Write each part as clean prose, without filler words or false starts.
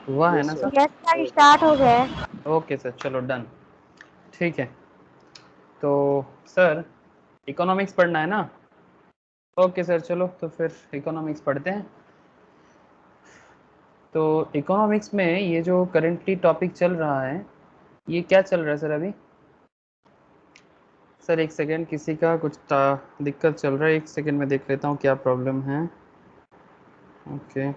हुआ है ना सर? यस सर, स्टार्ट हो गया है। ओके सर, चलो डन। ठीक है, तो सर इकोनॉमिक्स पढ़ना है ना? ओके सर, चलो तो फिर इकोनॉमिक्स पढ़ते हैं। तो इकोनॉमिक्स में ये जो करेंटली टॉपिक चल रहा है, ये क्या चल रहा है सर अभी? सर एक सेकेंड, किसी का कुछ दिक्कत चल रहा है, एक सेकेंड में देख लेता हूँ क्या प्रॉब्लम है। ओके,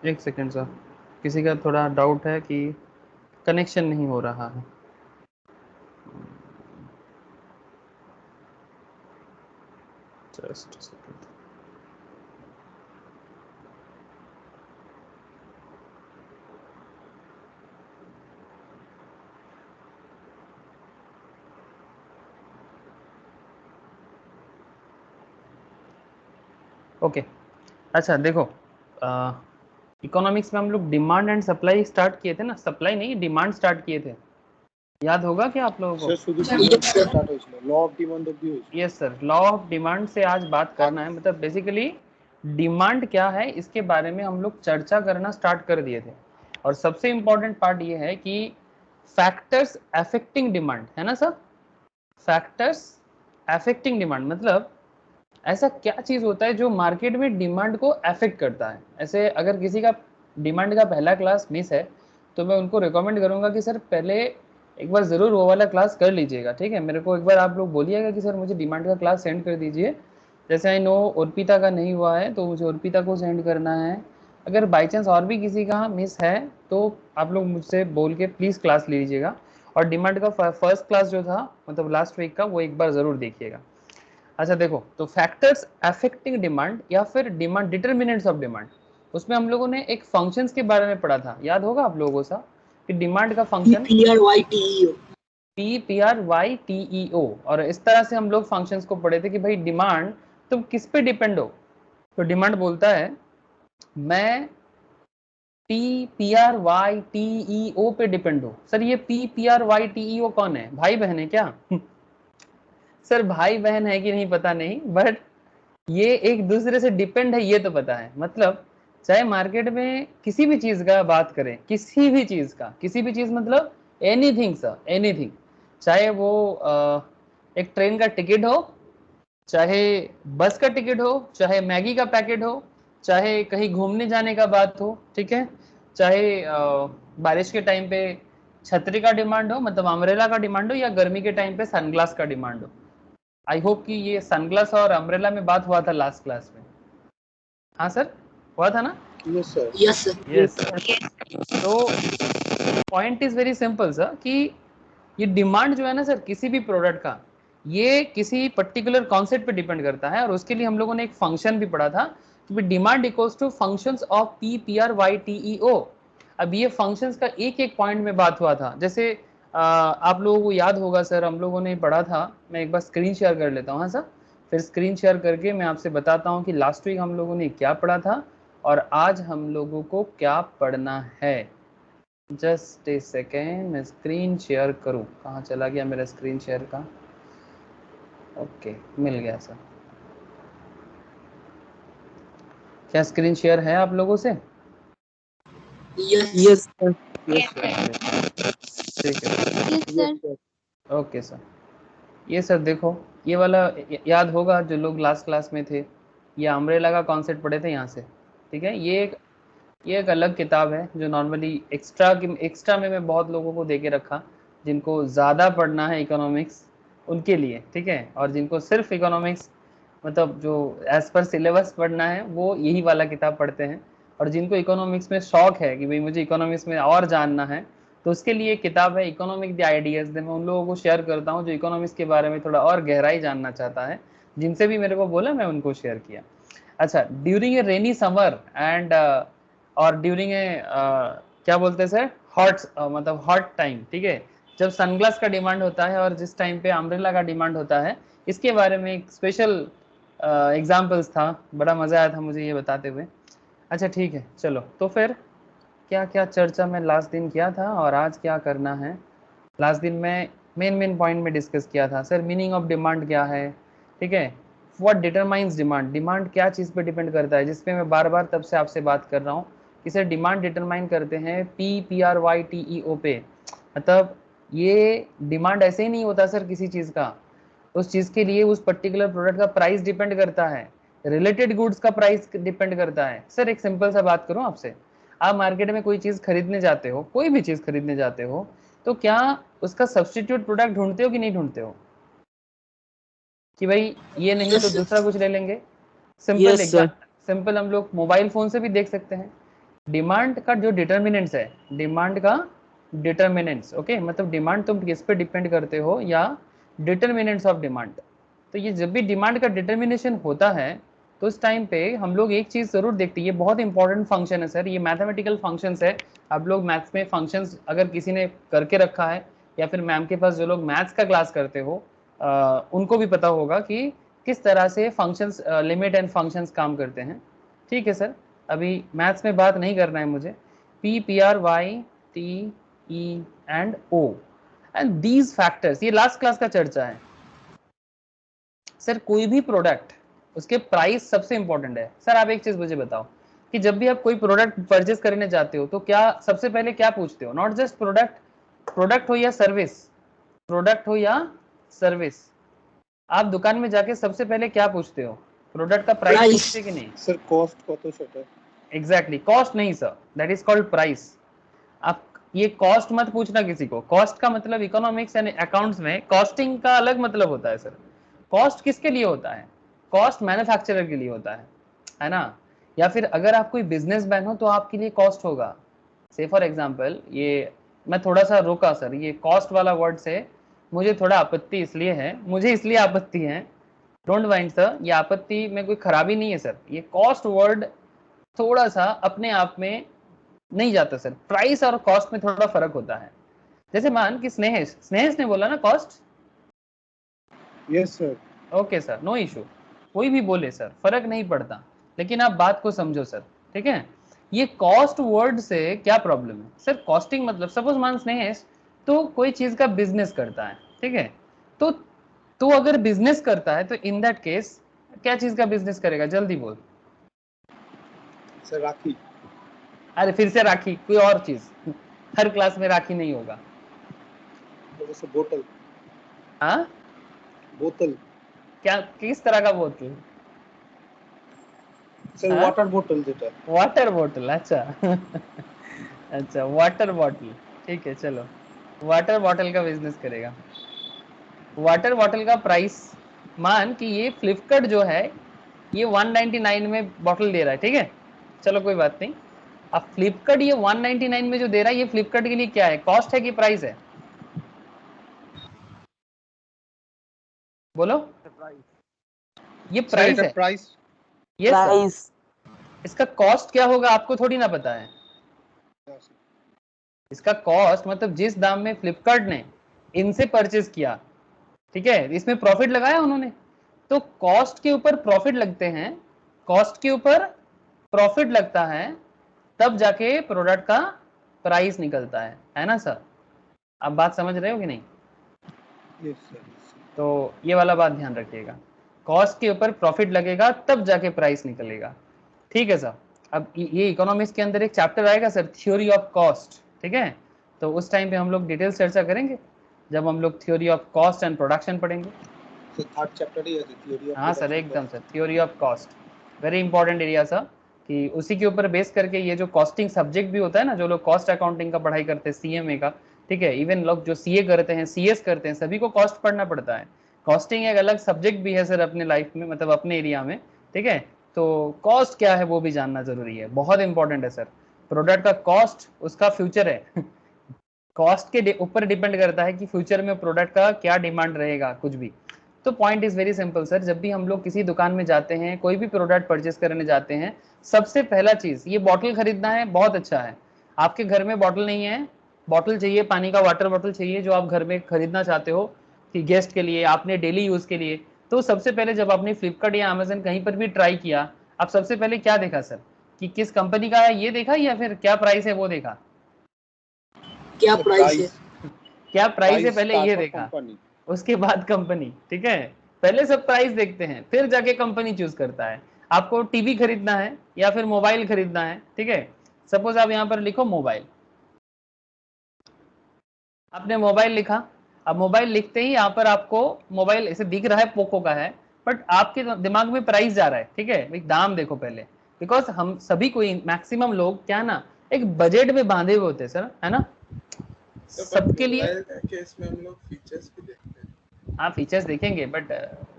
एक सेकेंड सर, किसी का थोड़ा डाउट है कि कनेक्शन नहीं हो रहा है। Just second. ओके, अच्छा देखो, इकोनॉमिक्स में हम लोग डिमांड एंड सप्लाई स्टार्ट किए थे ना, सप्लाई नहीं डिमांड स्टार्ट किए थे, याद होगा क्या आप लोगों को? Yes sir, law of demand से आज बात करना है। मतलब बेसिकली डिमांड क्या है इसके बारे में हम लोग चर्चा करना स्टार्ट कर दिए थे। और सबसे इंपॉर्टेंट पार्ट ये है कि फैक्टर्स अफेक्टिंग डिमांड, है ना सर? फैक्टर्स अफेक्टिंग डिमांड मतलब ऐसा क्या चीज होता है जो मार्केट में डिमांड को अफेक्ट करता है। ऐसे अगर किसी का डिमांड का पहला क्लास मिस है तो मैं उनको रिकमेंड करूंगा कि सर पहले एक बार जरूर वो वाला क्लास कर लीजिएगा, ठीक है? मेरे को एक बार आप लोग बोलिएगा कि सर मुझे डिमांड का क्लास सेंड कर दीजिए। जैसे आई नो अर्पिता का नहीं हुआ है तो मुझे अर्पिता को सेंड करना है। अगर बाई चांस और भी किसी का मिस है तो आप लोग मुझसे बोल के प्लीज़ क्लास ले लीजिएगा। और डिमांड का फर्स्ट क्लास जो था मतलब लास्ट वीक का, वो एक बार ज़रूर देखिएगा। अच्छा देखो, तो फैक्टर्स अफेक्टिंग डिमांड या फिर डिमांड डिटर्मिनेंट्स ऑफ डिमांड, उसमें हम लोगों ने एक फंक्शंस के बारे में पढ़ा था, याद होगा आप लोगों सा कि डिमांड का फंक्शन PPRYTEO। और इस तरह से हम लोग फंक्शंस को पढ़े थे कि भाई डिमांड तुम किस पे डिपेंड हो। तो डिमांड बोलता है मैं PPRYTEO पे डिपेंड हो। सर ये PPRYTEO कौन है, भाई बहन है क्या? सर भाई बहन है कि नहीं पता नहीं, बट ये एक दूसरे से डिपेंड है ये तो पता है। मतलब चाहे मार्केट में किसी भी चीज का बात करें, किसी भी चीज का, किसी भी चीज मतलब एनीथिंग सर, एनीथिंग। चाहे वो एक ट्रेन का टिकट हो, चाहे बस का टिकट हो, चाहे मैगी का पैकेट हो, चाहे कहीं घूमने जाने का बात हो, ठीक है? चाहे बारिश के टाइम पे छतरी का डिमांड हो मतलब अम्ब्रेला का डिमांड हो, या गर्मी के टाइम पे सनग्लास का डिमांड हो। आई होप कि ये सनग्लास और अम्ब्रेला में बात हुआ था लास्ट क्लास में। हाँ सर, हुआ था ना? Yes sir. Yes sir. तो point is very simple sir कि ये डिमांड जो है ना सर किसी भी प्रोडक्ट का, ये किसी पर्टिकुलर कॉन्सेप्ट पे डिपेंड करता है। और उसके लिए हम लोगों ने एक फंक्शन भी पढ़ा था कि demand equals to functions of PPRYTEO। अब ये फंक्शंस का एक एक पॉइंट में बात हुआ था। जैसे आप लोगों को याद होगा सर, हम लोगों ने पढ़ा था, मैं एक बार स्क्रीन शेयर कर लेता हूँ। हाँ सर, फिर स्क्रीन शेयर करके मैं आपसे बताता हूँ कि लास्ट वीक हम लोगों ने क्या पढ़ा था और आज हम लोगों को क्या पढ़ना है। जस्ट ए सेकेंड, मैं स्क्रीन शेयर करूं, कहाँ चला गया मेरा स्क्रीन शेयर का? ओके, मिल गया सर। क्या स्क्रीन शेयर है आप लोगों से? Yes sir. ठीक है, ओके सर। ये सर देखो, ये वाला याद होगा जो लोग लास्ट क्लास में थे, ये अम्ब्रेला का कॉन्सेप्ट पढ़े थे यहाँ से, ठीक है? ये एक अलग किताब है जो नॉर्मली एक्स्ट्रा में मैं बहुत लोगों को दे के रखा, जिनको ज़्यादा पढ़ना है इकोनॉमिक्स उनके लिए, ठीक है? और जिनको सिर्फ इकोनॉमिक्स मतलब जो एज पर सिलेबस पढ़ना है वो यही वाला किताब पढ़ते हैं। और जिनको इकोनॉमिक्स में शौक है कि भाई मुझे इकोनॉमिक्स में और जानना है, तो उसके लिए एक किताब है इकोनॉमिक द आइडियाज। मैं उन लोगों को शेयर करता हूँ जो इकोनॉमिक्स के बारे में थोड़ा और गहराई जानना चाहता है, जिनसे भी मेरे को बोला मैं उनको शेयर किया। अच्छा, during a rainy summer and और ड्यूरिंग ए क्या बोलते हैं सर, हॉट मतलब हॉट टाइम, ठीक है? जब सनग्लास का डिमांड होता है और जिस टाइम पे अम्ब्रेला का डिमांड होता है, इसके बारे में एक स्पेशल एग्जाम्पल्स था। बड़ा मज़ा आया था मुझे ये बताते हुए। अच्छा ठीक है, चलो तो फिर क्या क्या चर्चा मैं लास्ट दिन किया था और आज क्या करना है। लास्ट दिन मैं मेन पॉइंट में डिस्कस किया था सर, मीनिंग ऑफ डिमांड क्या है, ठीक है। व्हाट डिटरमाइंस डिमांड, डिमांड क्या चीज़ पे डिपेंड करता है, जिसपे मैं बार बार तब से आपसे बात कर रहा हूँ कि सर डिमांड डिटरमाइन करते हैं PRYTEO पे। मतलब ये डिमांड ऐसे ही नहीं होता सर किसी चीज़ का, उस चीज़ के लिए उस पर्टिकुलर प्रोडक्ट का प्राइस डिपेंड करता है, रिलेटेड गुड्स का प्राइस डिपेंड करता है। सर एक सिंपल सा बात करूं आपसे, आप मार्केट में कोई चीज़ खरीदने जाते हो, कोई भी चीज़ खरीदने जाते हो, तो क्या उसका सब्स्टिट्यूट प्रोडक्ट ढूंढते हो कि नहीं ढूंढते हो, कि भाई ये नहीं तो दूसरा कुछ ले लेंगे। सिंपल सिंपल हम लोग मोबाइल फोन से भी देख सकते हैं। डिमांड का जो डिटर्मिनेंट्स है, डिमांड का डिटर्मिनेंट्स, ओके, मतलब डिमांड तुम किस पे डिपेंड करते हो या डिटर्मिनेंट्स ऑफ डिमांड। तो ये जब भी डिमांड का डिटर्मिनेशन होता है तो उस टाइम पे हम लोग एक चीज जरूर देखते हैं, ये बहुत इंपॉर्टेंट फंक्शन है सर, ये मैथमेटिकल फंक्शंस है। आप लोग मैथ्स में फंक्शंस अगर किसी ने करके रखा है या फिर मैम के पास जो लोग मैथ्स का क्लास करते हो उनको भी पता होगा कि किस तरह से फंक्शंस, लिमिट एंड फंक्शंस काम करते हैं। ठीक है सर, अभी मैथ्स में बात नहीं करना है मुझे। PRYTE and O and these factors, ये लास्ट क्लास का चर्चा है सर। कोई भी प्रोडक्ट, उसके प्राइस सबसे इंपॉर्टेंट है सर। आप एक चीज मुझे बताओ कि जब भी आप कोई प्रोडक्ट परचेस करने जाते हो तो क्या सबसे पहले क्या पूछते हो, नॉट जस्ट प्रोडक्ट, प्रोडक्ट हो या सर्विस, प्रोडक्ट हो या सर्विस, आप दुकान में जाके सबसे पहले क्या पूछते हो, प्रोडक्ट का प्राइस पूछते कि नहीं सर? कॉस्ट का तो छोटा है। एग्जैक्टली, कॉस्ट नहीं sir, that is called price. आप ये कॉस्ट मत पूछना किसी को, कॉस्ट का मतलब इकोनॉमिक्स एंड अकाउंट्स में कॉस्टिंग का अलग मतलब होता है सर। कॉस्ट किसके लिए होता है, कॉस्ट मैन्युफैक्चरर के लिए होता है ना। या फिर अगर आप कोई बिजनेसमैन हो तो आपके लिए कॉस्ट होगा। से फॉर एग्जांपल, ये मैं थोड़ा सा रोका सर, ये कॉस्ट वाला वर्ड से मुझे थोड़ा आपत्ति इसलिए है, मुझे इसलिए आपत्ति है, डोंट माइंड सर, ये आपत्ति में कोई खराबी नहीं है सर। ये कॉस्ट वर्ड थोड़ा सा अपने आप में नहीं जाता सर, प्राइस और कॉस्ट में थोड़ा फर्क होता है। जैसे मान कि स्नेहेश ने बोला ना cost, yes sir. Okay sir, no issue, कोई भी बोले सर, फर्क नहीं पड़ता, लेकिन आप बात को समझो सर, ठीक है। ये कॉस्ट वर्ड से क्या प्रॉब्लम है सर, कॉस्टिंग मतलब सपोज मान स्नेहेश तो कोई चीज का बिजनेस करता है, ठीक है। तो अगर बिजनेस करता है तो इन दैट केस क्या चीज का बिजनेस करेगा, जल्दी बोल सर। राखी। अरे फिर से राखी, कोई और चीज, हर क्लास में राखी नहीं होगा। जैसे बोतल। हाँ, बोतल क्या किस तरह का बोतल सर? वाटर बोतल देता है। वाटर बोतल, अच्छा अच्छा वाटर बॉटल, ठीक है चलो, वाटर बॉटल का बिजनेस करेगा। वाटर बॉटल का प्राइस, मान कि ये फ्लिपकार्ट जो है ये 199 में बॉटल दे रहा है, ठीक है, चलो कोई बात नहीं। अब फ्लिपकार्ट ये 199 में जो दे रहा है, ये फ्लिपकार्ट के लिए क्या है, कॉस्ट है कि प्राइस है, बोलो। ये प्राइस है, प्राइस। ये प्राइस, इसका कॉस्ट क्या होगा आपको थोड़ी ना पता है। इसका कॉस्ट मतलब जिस दाम में फ्लिपकार्ट ने इनसे परचेज किया, ठीक है, इसमें प्रॉफिट लगाया उन्होंने, तो कॉस्ट के ऊपर प्रॉफिट लगते हैं, कॉस्ट के ऊपर प्रॉफिट लगता है, तब जाके प्रोडक्ट का प्राइस निकलता है ना सर। आप बात समझ रहे हो कि नहीं? Yes sir. तो ये वाला बात ध्यान रखिएगा, कॉस्ट के ऊपर प्रॉफिट लगेगा तब जाके प्राइस निकलेगा, ठीक है सर। अब ये इकोनॉमिक्स के अंदर एक चैप्टर आएगा सर, थ्योरी ऑफ कॉस्ट, ठीक है, तो उस टाइम पे हम लोग डिटेल्स चर्चा करेंगे जब हम लोग theory of cost and production पढ़ेंगे। तो थर्ड चैप्टर ही है थ्योरी ऑफ, हाँ सर एकदम sir, theory of cost very important area sir, कि उसी के ऊपर बेस करके ये जो कॉस्टिंग सब्जेक्ट भी होता है ना, जो लोग कॉस्ट अकाउंटिंग का पढ़ाई करते हैं सीएमए का, ठीक है, इवन लोग जो सीए करते हैं, सीएस करते हैं, सभी को कॉस्ट पढ़ना पड़ता है। कॉस्टिंग एक अलग सब्जेक्ट भी है सर अपने लाइफ में, मतलब अपने एरिया में, ठीक है। तो कॉस्ट क्या है वो भी जानना जरूरी है, बहुत इंपॉर्टेंट है सर। प्रोडक्ट का कॉस्ट उसका फ्यूचर है कॉस्ट के ऊपर डिपेंड करता है कि फ्यूचर में प्रोडक्ट का क्या डिमांड रहेगा, कुछ भी। तो point is very simple sir, जब भी हम लोग किसी दुकान में जाते हैं, कोई भी प्रोडक्ट परचेस करने जाते हैं, सबसे पहला चीज, ये बॉटल खरीदना है, बहुत अच्छा है, आपके घर में बॉटल नहीं है, बॉटल चाहिए पानी का, वाटर बॉटल चाहिए जो आप घर में खरीदना चाहते हो कि गेस्ट के लिए, आपने डेली यूज के लिए, तो सबसे पहले जब आपने फ्लिपकार्ट या अमेजन कहीं पर भी ट्राई किया, आप सबसे पहले क्या देखा सर, कि किस कंपनी का है ये देखा या फिर क्या प्राइस है वो देखा? क्या प्राइस है? क्या प्राइस है पहले ये स्टार्ट देखा, कंपनी, उसके बाद कंपनी। ठीक है, पहले सब प्राइस देखते हैं फिर जाके कंपनी चूज करता है। आपको टीवी खरीदना है या फिर मोबाइल खरीदना है, ठीक है, सपोज आप यहाँ पर लिखो मोबाइल, आपने मोबाइल लिखा। अब मोबाइल लिखते ही यहाँ पर आपको मोबाइल ऐसे दिख रहा है पोको का है, बट आपके दिमाग में प्राइस जा रहा है। ठीक है भाई, दाम देखो पहले, बिकॉज हम सभी कोई मैक्सिमम लोग क्या ना एक बजट में बांधे हुए होते हैं सर, है ना, तो सबके लिए। केस में हम लोग फीचर्स भी देखते हैं। हाँ फीचर्स देखेंगे, बट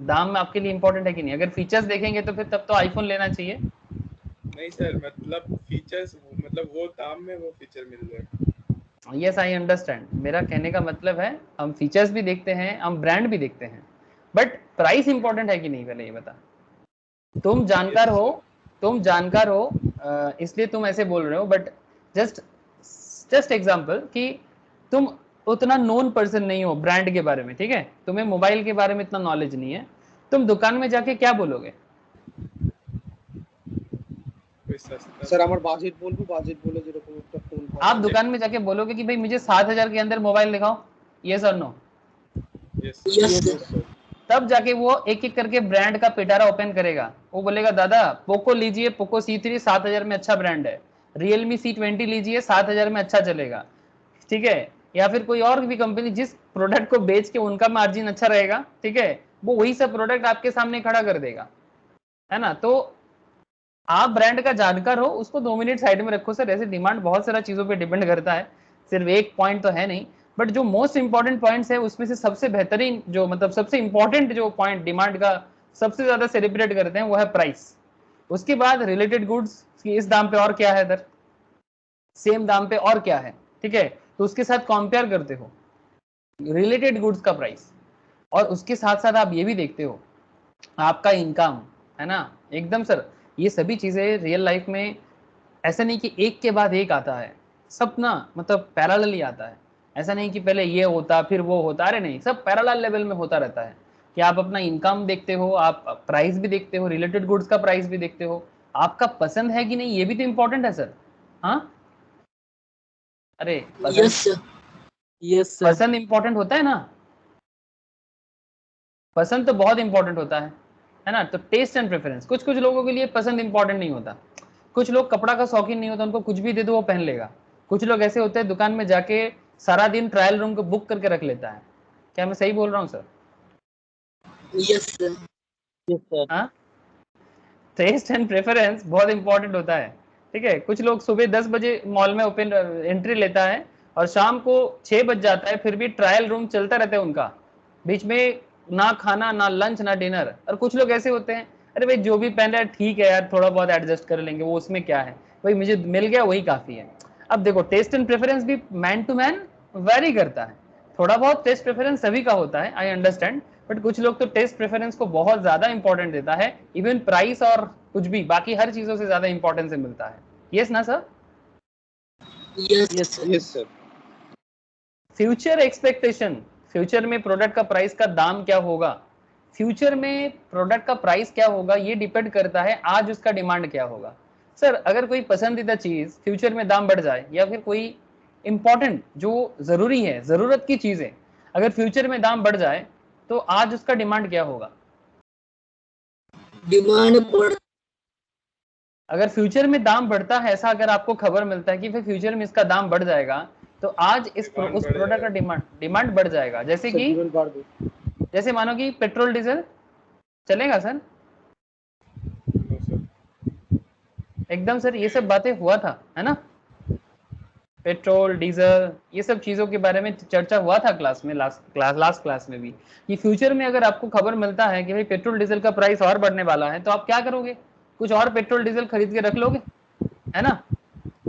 दाम आपके लिए इंपॉर्टेंट है कि नहीं? अगर फीचर्स देखेंगे तो फिर तब तो आईफोन लेना चाहिए। नहीं सर, मतलब फीचर्स, मतलब वो दाम में वो फीचर मिल जाए। यस आई अंडरस्टैंड, मेरा कहने का मतलब है हम फीचर्स भी देखते हैं, हम ब्रांड भी देखते हैं, बट प्राइस इंपॉर्टेंट है कि नहीं पहले ये बता। तुम जानकार हो, तुम जानकार हो इसलिए तुम ऐसे बोल रहे हो, बट जस्ट एग्जांपल कि तुम उतना नोन पर्सन नहीं हो ब्रांड के बारे में, ठीक है, तुम्हें मोबाइल के बारे में इतना नॉलेज नहीं है, तुम दुकान में जाके क्या बोलोगे? স্যার আমার বাজেট বলবো, বাজেট বলে যেরকম একটা ফোন आप दुकान में जाके बोलोगे कि भाई मुझे 7,000 के अंदर मोबाइल दिखाओ, यस और नो? यस तब जाके वो एक एक करके ब्रांड का पिटारा ओपन करेगा। वो बोलेगा दादा पोको लीजिए, पोको C3 7,000 में अच्छा ब्रांड है, रियलमी C20 लीजिए 7,000 में अच्छा चलेगा, ठीक है, या फिर कोई और भी कंपनी जिस प्रोडक्ट को बेच के उनका मार्जिन अच्छा रहेगा, ठीक है, वो वही सब प्रोडक्ट आपके सामने खड़ा कर देगा, है ना। तो आप ब्रांड का जानकार हो, उसको 2 मिनट साइड में रखो सर। ऐसे डिमांड बहुत सारा चीजों पे डिपेंड करता है, सिर्फ एक पॉइंट तो है नहीं, बट जो मोस्ट इंपॉर्टेंट पॉइंट्स है उसमें से सबसे बेहतरीन जो मतलब सबसे इंपॉर्टेंट जो पॉइंट डिमांड का सबसे ज्यादा सेलिब्रेट करते हैं वो है प्राइस। उसके बाद रिलेटेड गुड्स की इस दाम पे और क्या है इधर, सेम दाम पे और क्या है, ठीक है, तो उसके साथ कंपेयर करते हो रिलेटेड गुड्स का प्राइस। और उसके साथ साथ आप ये भी देखते हो आपका इनकम, है ना, एकदम सर। ये सभी चीजें रियल लाइफ में ऐसा नहीं कि एक के बाद एक आता है, सब ना मतलब पैरेलली आता है। ऐसा नहीं कि पहले ये होता फिर वो होता, अरे नहीं, सब पैरेलल लेवल में होता रहता है कि आप अपना इनकम देखते हो, आप प्राइस भी देखते हो, रिलेटेड गुड्स का प्राइस भी देखते हो, आपका पसंद है कि नहीं ये भी तो इम्पोर्टेंट है सर। हाँ अरे यस पसंद इंपॉर्टेंट होता है ना, पसंद तो बहुत इंपॉर्टेंट होता है ना। तो टेस्ट एंड प्रेफरेंस, कुछ कुछ लोगों के लिए पसंद इंपॉर्टेंट नहीं होता, कुछ लोग कपड़ा का शौकीन नहीं होता, उनको कुछ भी दे दो वो पहन लेगा। कुछ लोग ऐसे होते हैं दुकान में जाके सारा दिन ट्रायल रूम को बुक करके रख लेता है। क्या मैं सही बोल रहा हूँ सर? यस सर हाँ, टेस्ट एंड प्रेफरेंस बहुत इंपॉर्टेंट होता है, ठीक है। कुछ लोग सुबह 10 बजे मॉल में ओपन एंट्री लेता है और शाम को 6 बज जाता है, फिर भी ट्रायल रूम चलता रहता है उनका, बीच में ना खाना ना लंच ना डिनर। और कुछ लोग ऐसे होते हैं, अरे भाई जो भी पहन रहा है ठीक है यार, थोड़ा बहुत एडजस्ट कर लेंगे, वो उसमें क्या है भाई, मुझे मिल गया वही काफी है। अब देखो टेस्ट एंड प्रेफरेंस भी मैन टू मैन वेरी करता है, थोड़ा बहुत टेस्ट प्रेफरेंस सभी का होता है, आई अंडरस्टैंड, बट कुछ लोग तो टेस्ट प्रेफरेंस को बहुत ज्यादा इंपॉर्टेंट देता है, इवन प्राइस और कुछ भी बाकी हर चीजों से ज्यादा इंपॉर्टेंस मिलता है। यस ना sir? Yes yes sir. Future expectation, future में प्रोडक्ट का प्राइस का दाम क्या होगा, फ्यूचर में प्रोडक्ट का प्राइस क्या होगा, ये डिपेंड करता है आज उसका डिमांड क्या होगा। सर अगर कोई पसंदीदा चीज फ्यूचर में दाम बढ़ जाए, या फिर कोई इंपॉर्टेंट जो जरूरी है, जरूरत की चीजें अगर फ्यूचर में दाम बढ़ जाए, तो आज उसका डिमांड क्या होगा? डिमांड बढ़, अगर फ्यूचर में दाम बढ़ता है, ऐसा अगर आपको खबर मिलता है कि फिर फ्यूचर में इसका दाम बढ़ जाएगा, तो आज उस प्रोडक्ट का डिमांड बढ़ जाएगा। जैसे कि जैसे मानो कि पेट्रोल डीजल चलेगा सर, एकदम सर ये सब बातें हुआ था, है ना, पेट्रोल डीजल ये सब चीजों के बारे में चर्चा हुआ था क्लास में, लास्ट क्लास में भी, कि फ्यूचर में अगर आपको खबर मिलता है कि भाई पेट्रोल डीजल का प्राइस और बढ़ने वाला है, तो आप क्या करोगे? कुछ और पेट्रोल डीजल खरीद के रख लोगे, है ना।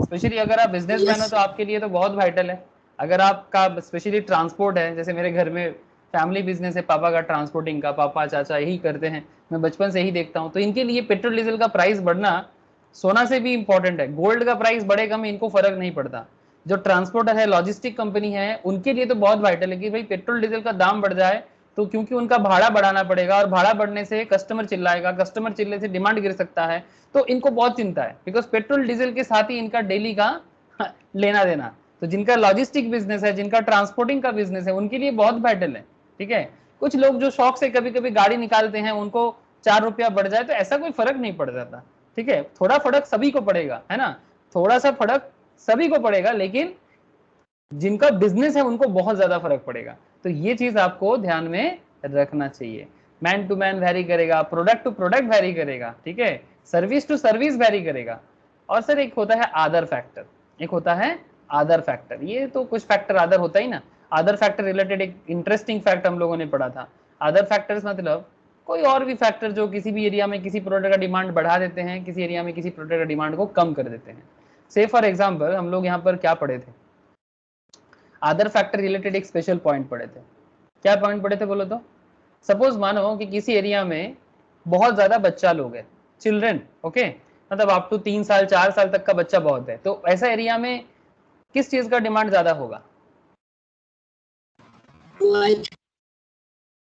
स्पेशली अगर आप बिजनेसमैन हो तो आपके लिए तो बहुत वाइटल है। अगर आपका स्पेशली ट्रांसपोर्ट है, जैसे मेरे घर में फैमिली बिजनेस है पापा का, ट्रांसपोर्टिंग का, पापा चाचा यही करते हैं, मैं बचपन से ही देखता हूँ, तो इनके लिए पेट्रोल डीजल का प्राइस बढ़ना सोना से भी इंपॉर्टेंट है। गोल्ड का प्राइस बढ़ेगा में इनको फर्क नहीं पड़ता। जो ट्रांसपोर्टर है, लॉजिस्टिक कंपनी है, उनके लिए तो बहुत वाइटल है कि भाई पेट्रोल डीजल का दाम बढ़ जाए तो क्योंकि उनका भाड़ा बढ़ाना पड़ेगा और भाड़ा बढ़ने से कस्टमर चिल्लाएगा, कस्टमर चिल्ले से डिमांड गिर सकता है, तो इनको बहुत चिंता है, बिकॉज पेट्रोल डीजल के साथ ही इनका डेली का लेना देना। तो जिनका लॉजिस्टिक बिजनेस है, जिनका ट्रांसपोर्टिंग का बिजनेस है, उनके लिए बहुत बैटल है। ठीक है, कुछ लोग जो शौक से कभी कभी गाड़ी निकालते हैं, उनको 4 रुपया बढ़ जाए तो ऐसा कोई फर्क नहीं पड़ जाता। ठीक है, थोड़ा फर्क सभी को पड़ेगा, है ना, थोड़ा सा फर्क सभी को पड़ेगा, लेकिन जिनका बिजनेस है उनको बहुत ज्यादा फर्क पड़ेगा। तो ये चीज आपको ध्यान में रखना चाहिए। मैन टू मैन वेरी करेगा, प्रोडक्ट टू प्रोडक्ट वेरी करेगा, ठीक है, सर्विस टू सर्विस वेरी करेगा। और सर एक होता है अदर फैक्टर, एक होता है अदर फैक्टर। ये तो कुछ फैक्टर अदर होता ही ना। अदर फैक्टर रिलेटेड एक इंटरेस्टिंग फैक्ट हम लोगों ने पढ़ा था। अदर फैक्टर्स मतलब कोई और भी फैक्टर जो किसी भी एरिया में किसी प्रोडक्ट का डिमांड बढ़ा देते हैं, किसी एरिया में किसी प्रोडक्ट का डिमांड को कम कर देते हैं। से फॉर एग्जाम्पल हम लोग यहाँ पर क्या पढ़े थे, अदर फैक्टर रिलेटेड एक स्पेशल पॉइंट पढ़े थे। क्या पॉइंट पढ़े थे बोलो तो? सपोज मानो कि किसी एरिया में बहुत ज्यादा बच्चा लोग है, चिल्ड्रन, ओके, मतलब आप तो 3 साल 4 साल तक का बच्चा बहुत है, तो ऐसा एरिया में किस चीज का डिमांड ज्यादा होगा?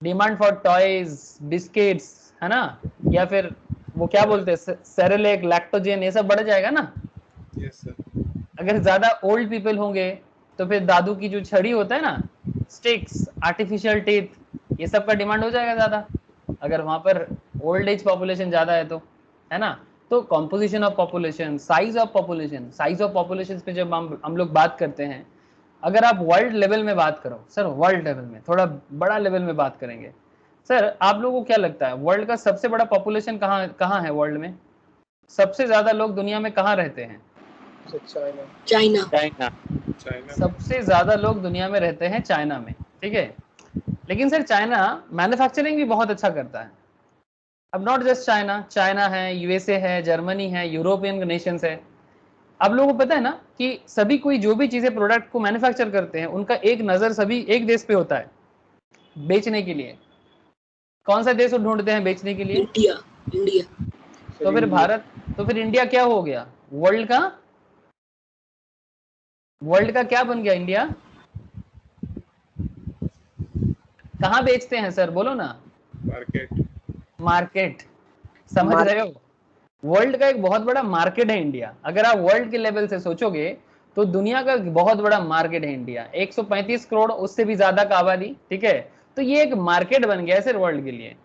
डिमांड फॉर टॉयज, बिस्किट्स, है ना, या फिर वो क्या बोलते हैं, सेरेलेक, लैक्टोजेन, ये सब बढ़ जाएगा ना। Yes sir. अगर ज्यादा ओल्ड पीपल होंगे तो फिर दादू की जो छड़ी होता है ना, स्टिक्स, आर्टिफिशियल टीथ, ये सब का डिमांड हो जाएगा ज्यादा, अगर वहां पर ओल्ड एज पॉपुलेशन ज्यादा है तो, है ना। तो composition of population, size of population, size of population पे जब हम लोग बात करते हैं, अगर आप वर्ल्ड लेवल में बात करो, सर वर्ल्ड लेवल में, थोड़ा बड़ा लेवल में बात करेंगे, सर आप लोगों को क्या लगता है वर्ल्ड का सबसे बड़ा पॉपुलेशन कहाँ है वर्ल्ड में? सबसे ज्यादा लोग दुनिया में कहाँ रहते हैं? चाइना। चाइना। सबसे ज्यादा लोग दुनिया में रहते हैं चाइना में, ठीक है। लेकिन सर चाइना मैन्युफैक्चरिंग भी बहुत अच्छा करता है। अब नॉट जस्ट चाइना, चाइना है, यूएसए है, जर्मनी है, यूरोपियन नेशंस है। आप लोगों को पता है ना कि सभी कोई जो भी चीजें प्रोडक्ट को मैन्युफैक्चर करते हैं, उनका एक नजर सभी एक देश पे होता है बेचने के लिए। कौन सा देश ढूंढते हैं बेचने के लिए? इंडिया। इंडिया। तो फिर भारत, तो फिर इंडिया क्या हो गया? वर्ल्ड का क्या बन गया इंडिया? कहाँ बेचते हैं सर, बोलो ना? मार्केट। समझ रहे हो? वर्ल्ड का एक बहुत बड़ा मार्केट है इंडिया। अगर आप वर्ल्ड के लेवल से सोचोगे तो दुनिया का बहुत बड़ा मार्केट है इंडिया। 135 करोड़, उससे भी ज्यादा का आबादी, ठीक है। तो ये एक मार्केट बन गया है सर वर्ल्ड के लिए।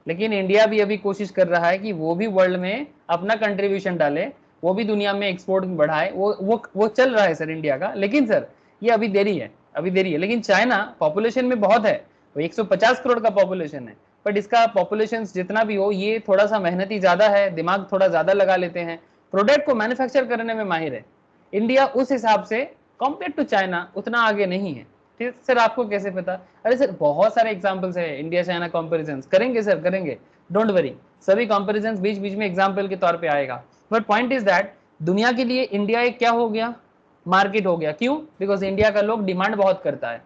लेकिन इंडिया भी अभी कोशिश कर रहा है कि वो भी वर्ल्ड में अपना कंट्रीब्यूशन डाले, वो भी दुनिया में एक्सपोर्ट बढ़ाए। वो चल रहा है सर इंडिया का। लेकिन सर ये अभी देरी है, अभी देरी है। लेकिन चाइना पॉपुलेशन में बहुत है, वो 150 करोड़ का पॉपुलेशन है, बट इसका पॉपुलेशन जितना भी हो, ये थोड़ा सा मेहनती ज्यादा है, दिमाग थोड़ा ज्यादा लगा लेते हैं, प्रोडक्ट को मैन्युफैक्चर करने में माहिर है। इंडिया उस हिसाब से कंपेयर टू चाइना उतना आगे नहीं है। ठीक सर, आपको कैसे पता? अरे सर बहुत सारे एग्जांपल्स है इंडिया चाइना कंपैरिजंस, करेंगे सर करेंगे, डोंट वरी। सभी कंपैरिजंस बीच बीच में एग्जांपल के तौर पे आएगा। बट पॉइंट इज दैट दुनिया के लिए इंडिया एक क्या हो गया? मार्केट हो गया। क्यों? बिकॉज इंडिया का लोग डिमांड बहुत करता है।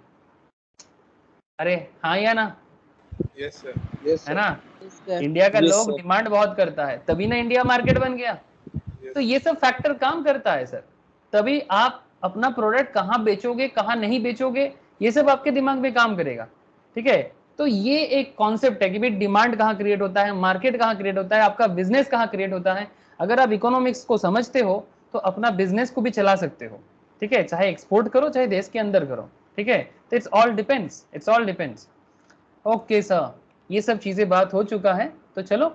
अरे हाँ या ना? Yes sir. है ना? इंडिया का लोग डिमांड बहुत करता है, तभी ना इंडिया मार्केट बन गया। तो ये सब फैक्टर काम करता है सर। तभी आप अपना प्रोडक्ट कहाँ बेचोगे, कहाँ नहीं बेचोगे, ये सब आपके दिमाग में काम करेगा। ठीक है, तो ये एक कॉन्सेप्ट है कि भाई डिमांड कहाँ क्रिएट होता है, मार्केट कहाँ क्रिएट होता है, आपका बिजनेस कहाँ क्रिएट होता है। अगर आप इकोनॉमिक्स को समझते हो तो अपना बिजनेस को भी चला सकते हो। ठीक है, चाहे एक्सपोर्ट करो चाहे देश के अंदर करो। ठीक है, तो it's all depends, it's all depends. Okay sir, ये सब चीजें बात हो चुका है, तो चलो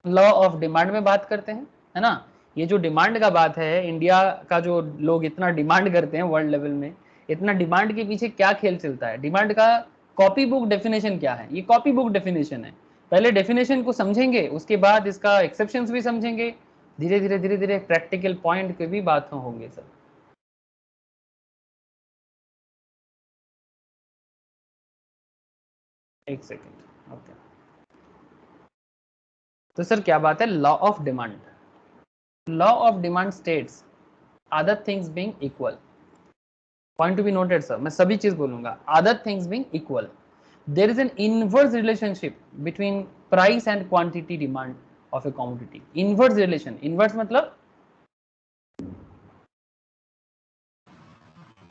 लॉ ऑफ डिमांड में बात करते हैं, है ना। ये जो डिमांड का बात है, इंडिया का जो लोग इतना डिमांड करते हैं वर्ल्ड लेवल में, इतना डिमांड के पीछे क्या खेल चलता है? डिमांड का कॉपी बुक डेफिनेशन क्या है? ये कॉपी बुक डेफिनेशन है। पहले डेफिनेशन को समझेंगे, उसके बाद इसका एक्सेप्शंस भी समझेंगे, धीरे धीरे प्रैक्टिकल पॉइंट के भी बात होंगे सर। एक सेकेंड, ओके। तो सर क्या बात है law of demand? Law of demand states other things being equal, point to be noted sir, मैं सभी चीज बोलूंगा, other things being equal, there is an inverse relationship between price and quantity demand of a commodity. inverse relation, inverse मतलब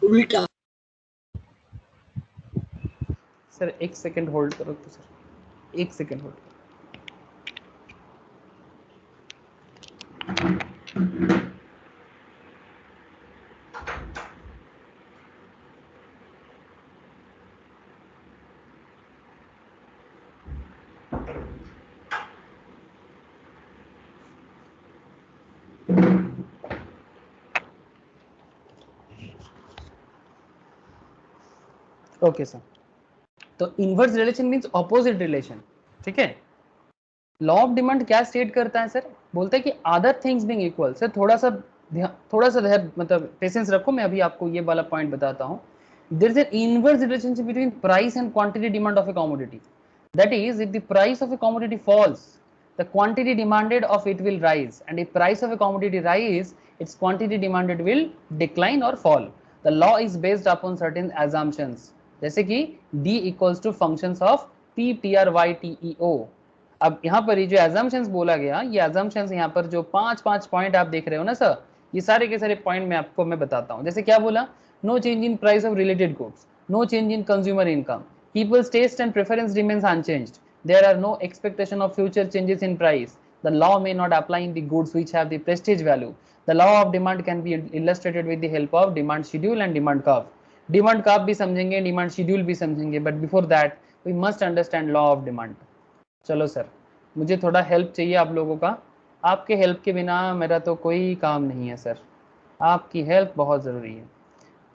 उल्टा। Sir 1 second hold करो तो sir 1 second hold. Okay sir, तो inverse relation means opposite relation, ठीक है। Law of demand क्या state करता है सर, बोलता है कि other things being equal. Sir थोड़ा सा धैर्य मतलब पेशेंस रखो, मैं अभी आपको ये वाला पॉइंट बताता हूँ। There is an inverse relationship between price and quantity demand of a commodity. That is if the price of a commodity falls, the quantity demanded of it will rise, and if price of a commodity rise, its quantity demanded will decline or fall. The law is based upon certain assumptions, जैसे कि D equals to functions of P, PR, Y, T, E, O। अब यहाँ पर ये जो assumptions बोला गया, ये assumptions यहाँ पर जो पांच पॉइंट आप देख रहे हो ना सर, ये सारे के सारे पॉइंट मैं आपको बताता हूँ। जैसे क्या बोला, no change in price of related goods, no change in consumer income, people's taste and preference remains unchanged, there are no expectation of future changes in price, the law may not apply in the goods which have the prestige value, the law of demand can be illustrated with the help of demand schedule and demand curve। demand curve भी समझेंगे, demand schedule भी समझेंगे, but before that we must understand law of demand। चलो sir, मुझे थोड़ा help चाहिए आप लोगों का, आपके हेल्प के बिना मेरा तो कोई काम नहीं है सर, आपकी हेल्प बहुत ज़रूरी है।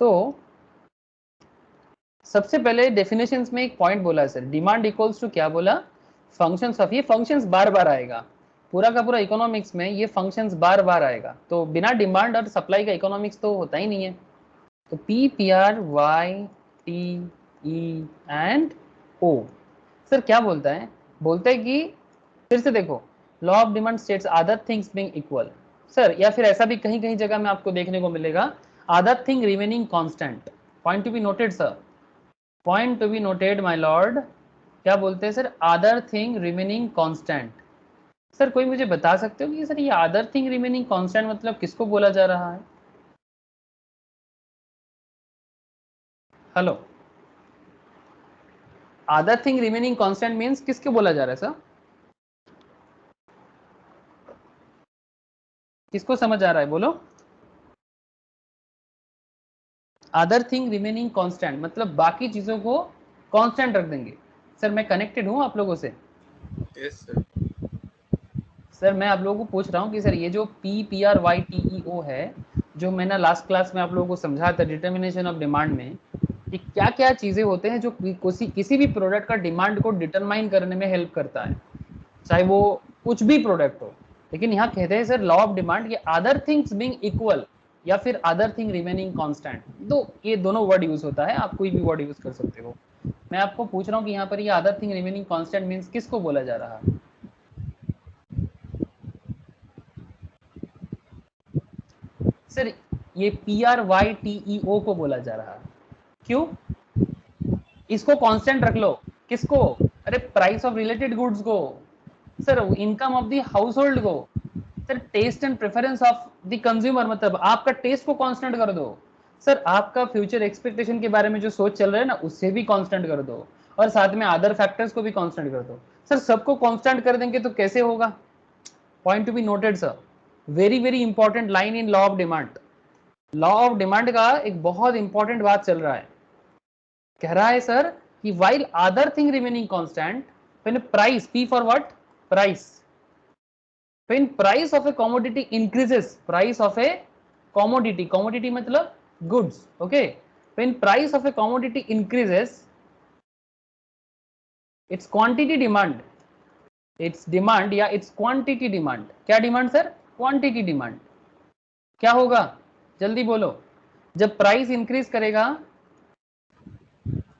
तो सबसे पहले डेफिनेशंस में एक पॉइंट बोला सर, डिमांड इक्वल्स टू क्या बोला, फंक्शंस ऑफ। ये फंक्शंस बार बार आएगा, पूरा का पूरा इकोनॉमिक्स में ये फंक्शंस बार बार आएगा, तो बिना डिमांड और सप्लाई का इकोनॉमिक्स तो होता ही नहीं है। तो P, P R, Y, T, E and O. Sir क्या बोलता है, बोलता है कि फिर से देखो, law of demand states other things being equal. Sir या फिर ऐसा भी कहीं कहीं जगह में आपको देखने को मिलेगा, other thing remaining constant. Point to be noted sir, point to be noted my Lord. क्या बोलते हैं sir, other thing remaining constant. Sir कोई मुझे बता सकते हो कि सर ये अदर थिंग रिमेनिंग कांस्टेंट मतलब किसको बोला जा रहा है? Hello, other thing remaining constant means किसको बोला जा रहा है सर? किसको समझ आ रहा है बोलो? अदर थिंग रिमेनिंग कांस्टेंट मतलब बाकी चीजों को कांस्टेंट रख देंगे। सर मैं कनेक्टेड हूं आप लोगों से? Yes sir. सर मैं आप लोगों को पूछ रहा हूँ कि सर ये जो P, P R, Y, T, E, O है, जो मैंने लास्ट क्लास में आप लोगों को समझाया था डिटर्मिनेशन ऑफ डिमांड में, कि क्या क्या चीजें होते हैं जो किसी भी प्रोडक्ट का डिमांड को डिटरमाइन करने में हेल्प करता है, चाहे वो कुछ भी प्रोडक्ट हो। लेकिन यहाँ कहते हैं सर लॉ ऑफ डिमांड ये अदर थिंग्स बीइंग इक्वल या फिर अदर थिंग रिमेनिंग कांस्टेंट, तो ये दोनों वर्ड यूज होता है, आप कोई भी वर्ड यूज कर सकते हो। मैं आपको पूछ रहा हूँ कि यहाँ पर ये other thing remaining constant means किसको बोला जा रहा है? सर ये P R, Y, T, E, ओ को बोला जा रहा है। क्यों? इसको कांस्टेंट रख लो। किसको? अरे प्राइस ऑफ रिलेटेड गुड्स को, sir income of the household को, sir taste and preference of the consumer, मतलब आपका टेस्ट को कांस्टेंट कर दो। सर आपका फ्यूचर एक्सपेक्टेशन के बारे में जो सोच चल रहा है ना, उससे भी कांस्टेंट कर दो, और साथ में अदर फैक्टर्स को भी कांस्टेंट कर दो। सर सबको कांस्टेंट कर देंगे तो कैसे होगा? Point to be noted sir, very very important line in law of demand. Law of demand का एक बहुत इंपॉर्टेंट बात चल रहा है, कह रहा है सर कि while other thing remaining constant, when price, P for what? Price, when price of a commodity increases, price of a commodity, commodity मतलब goods, okay, when price of a commodity increases, its quantity demand, its demand या its quantity demand, क्या demand sir? Quantity demand. क्या होगा जल्दी बोलो, जब price increase करेगा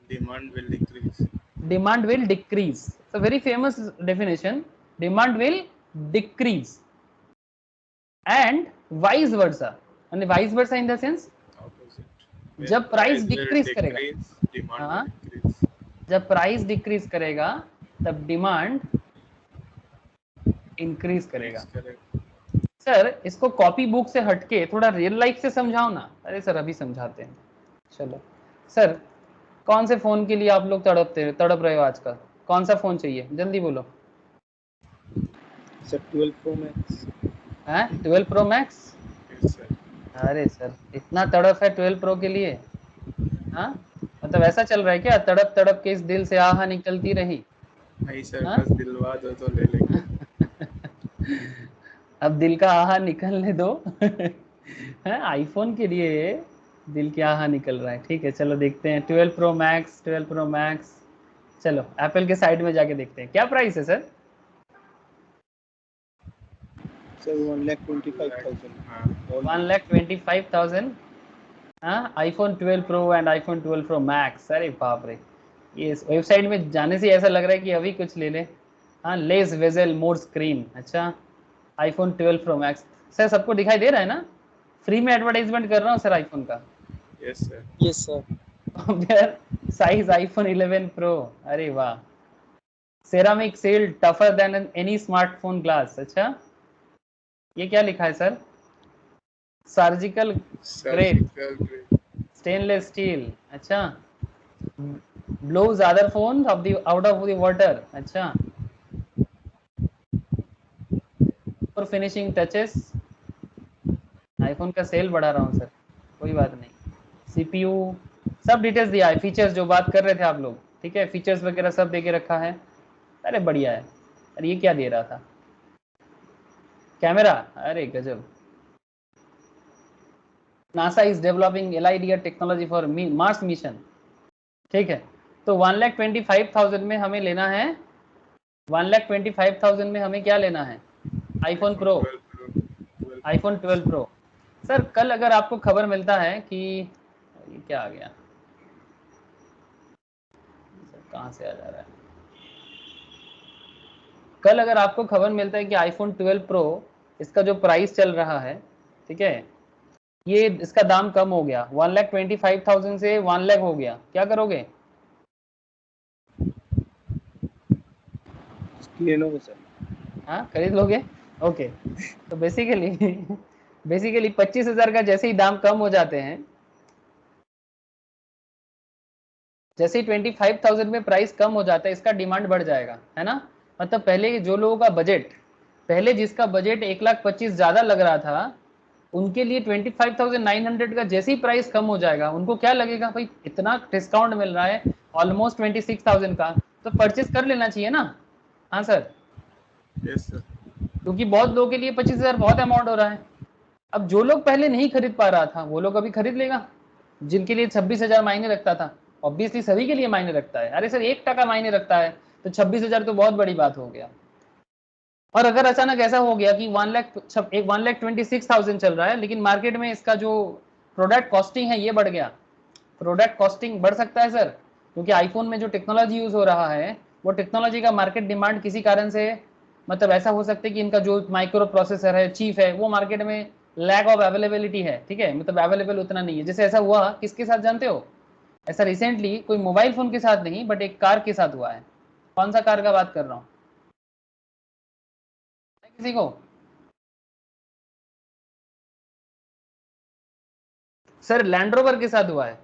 Demand will decrease. demand will decrease. It's a very famous definition, demand will decrease, and vice versa, and vice versa in the sense Opposite. जब price decrease करेगा, demand हाँ, will increase. जब price decrease करेगा तब demand increase करेगा। Sir इसको copy book से हटके थोड़ा रियल लाइफ से समझाओ ना। अरे सर अभी समझाते हैं, चलो सर कौन से फोन के लिए आप लोग तड़प रहे हो आजकल? कौन सा फोन चाहिए, जल्दी बोलो। Sir 12 pro max. हैं 12 प्रो मैक्स? Yes sir. अरे सर इतना तड़प है 12 प्रो के लिए? हाँ मतलब ऐसा चल रहा है क्या, तड़प तड़प के इस दिल से आहा निकलती रही? नहीं सर, हाँ? बस दिलवा दो तो ले लेंगे। अब दिल का आहा निकलने दो। है आईफोन के लिए दिल की आहा निकल रहा है। ठीक है चलो देखते हैं 12 प्रो मैक्स, 12 प्रो मैक्स। चलो एप्पल के साइड में जाके देखते हैं क्या प्राइस है सर। सर 1,25,000। हाँ 1,25,000। हाँ iPhone 12 pro and iPhone 12 pro max. अरे बाप रे, ये इस वेबसाइट में जाने से ऐसा लग रहा है कि अभी कुछ ले ले। हाँ लेस वेजल मोर स्क्रीन। अच्छा आईफोन 12 प्रो मैक्स सर सबको दिखाई दे रहा है ना? फ्री में एडवर्टाइजमेंट कर रहा हूँ सर आईफोन का। Yes sir. Yes sir. Compare size iPhone 11 pro. अरे वाह, ceramic shield tougher than any smartphone glass. अच्छा ये क्या लिखा है sir? Surgical grade surgical grade. Stainless steel. अच्छा blows other phone off the out of the water. अच्छा और फिनिशिंग टचेस। आईफोन का सेल बढ़ा रहा हूँ सर, कोई बात नहीं। सीपीयू सब डिटेल्स दिया है, फीचर्स जो बात कर रहे थे आप लोग, ठीक है फीचर्स वगैरह सब दे के रखा है। अरे बढ़िया है। अरे ये क्या दे रहा था, कैमरा, अरे गजब। NASA is developing LIDAR technology for Mars mission. ठीक है तो 1,25,000 में हमें लेना है, 1,25,000 में हमें क्या लेना है? IPhone pro, 12 pro. IPhone 12 pro. Sir कल अगर आपको खबर मिलता है कि ये क्या आ गया सर, कहाँ से आ जा रहा है? कल अगर आपको खबर मिलता है कि आईफोन 12 प्रो इसका जो प्राइस चल रहा है, ठीक है ये इसका दाम कम हो गया, 1,25,000 से 1 लाख हो गया, क्या करोगे? ले लो सर। हाँ खरीद लोगे? ओके तो बेसिकली बेसिकली 25,000 का जैसे ही दाम कम हो जाते हैं, जैसे ही 25,000 में प्राइस कम हो जाता है इसका डिमांड बढ़ जाएगा, है ना? मतलब पहले जो लोगों का बजट, पहले जिसका बजट 1,25,000 ज्यादा लग रहा था उनके लिए 25,900 का जैसे ही प्राइस कम हो जाएगा उनको क्या लगेगा, भाई इतना डिस्काउंट मिल रहा है ऑलमोस्ट 26,000 का, तो परचेस कर लेना चाहिए ना। हाँ सर, यस सर। क्योंकि बहुत लोगों के लिए 25,000 बहुत अमाउंट हो रहा है। अब जो लोग पहले नहीं खरीद पा रहा था वो लोग अभी खरीद लेगा, जिनके लिए 26,000 मायने रखता था। ऑब्वियसली सभी के लिए मायने रखता है, अरे सर 1% मायने रखता है तो 26,000 तो बहुत बड़ी बात हो गया। और अगर अचानक ऐसा हो गया कि 1,26,000 चल रहा है लेकिन मार्केट में इसका जो प्रोडक्ट कॉस्टिंग है ये बढ़ गया, प्रोडक्ट कॉस्टिंग बढ़ सकता है सर, क्योंकि आईफोन में जो टेक्नोलॉजी यूज हो रहा है वो टेक्नोलॉजी का मार्केट डिमांड किसी कारण से, मतलब ऐसा हो सकता है कि इनका जो माइक्रो प्रोसेसर है, चीफ है, वो मार्केट में लैक ऑफ अवेलेबिलिटी है, ठीक है मतलब अवेलेबल उतना नहीं है। जैसे ऐसा हुआ किसके साथ जानते हो? ऐसा रिसेंटली कोई मोबाइल फोन के साथ नहीं बट एक कार के साथ हुआ है। कौन सा कार का बात कर रहा हूँ, किसी को? सर लैंड रोवर के साथ हुआ है।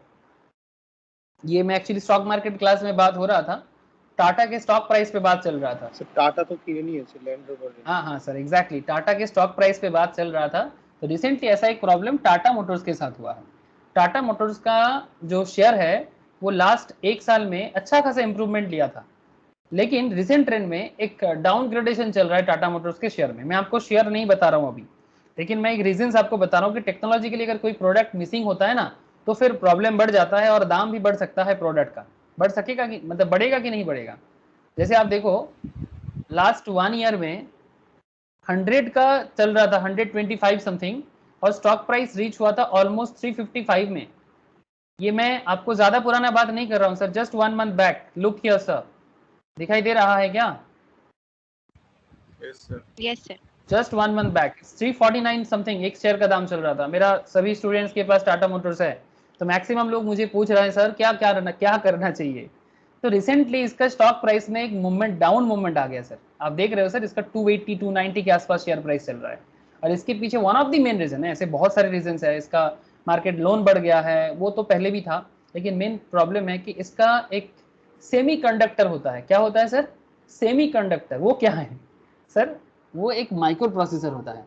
ये मैं एक्चुअली स्टॉक मार्केट क्लास में बात हो रहा था, टाटा के स्टॉक प्राइस पे बात चल रहा था। सर टाटा तो क्लियर नहीं है सर, लैंड रोवर है। हाँ हाँ सर एग्जैक्टली टाटा के स्टॉक प्राइस पे बात चल रहा था। तो रिसेंटली ऐसा एक प्रॉब्लम टाटा मोटर्स के साथ हुआ है। टाटा मोटर्स का जो शेयर है वो लास्ट एक साल में अच्छा खासा इंप्रूवमेंट लिया था, लेकिन रिसेंट ट्रेंड में एक डाउनग्रेडेशन चल रहा है टाटा मोटर्स के शेयर में। मैं आपको शेयर नहीं बता रहा हूँ अभी, लेकिन मैं एक रीजन आपको बता रहा हूँ कि टेक्नोलॉजिकली अगर कोई प्रोडक्ट मिसिंग होता है ना तो फिर प्रॉब्लम बढ़ जाता है और दाम भी बढ़ सकता है प्रोडक्ट का। बढ़ सकेगा कि मतलब बढ़ेगा कि नहीं बढ़ेगा? जैसे आप देखो लास्ट 1 ईयर में 100 का चल रहा था, 125 समथिंग, और स्टॉक प्राइस रीच हुआ था ऑलमोस्ट 355 में। ये मैं आपको ज्यादा पुराना बात नहीं कर रहा हूँ sir, just 1 month back. Look here sir, दिखाई दे रहा है क्या? Yes sir. Yes sir. Just 1 month back 349 something एक शेयर का दाम चल रहा था। मेरा सभी स्टूडेंट्स के पास टाटा मोटर्स है, तो मैक्सिमम लोग मुझे पूछ रहे हैं सर क्या करना चाहिए। तो रिसेंटली इसका स्टॉक प्राइस में एक मूवमेंट, डाउन मूवमेंट आ गया सर। आप देख रहे हो सर इसका 280 290 के आसपास शेयर प्राइस चल रहा है। और इसके पीछे one of the main reason है, ऐसे बहुत सारे रीजन है। इसका मार्केट लोन बढ़ गया है, वो तो पहले भी था, लेकिन मेन प्रॉब्लम है कि इसका एक सेमीकंडक्टर होता है। क्या होता है सर? सेमीकंडक्टर। वो क्या है सर? वो एक माइक्रो प्रोसेसर होता है,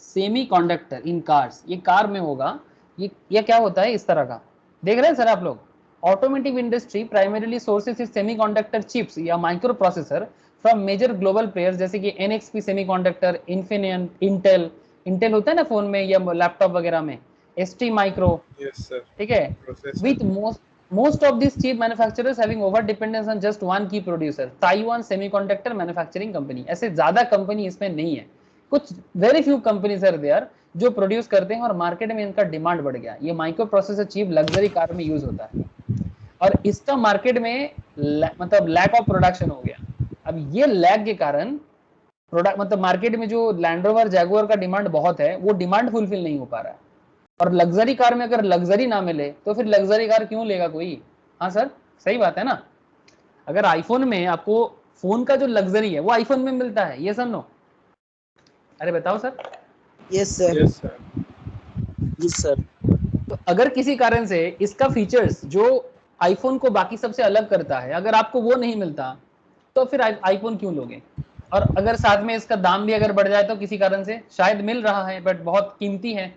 सेमीकंडक्टर इन कार्स। ये कार में होगा। ये क्या होता है? इस तरह का देख रहे हैं सर आप लोग। Automotive industry primarily sources is semiconductor chips या micro processor from major global players जैसे कि NXP semiconductor, Infineon, Intel. Intel होता है ना फोन में या लैपटॉप वगैरह में, एसटी माइक्रो, यस सर। ठीक है। Processor. With most of these chip manufacturers having over dependence on just one key producer, Taiwan Semiconductor Manufacturing Company। ऐसे ज्यादा कंपनी इसमें नहीं है, कुछ very few companies are there जो प्रोड्यूस करते हैं और मार्केट में इनका डिमांड बढ़ गया। ये micro processor chip luxury car में यूज होता है और इसका मार्केट में मतलब लैक ऑफ प्रोडक्शन हो गया। अब ये लैग के कारण प्रोडक्ट मतलब मार्केट में जो लैंड रोवर जैगुआर का डिमांड बहुत है, वो डिमांड फुलफिल नहीं हो पा रहा है। और लग्जरी कार में अगर लग्जरी ना मिले तो फिर लग्जरी कार क्यों लेगा कोई? हाँ सर, सही बात है ना। अगर आईफोन में आपको फोन का जो लग्जरी है वो आईफोन में मिलता है, ये नो? अरे बताओ sir. Yes sir. Yes sir. Yes sir. तो अगर किसी कारण से इसका फीचर्स जो आईफोन को बाकी सबसे अलग करता है, अगर आपको वो नहीं मिलता तो फिर आईफोन क्यों लोगे? और अगर साथ में इसका दाम भी अगर बढ़ जाए तो किसी कारण से शायद मिल रहा है बट बहुत कीमती है,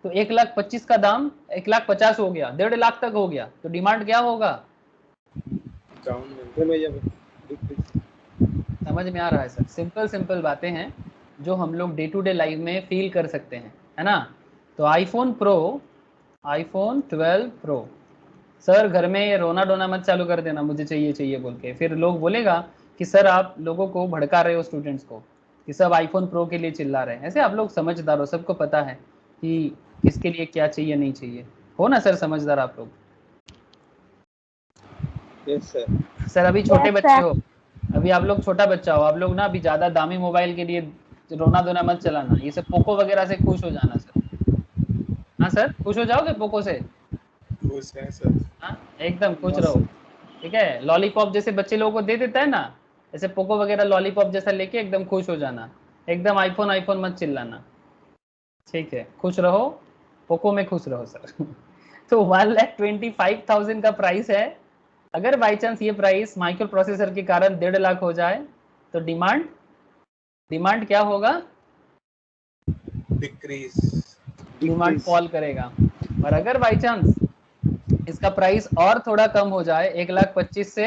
तो 1,25,000 का दाम 1,50,000 हो गया, 1.5 लाख तक हो गया, तो डिमांड क्या होगा? समझ में आ रहा है सर? सिंपल सिंपल बातें हैं जो हम लोग डे टू डे लाइफ में फील कर सकते हैं, है ना। तो iPhone pro, iPhone 12 pro, sir घर में रोना डोना मत चालू कर देना मुझे चाहिए चाहिए बोल के, फिर लोग बोलेगा कि सर आप लोगों को भड़का रहे हो, स्टूडेंट्स को, कि सब आईफोन प्रो के लिए चिल्ला रहे हैं। ऐसे आप लोग समझदार हो, सबको पता है कि किसके लिए क्या चाहिए नहीं चाहिए, हो ना सर समझदार आप लोग? Yes sir. सर अभी छोटे Yes, बच्चे sir. हो, अभी आप लोग छोटा बच्चा हो, आप लोग ना अभी ज्यादा दामी मोबाइल के लिए रोना धोना मत चलाना, ये सब पोको वगैरह से खुश हो जाना सर। हाँ सर, खुश हो जाओगे पोको से? खुश हैं सर। हाँ एकदम खुश रहो, ठीक है। लॉलीपॉप जैसे बच्चे लोगों को दे देता है ना, जैसे पोको वगैरह लॉलीपॉप जैसा लेके एकदम खुश हो जाना, एकदम आईफोन आईफोन मत चिल्लाना, ठीक है। खुश रहो, पोको में खुश रहो सर। तो 1,25,000 का प्राइस है। अगर बाई चांस ये प्राइस माइक्रो प्रोसेसर के कारण 1.5 लाख हो जाए तो डिमांड डिमांड क्या होगा? डिक्रीज। डिमांड फॉल करेगा। और अगर बाई चांस इसका प्राइस और थोड़ा कम हो जाए, 1,25,000 से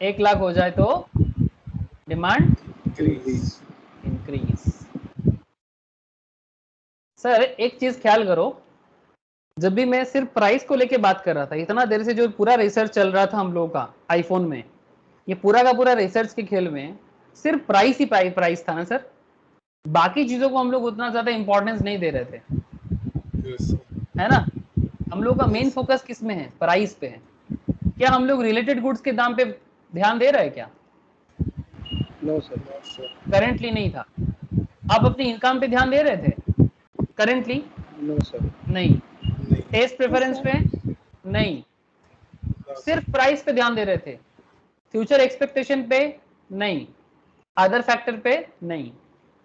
1 लाख हो जाए, तो डिमांड इंक्रीज। सर एक चीज ख्याल करो, जब भी मैं सिर्फ प्राइस को लेके बात कर रहा था, इतना देर से जो पूरा रिसर्च चल रहा था हम लोगों का आईफोन में, ये पूरा का पूरा रिसर्च के खेल में सिर्फ प्राइस ही प्राइस था ना सर। बाकी चीजों को हम लोग उतना ज्यादा इंपॉर्टेंस नहीं दे रहे थे, है ना। हम लोग का मेन फोकस किस में है? प्राइस पे है। क्या हम लोग रिलेटेड गुड्स के दाम पे ध्यान दे रहे हैं क्या? No sir. करेंटली नहीं था। आप अपनी इनकम पे ध्यान दे रहे थे? Currently no sir. नहीं। टेस्ट प्रेफरेंस पे नहीं, सिर्फ प्राइस पे ध्यान दे रहे थे। फ्यूचर एक्सपेक्टेशन पे नहीं, अदर फैक्टर पे नहीं।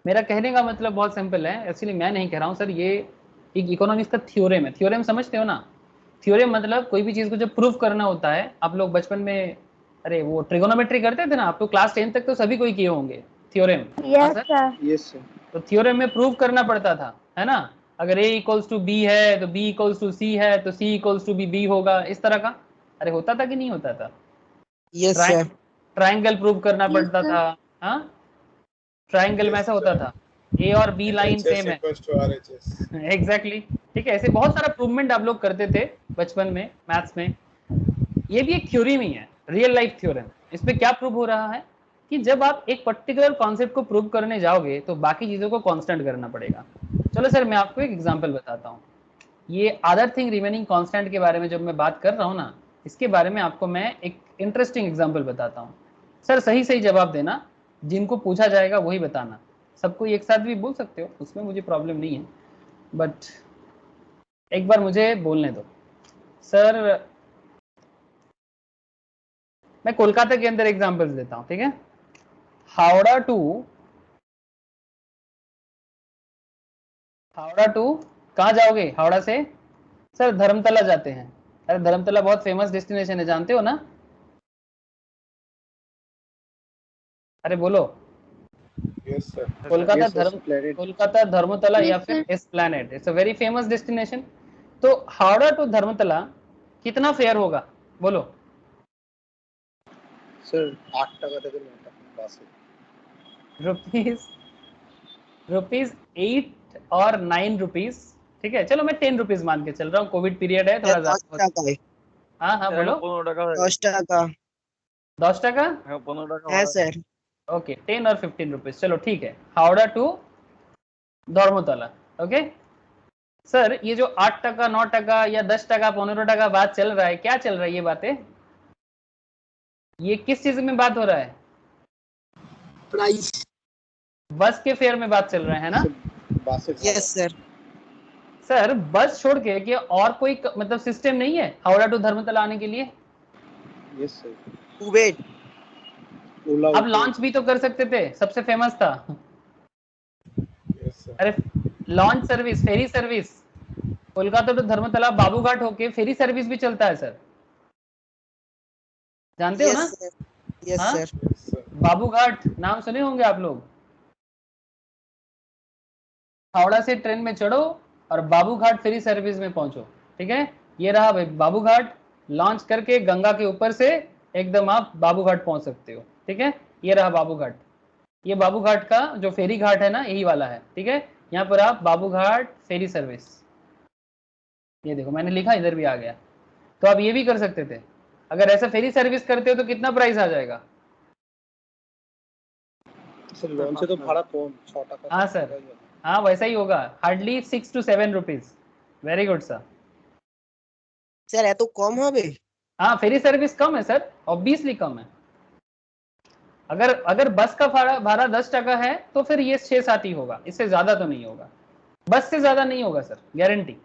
मेरा कहने का मतलब बहुत सिंपल है, एक्चुअली मैं नहीं कह रहा हूं सर, ये एक इकोनॉमिक्स का थ्योरम है। थ्योरम समझते हो ना? थ्योरम मतलब कोई भी चीज को जब प्रूव करना होता है, आप लोग बचपन में अरे वो ट्रिगोनोमेट्री करते थे ना, आप तो क्लास 10 तक तो सभी कोई किए होंगे थ्योरम। हाँ Yes, sir, sir. Yes sir. तो थ्योरम में प्रूव करना पड़ता था, है ना। अगर a इक्वल्स टू बी है तो b इक्वल्स टू सी है, तो c इक्वल्स टू b होगा, इस तरह का। अरे होता था कि नहीं होता था? Yes sir. ट्राइंगल प्रूव करना Yes, पड़ता sir. था। हाँ, ट्राइंगल में ऐसा होता था, ए और बी लाइन सेम है। एग्जैक्टली, ठीक है। ऐसे बहुत सारा प्रूवमेंट आप लोग करते थे बचपन में मैथ्स में। ये भी एक थ्योरी में है, रियल लाइफ थ्योरम। इसमें क्या प्रूव हो रहा है कि जब आप एक पर्टिकुलर कॉन्सेप्ट को प्रूव करने जाओगे तो बाकी चीजों को कांस्टेंट करना पड़ेगा। चलो सर मैं आपको एक एग्जांपल बताता हूँ। ये अदर थिंग रिमेनिंग कांस्टेंट के बारे में जब मैं बात कर रहा हूँ ना, इसके बारे में आपको मैं एक इंटरेस्टिंग एग्जांपल बताता हूँ। सर सही सही जवाब देना, जिनको पूछा जाएगा वही बताना। सबको एक साथ भी बोल सकते हो, उसमें मुझे प्रॉब्लम नहीं है, बट एक बार मुझे बोलने दो। सर मैं कोलकाता के अंदर एग्जांपल्स देता हूँ, ठीक है। हावड़ा टू कहाँ जाओगे? हावड़ा से सर धर्मतला जाते हैं। अरे धर्मतला बहुत फेमस डेस्टिनेशन है, जानते हो ना? अरे बोलो। Yes sir. Kolkata Yes, sir. धर्म Planet. कोलकाता धर्मतला या Yes, फिर sir. Esplanade, it's a very famous destination. तो हावड़ा टू धर्मतला कितना फेयर होगा बोलो? Sir, 8 টাকা থেকে 9 টাকা বাসে। रुपीज 8 और 9 रुपीज। ठीक है, चलो मैं 10 रुपीज मान के चल रहा हूँ, कोविड पीरियड है थोड़ा 10 ज्यादा। টাকায়। हाँ हाँ बोलो। 10 টাকা। 10 টাকা। হ্যাঁ স্যার। ओके 10 और 15 रुपीज, चलो ठीक है। Howrah to Dharmatala. Okay sir, ये जो 8 टका 9 टका या 10 टका 15 टका बात चल रहा है, क्या चल रहा है ये बातें? ये किस चीज में बात हो रहा है? प्राइस। बस के फेयर में बात चल रहा है ना? বাসে यस सर। सर बस छोड़ के कि और कोई मतलब सिस्टम नहीं है हावड़ा टू धर्मतला आने के लिए? Yes sir. उबेर। ओला अब लॉन्च भी तो कर सकते थे, सबसे फेमस था। Yes sir. अरे launch service, ferry service, Kolkata to Dharmatala Babughat होके फेरी सर्विस भी चलता है सर, जानते हो ना? Yes sir. यस हाँ? सर। Yes sir. बाबूघाट नाम सुने होंगे आप लोग। हावड़ा से ट्रेन में चढ़ो और बाबूघाट फेरी सर्विस में पहुंचो। ठीक है, ये रहा भाई बाबूघाट। लॉन्च करके गंगा के ऊपर से एकदम आप बाबूघाट पहुंच सकते हो। ठीक है, ये रहा बाबूघाट। ये बाबूघाट का जो फेरी घाट है ना, यही वाला है। ठीक है, यहाँ पर आप बाबूघाट फेरी सर्विस, ये देखो मैंने लिखा, इधर भी आ गया। तो आप ये भी कर सकते थे। अगर ऐसा फेरी सर्विस करते हो तो कितना प्राइस आ जाएगा? सर लॉन्च से तो भाड़ा कम 6 টাকা। हाँ सर, हाँ वैसा ही होगा, hardly 6 to 7 rupees. Very good sir. Sir এত কম হবে? हाँ फेरी सर्विस कम है सर, ऑब्वियसली कम है। अगर अगर बस का भाड़ा 10 टका है तो फिर ये 6-7 ही होगा, इससे ज्यादा तो नहीं होगा। बस से ज्यादा नहीं होगा सर, गारंटी।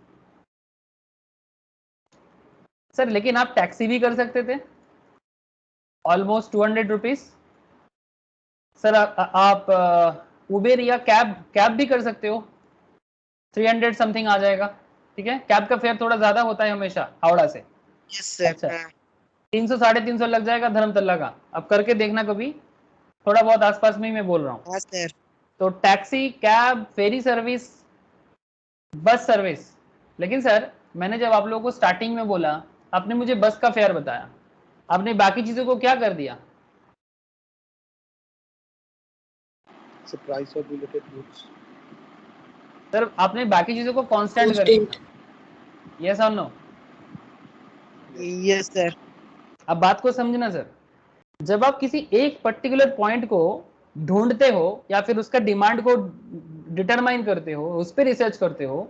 सर लेकिन आप टैक्सी भी कर सकते थे, ऑलमोस्ट 200 रुपीज। सर आप उबेर या कैब भी कर सकते हो, 300 समथिंग आ जाएगा। ठीक है, कैब का फेयर थोड़ा ज्यादा होता है हमेशा हावड़ा से। Yes sir. अच्छा 300 350 लग जाएगा धर्मतला का, अब करके देखना कभी, थोड़ा बहुत आसपास में ही मैं बोल रहा हूँ। हाँ सर। तो taxi, cab, ferry service, bus service. लेकिन सर मैंने जब आप लोगों को स्टार्टिंग में बोला, आपने मुझे बस का फेयर बताया, आपने बाकी चीजों को क्या कर दिया? Sir price of related goods. Sir आपने बाकी चीजों को कांस्टेंट कर Constant. दिया। यस और नो? Yes sir. अब बात को समझना सर, जब आप किसी एक पर्टिकुलर पॉइंट को ढूंढते हो या फिर उसका डिमांड को डिटरमाइन करते हो, उस पर रिसर्च करते हो,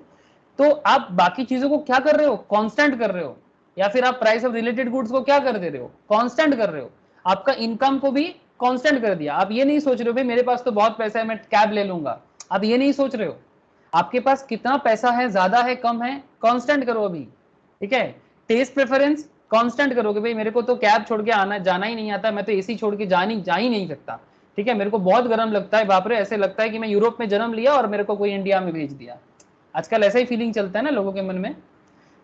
तो आप बाकी चीजों को क्या कर रहे हो? कांस्टेंट कर रहे हो। या फिर आप प्राइस ऑफ रिलेटेड गुड्स को क्या कर दे रहे हो? कांस्टेंट कर रहे हो। आपका इनकम को भी कांस्टेंट कर दिया। आप ये नहीं सोच रहे हो भाई मेरे पास तो बहुत पैसा है मैं कैब ले लूंगा, आप ये नहीं सोच रहे हो। आपके पास कितना पैसा है, ज्यादा है कम है, कांस्टेंट करो अभी। ठीक है, टेस्ट प्रेफरेंस कांस्टेंट करोगे, भाई मेरे को तो कैब छोड़ के आना जाना ही नहीं आता, मैं तो एसी छोड़ के जा ही नहीं सकता। ठीक है, मेरे को बहुत गर्म लगता है, बाप रे ऐसे लगता है कि मैं यूरोप में जन्म लिया और मेरे को कोई इंडिया में भेज दिया। आजकल ऐसा ही फीलिंग चलता है ना लोगों के मन में,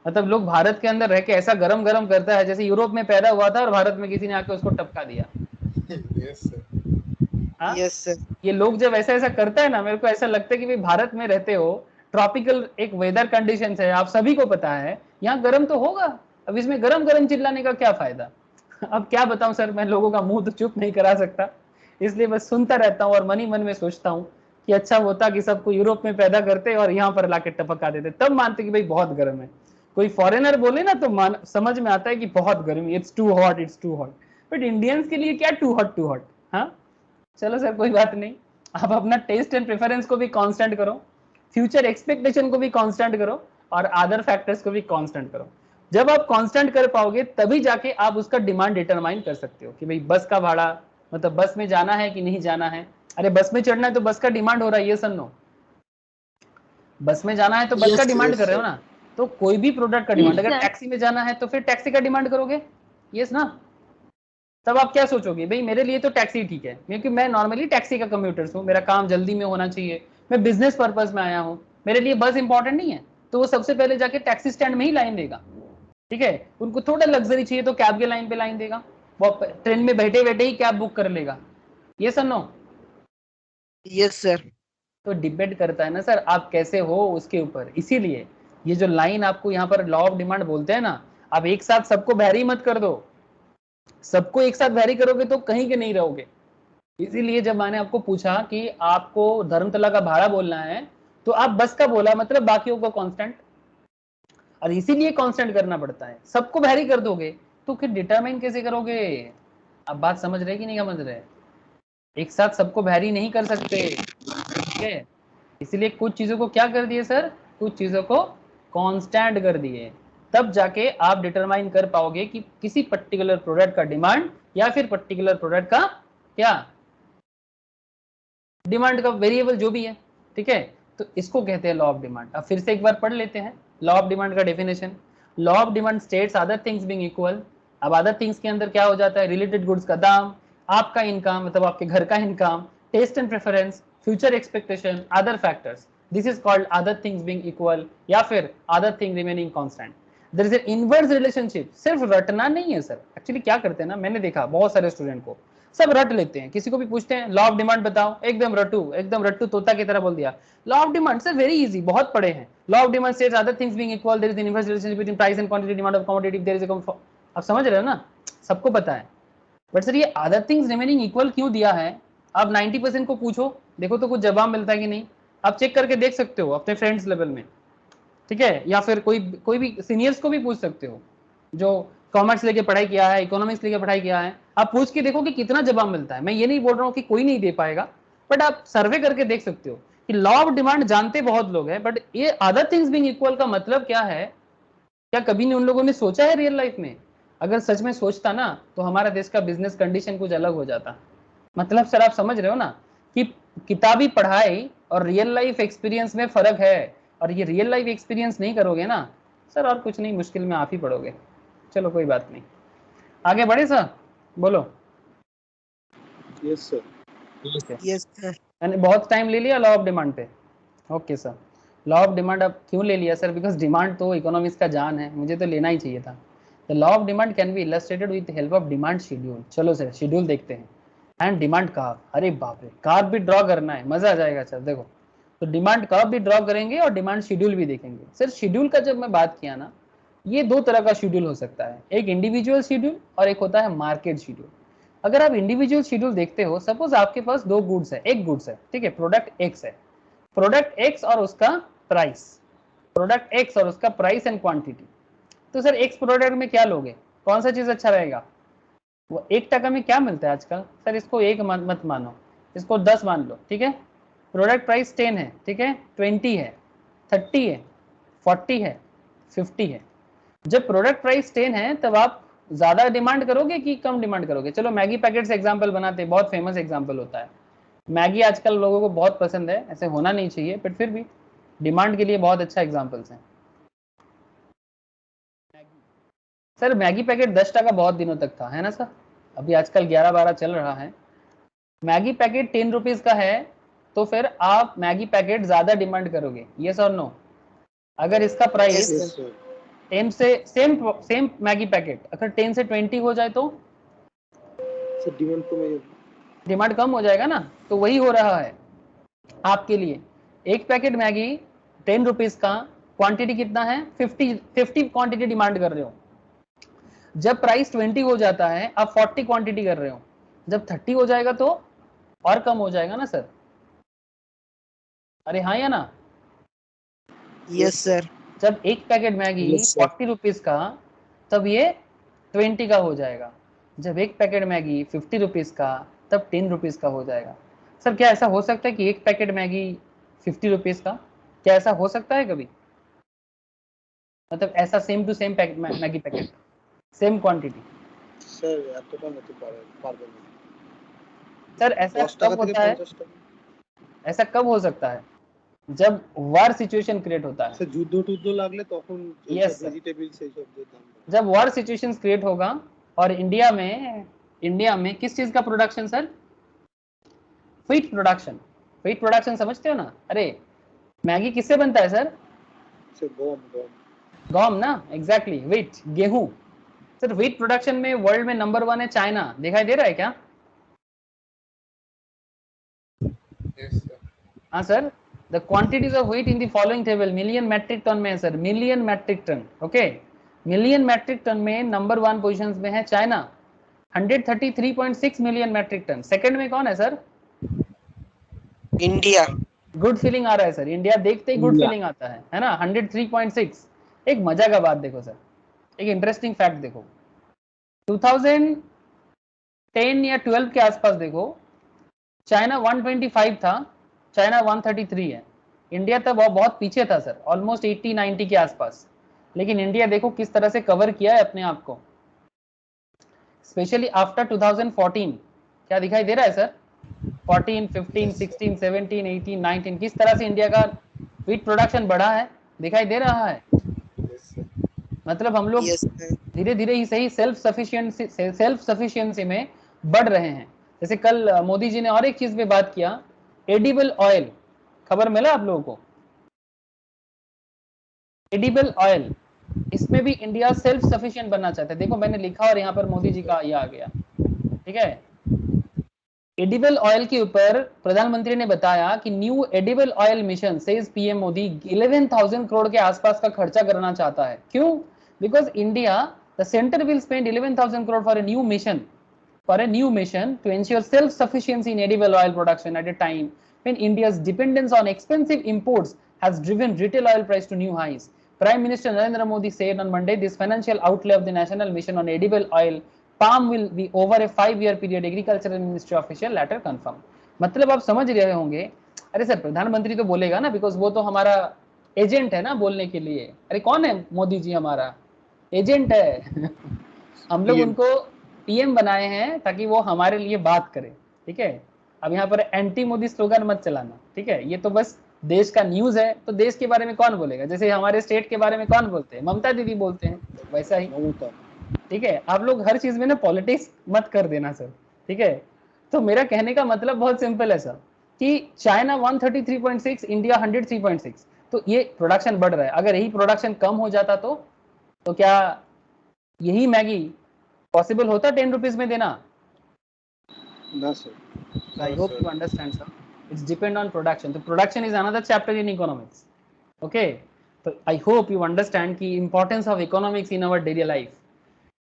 मतलब लोग भारत के अंदर रह के ऐसा गरम गरम करता है जैसे यूरोप में पैदा हुआ था और भारत में किसी ने आके उसको टपका दिया। Yes sir. हाँ? Yes sir. ये लोग जब ऐसा ऐसा करता है ना, मेरे को ऐसा लगता है कि भाई भारत में रहते हो, ट्रॉपिकल एक वेदर कंडीशन है, आप सभी को पता है यहाँ गर्म तो होगा, अब इसमें गरम गरम चिल्लाने का क्या फायदा? अब क्या बताऊं सर, मैं लोगों का मुंह तो चुप नहीं करा सकता, इसलिए बस सुनता रहता हूँ और मन ही मन में सोचता हूँ कि अच्छा होता कि सबको यूरोप में पैदा करते और यहाँ पर लाके टपका देते, तब मानते कि भाई बहुत गर्म है। कोई फॉरेनर बोले ना तो समझ में आता है कि बहुत गर्मी, it's too hot, it's too hot. But Indians के लिए क्या टू हॉट? हाँ चलो सर कोई बात नहीं, आप अपना टेस्ट एंड प्रेफरेंस को भी कांस्टेंट करो, फ्यूचर एक्सपेक्टेशन को भी कांस्टेंट करो और अदर फैक्टर्स को भी कांस्टेंट करो। जब आप कांस्टेंट कर पाओगे तभी जाके आप उसका डिमांड डिटरमाइन कर सकते हो कि भाई बस का भाड़ा, मतलब बस में जाना है कि नहीं जाना है। अरे बस में चढ़ना है तो बस का डिमांड हो रहा है, ये सुन लो, बस में जाना है तो बस का डिमांड कर रहे हो ना, तो कोई भी प्रोडक्ट का डिमांड, अगर टैक्सी में जाना है तो फिर टैक्सी का डिमांड करोगे, यस ना? तब आप क्या सोचोगे, भाई मेरे लिए तो टैक्सी ठीक है क्योंकि मैं नॉर्मली टैक्सी का कम्यूटर हूँ, मेरा काम जल्दी में होना चाहिए, मैं बिजनेस पर्पज में आया हूँ, मेरे लिए बस इंपॉर्टेंट नहीं है। तो वो सबसे पहले जाके टैक्सी स्टैंड में ही लाइन देगा, ठीक है। उनको थोड़ा लग्जरी चाहिए तो कैब के लाइन पे लाइन देगा, वो ट्रेन में बैठे बैठे ही कैब बुक कर लेगा। ये सर नो? Yes sir. तो डिपेंड करता है ना सर आप कैसे हो उसके ऊपर। इसीलिए ये जो लाइन आपको यहाँ पर लॉ ऑफ डिमांड बोलते हैं ना, आप एक साथ सबको वैरी मत कर दो, सबको एक साथ वैरी करोगे तो कहीं के नहीं रहोगे। इसीलिए जब मैंने आपको पूछा कि आपको धर्मतला का भाड़ा बोलना है तो आप बस का बोला, मतलब बाकियों को कांस्टेंट, और इसीलिए कांस्टेंट करना पड़ता है। सबको वैरी कर दोगे तो फिर डिटरमाइन कैसे करोगे? आप बात समझ रहे कि नहीं समझ रहे? एक साथ सबको वैरी नहीं कर सकते, ठीक है। इसलिए कुछ चीजों को क्या कर दिए सर, कुछ चीजों को कांस्टेंट कर दिए, तब जाके आप डिटरमाइन कर पाओगे कि किसी पर्टिकुलर प्रोडक्ट का डिमांड या फिर पर्टिकुलर प्रोडक्ट का क्या डिमांड का वेरिएबल जो भी है, ठीक है। तो इसको कहते हैं लॉ ऑफ डिमांड। अब फिर से एक बार पढ़ लेते हैं लॉ ऑफ डिमांड का definition. Law of demand states other things being equal. अब अदर थिंग्स के अंदर क्या हो जाता है, रिलेटेड गुड्स का दाम, आपका इनकम मतलब आपके घर का income, taste and preference, future expectation, other factors, this is called other things being equal या फिर other thing remaining constant. There is an inverse relationship. सिर्फ रटना नहीं है सर, एक्चुअली क्या करते हैं ना, मैंने देखा बहुत सारे स्टूडेंट को सब रट लेते हैं, किसी को भी पूछते हैं लॉ ऑफ डिमांड बताओ, एकदम रट्टू तोता की तरह बोल दिया। Law of demand sir very easy, बहुत पढ़े हैं। Law of demand states other things being equal, there is an inverse relationship between price and quantity demand of commodity, there is a, आप समझ रहे हो ना, सबको पता है। बट सर ये अदर थिंग्स रिमेनिंग इक्वल क्यों दिया है? आप 90% को पूछो, देखो तो कुछ जवाब मिलता है कि नहीं। आप चेक करके देख सकते हो अपने फ्रेंड्स लेवल में, ठीक है, या फिर कोई भी सीनियर्स को भी पूछ सकते हो जो कॉमर्स लेके पढ़ाई किया है, इकोनॉमिक्स लेके पढ़ाई किया है। आप पूछ के देखो कि कितना जवाब मिलता है। मैं ये नहीं बोल रहा हूँ कि कोई नहीं दे पाएगा, बट आप सर्वे करके देख सकते हो कि लॉ ऑफ डिमांड जानते बहुत लोग हैं, बट ये अदर थिंग्स बीइंग इक्वल का मतलब क्या है, क्या कभी उन लोगों ने सोचा है रियल लाइफ में? अगर सच में सोचता ना तो हमारा देश का बिजनेस कंडीशन कुछ अलग हो जाता। मतलब सर आप समझ रहे हो ना कि किताबी पढ़ाई और रियल लाइफ एक्सपीरियंस में फर्क है, और ये रियल लाइफ एक्सपीरियंस नहीं करोगे ना सर, और कुछ नहीं, मुश्किल में आप ही पढ़ोगे। चलो कोई बात नहीं, आगे बढ़े सर, बोलो। Yes sir. ठीक है, यस सर। मैंने बहुत टाइम ले लिया लॉ ऑफ डिमांड पे। Okay sir, law of demand अब क्यों ले लिया सर? बिकॉज डिमांड तो इकोनॉमिक्स का जान है, मुझे तो लेना ही चाहिए था। The law of demand can be illustrated with help of demand schedule. चलो सर शेड्यूल देखते हैं। एंड डिमांड कर्व, अरे बाप रे, कर्व भी ड्रॉ करना है, मजा आ जाएगा सर। देखो तो डिमांड कर्व भी ड्रॉ करेंगे और डिमांड शेड्यूल भी देखेंगे। सर शेड्यूल का जब मैं बात किया ना, ये दो तरह का शेड्यूल हो सकता है, एक इंडिविजुअल शेड्यूल और एक होता है मार्केट शेड्यूल। अगर आप इंडिविजुअल शेड्यूल देखते हो, सपोज आपके पास दो गुड्स है, एक गुड्स है, ठीक है, प्रोडक्ट एक्स है, प्रोडक्ट एक्स और उसका प्राइस, प्रोडक्ट एक्स और उसका प्राइस एंड क्वांटिटी। तो सर एक्स प्रोडक्ट में क्या लोगे, कौन सा चीज अच्छा रहेगा? वो 1 टका में क्या मिलता है आजकल सर, इसको 1 मत मानो, इसको 10 मान लो, ठीक है। प्रोडक्ट प्राइस 10 है, ठीक है, 20 है, 30 है, 40 है, 50 है। जब प्रोडक्ट प्राइस 10 है तब आप ज्यादा डिमांड करोगे कि कम डिमांड करोगे? चलो मैगी पैकेट से एग्जांपल बनाते हैं, बहुत फेमस एग्जांपल होता है। मैगी आजकल लोगों को बहुत पसंद है, ऐसे होना नहीं चाहिए, बट फिर भी डिमांड के लिए बहुत अच्छा एग्जांपल्स है। सर मैगी पैकेट 10 टका बहुत दिनों तक था, है ना सर, अभी आजकल 11-12 चल रहा है। मैगी पैकेट 10 रुपीज का है तो फिर आप मैगी पैकेट ज्यादा डिमांड करोगे, यस और नो? अगर इसका प्राइस Yes, यस सर। 10 से सेम मैगी पैकेट अगर 10 से 20 हो जाए तो सर डिमांड कम है। डिमांड कम हो जाएगा ना। तो वही हो रहा है आपके लिए। एक पैकेट मैगी 10 रुपीज का, क्वांटिटी कितना है, 50 क्वांटिटी डिमांड कर रहे हो। जब प्राइस 20 हो जाता है आप 40 क्वांटिटी कर रहे हो, जब 30 हो जाएगा तो और कम हो जाएगा ना सर, अरे हाँ या ना? Yes sir. जब एक packet Maggi Yes, sir. 40 rupees का तब ये 20 का हो जाएगा, जब एक पैकेट मैगी 50 रुपीज का तब 10 रुपीज का हो जाएगा। सर क्या ऐसा हो सकता है कि एक पैकेट मैगी 50 रुपीज का, क्या ऐसा हो सकता है कभी? मतलब ऐसा same to same Maggi packet, same quantity? Sir এতটা হতে পারবে না। सर ऐसा 10 টাকা कब থেকে होता है, 50 টাকা। ऐसा कब हो सकता है? जब वार सिचुएशन क्रिएट होता है। স্যার যুদ্ধ লাগলে তখন Yes, sir. ভেজিটেबल्स এই সব দাম বাড়ে। जब वार सिचुएशन क्रिएट होगा और इंडिया में किस चीज का production sir? Wheat production. Wheat production समझते हो ना? अरे मैगी किससे बनता है सर? सर गम गम गम ना, एग्जैक्टली, व्हीट, गेहूं। सर व्हीट प्रोडक्शन में वर्ल्ड में नंबर 1 है चाइना, दिखाई दे रहा है क्या? Yes sir. हाँ sir, the quantities of wheat in the following table, million metric ton में है sir, million metric ton, okay. Million metric ton में नंबर 1 पोजीशन में है China, 133.6 million metric ton. Second में कौन है सर? इंडिया। गुड फीलिंग आ रहा है सर, इंडिया देखते ही गुड इंडिया। फीलिंग आता है ना, 103.6। एक मजा का बात देखो सर, एक इंटरेस्टिंग फैक्ट देखो, 2010 या 12 के आसपास देखो, चाइना 125 था, चाइना 133 है। इंडिया तब बहुत पीछे था सर, ऑलमोस्ट 80-90 के आसपास। लेकिन इंडिया देखो किस तरह से कवर किया है अपने आप को, स्पेशली आफ्टर 2014। क्या दिखाई दे रहा है सर? 14, 15, 16, 17, 18, 19, किस तरह से इंडिया का व्हीट प्रोडक्शन बढ़ा है, दिखाई दे रहा है। Yes sir. मतलब हम लोग यस सर। धीरे धीरे ही सही सेल्फ सफिशिएंसी में बढ़ रहे हैं। जैसे कल मोदी जी ने और एक चीज पे बात किया, एडिबल ऑयल, खबर मिला आप लोगों को? एडिबल ऑयल, इसमें भी इंडिया सेल्फ सफिशिएंट बनना चाहता है। देखो मैंने लिखा और यहाँ पर मोदी जी का ये आ गया, ठीक है। एडिबल ऑयल के ऊपर प्रधानमंत्री ने बताया कि new edible oil mission says PM Modi 11,000 crore के आसपास का खर्चा करना चाहता है। क्यों? Because India, the centre will spend 11,000 crore for a new mission to ensure self-sufficiency in edible oil production at a time when India's dependence on expensive imports has driven retail oil price to new highs. Prime Minister Narendra Modi said on Monday this financial outlay of the national mission on edible oil palm will be over a 5-year period, agricultural ministry official later confirmed. मतलब आप समझ रहे होंगे, अरे sir प्रधानमंत्री तो बोलेगा ना, बिकॉज वो तो हमारा एजेंट है ना बोलने के लिए। अरे कौन है मोदी जी? हमारा एजेंट है हम लोग उनको पीएम बनाए हैं ताकि वो हमारे लिए बात करे, ठीक है। अब यहाँ पर एंटी मोदी स्लोगन मत चलाना, ठीक है। ये तो बस देश का न्यूज है, तो देश के बारे में कौन बोलेगा? जैसे हमारे स्टेट के बारे में कौन बोलते हैं? ममता दीदी बोलते हैं, वैसा ही, ठीक है। आप लोग हर चीज में ना पॉलिटिक्स मत कर देना सर, ठीक है। तो मेरा कहने का मतलब बहुत सिंपल है सर, कि चाइना 133.6, इंडिया 103.6, तो ये प्रोडक्शन बढ़ रहा है। अगर यही प्रोडक्शन कम हो जाता तो क्या यही मैगी पॉसिबल होता 10 रुपीज में देना? ना sir. I hope you understand sir, it's depend on production. तो production is another chapter in economics, okay. तो आई होप यू अंडरस्टैंड की importance of economics in our daily life.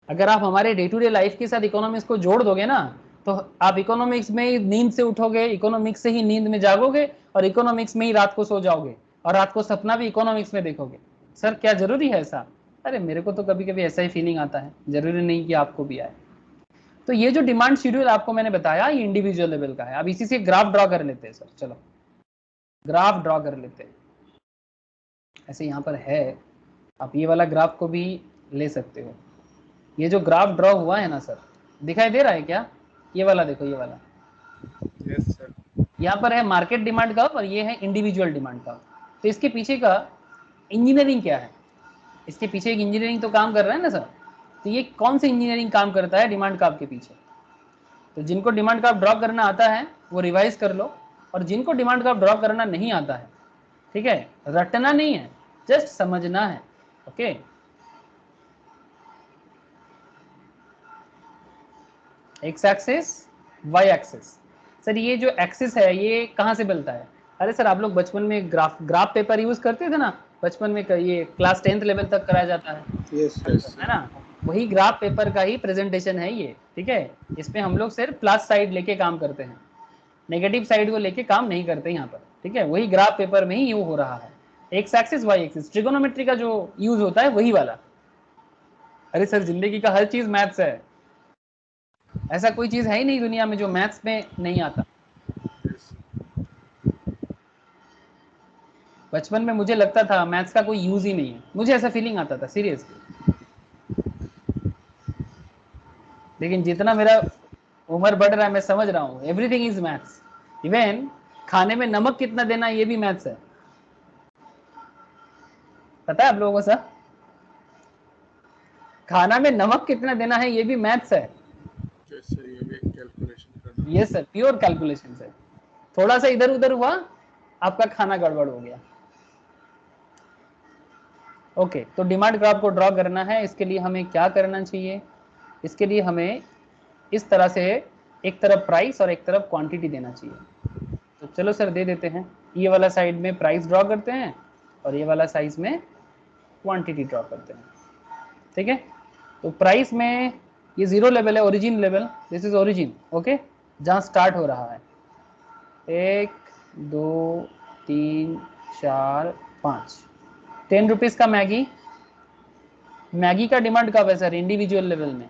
अगर आप हमारे डे टू डे लाइफ के साथ economics को जोड़ दोगे ना, तो आप इकोनॉमिक्स में ही नींद से उठोगे, इकोनॉमिक्स से ही नींद में जागोगे, और इकोनॉमिक्स में ही रात को सो जाओगे, और रात को सपना भी इकोनॉमिक्स में देखोगे। सर क्या जरूरी है ऐसा? अरे मेरे को तो कभी कभी ऐसा ही फीलिंग आता है, जरूरी नहीं कि आपको भी आए। तो ये जो डिमांड शेड्यूल आपको मैंने बताया, ये इंडिविजुअल लेवल का है। अब इसी से ग्राफ ड्रॉ कर लेते हैं सर, चलो ग्राफ ड्रॉ कर लेते हैं। ऐसे यहाँ पर है, आप ये वाला ग्राफ को भी ले सकते हो। ये जो ग्राफ ड्रॉ हुआ है ना सर, दिखाई दे रहा है क्या? ये वाला देखो, ये वाला। Yes sir. यहाँ पर है मार्केट डिमांड कर्व और ये है इंडिविजुअल डिमांड कर्व। तो इसके पीछे का इंजीनियरिंग क्या है? इसके पीछे एक इंजीनियरिंग तो काम कर रहा है ना सर। तो ये कौन सी इंजीनियरिंग काम करता है डिमांड कर्व के पीछे? तो जिनको डिमांड कर्व ड्रॉ करना आता है वो रिवाइज कर लो, और जिनको डिमांड कर्व ड्रॉ करना नहीं आता है, ठीक है, रटना नहीं है, जस्ट समझना है, okay. X axis, Y axis. Sir ये जो एक्सिस है ये कहाँ से मिलता है? अरे सर आप लोग बचपन में ग्राफ पेपर यूज करते थे ना बचपन में, ये क्लास 10th लेवल तक कराया जाता है, है ना। वही ग्राफ पेपर का ही प्रेजेंटेशन है ये, ठीक है। इसमें हम लोग सिर्फ प्लस साइड लेके काम करते हैं, नेगेटिव साइड को लेके काम नहीं करते यहाँ पर, ठीक है। वही ग्राफ पेपर में ही ये हो रहा है, X axis Y axis, trigonometry का जो यूज होता है वही वाला। अरे सर जिंदगी का हर चीज मैथ्स है, ऐसा कोई चीज है ही नहीं दुनिया में जो मैथ्स में नहीं आता। बचपन में मुझे लगता था मैथ्स का कोई यूज ही नहीं है, मुझे ऐसा फीलिंग आता था सीरियसली। लेकिन जितना मेरा उम्र बढ़ रहा है मैं समझ रहा हूँ एवरीथिंग इज मैथ्स। इवन खाने में नमक कितना देना ये भी मैथ्स है, पता है आप लोगों को सर? खाना में नमक कितना देना है ये भी मैथ्स है। यस सर, प्योर कैलकुलेशन है। थोड़ा सा इधर उधर हुआ आपका खाना गड़बड़ हो गया। ओके, तो डिमांड ग्राफ को ड्रॉ करना है, इसके लिए हमें क्या करना चाहिए? इसके लिए हमें इस तरह से एक तरफ प्राइस और एक तरफ क्वांटिटी देना चाहिए। तो चलो सर दे देते हैं, ये वाला साइड में प्राइस ड्रॉ करते हैं और ये वाला साइज में क्वांटिटी ड्रॉ करते हैं, ठीक है। तो प्राइस में ये 0 लेवल है, origin level, this is origin, okay, जहाँ स्टार्ट हो रहा है 1 2 3 4 5। 10 रुपीज़ का मैगी, मैगी का डिमांड कब है सर? इंडिविजुअल लेवल में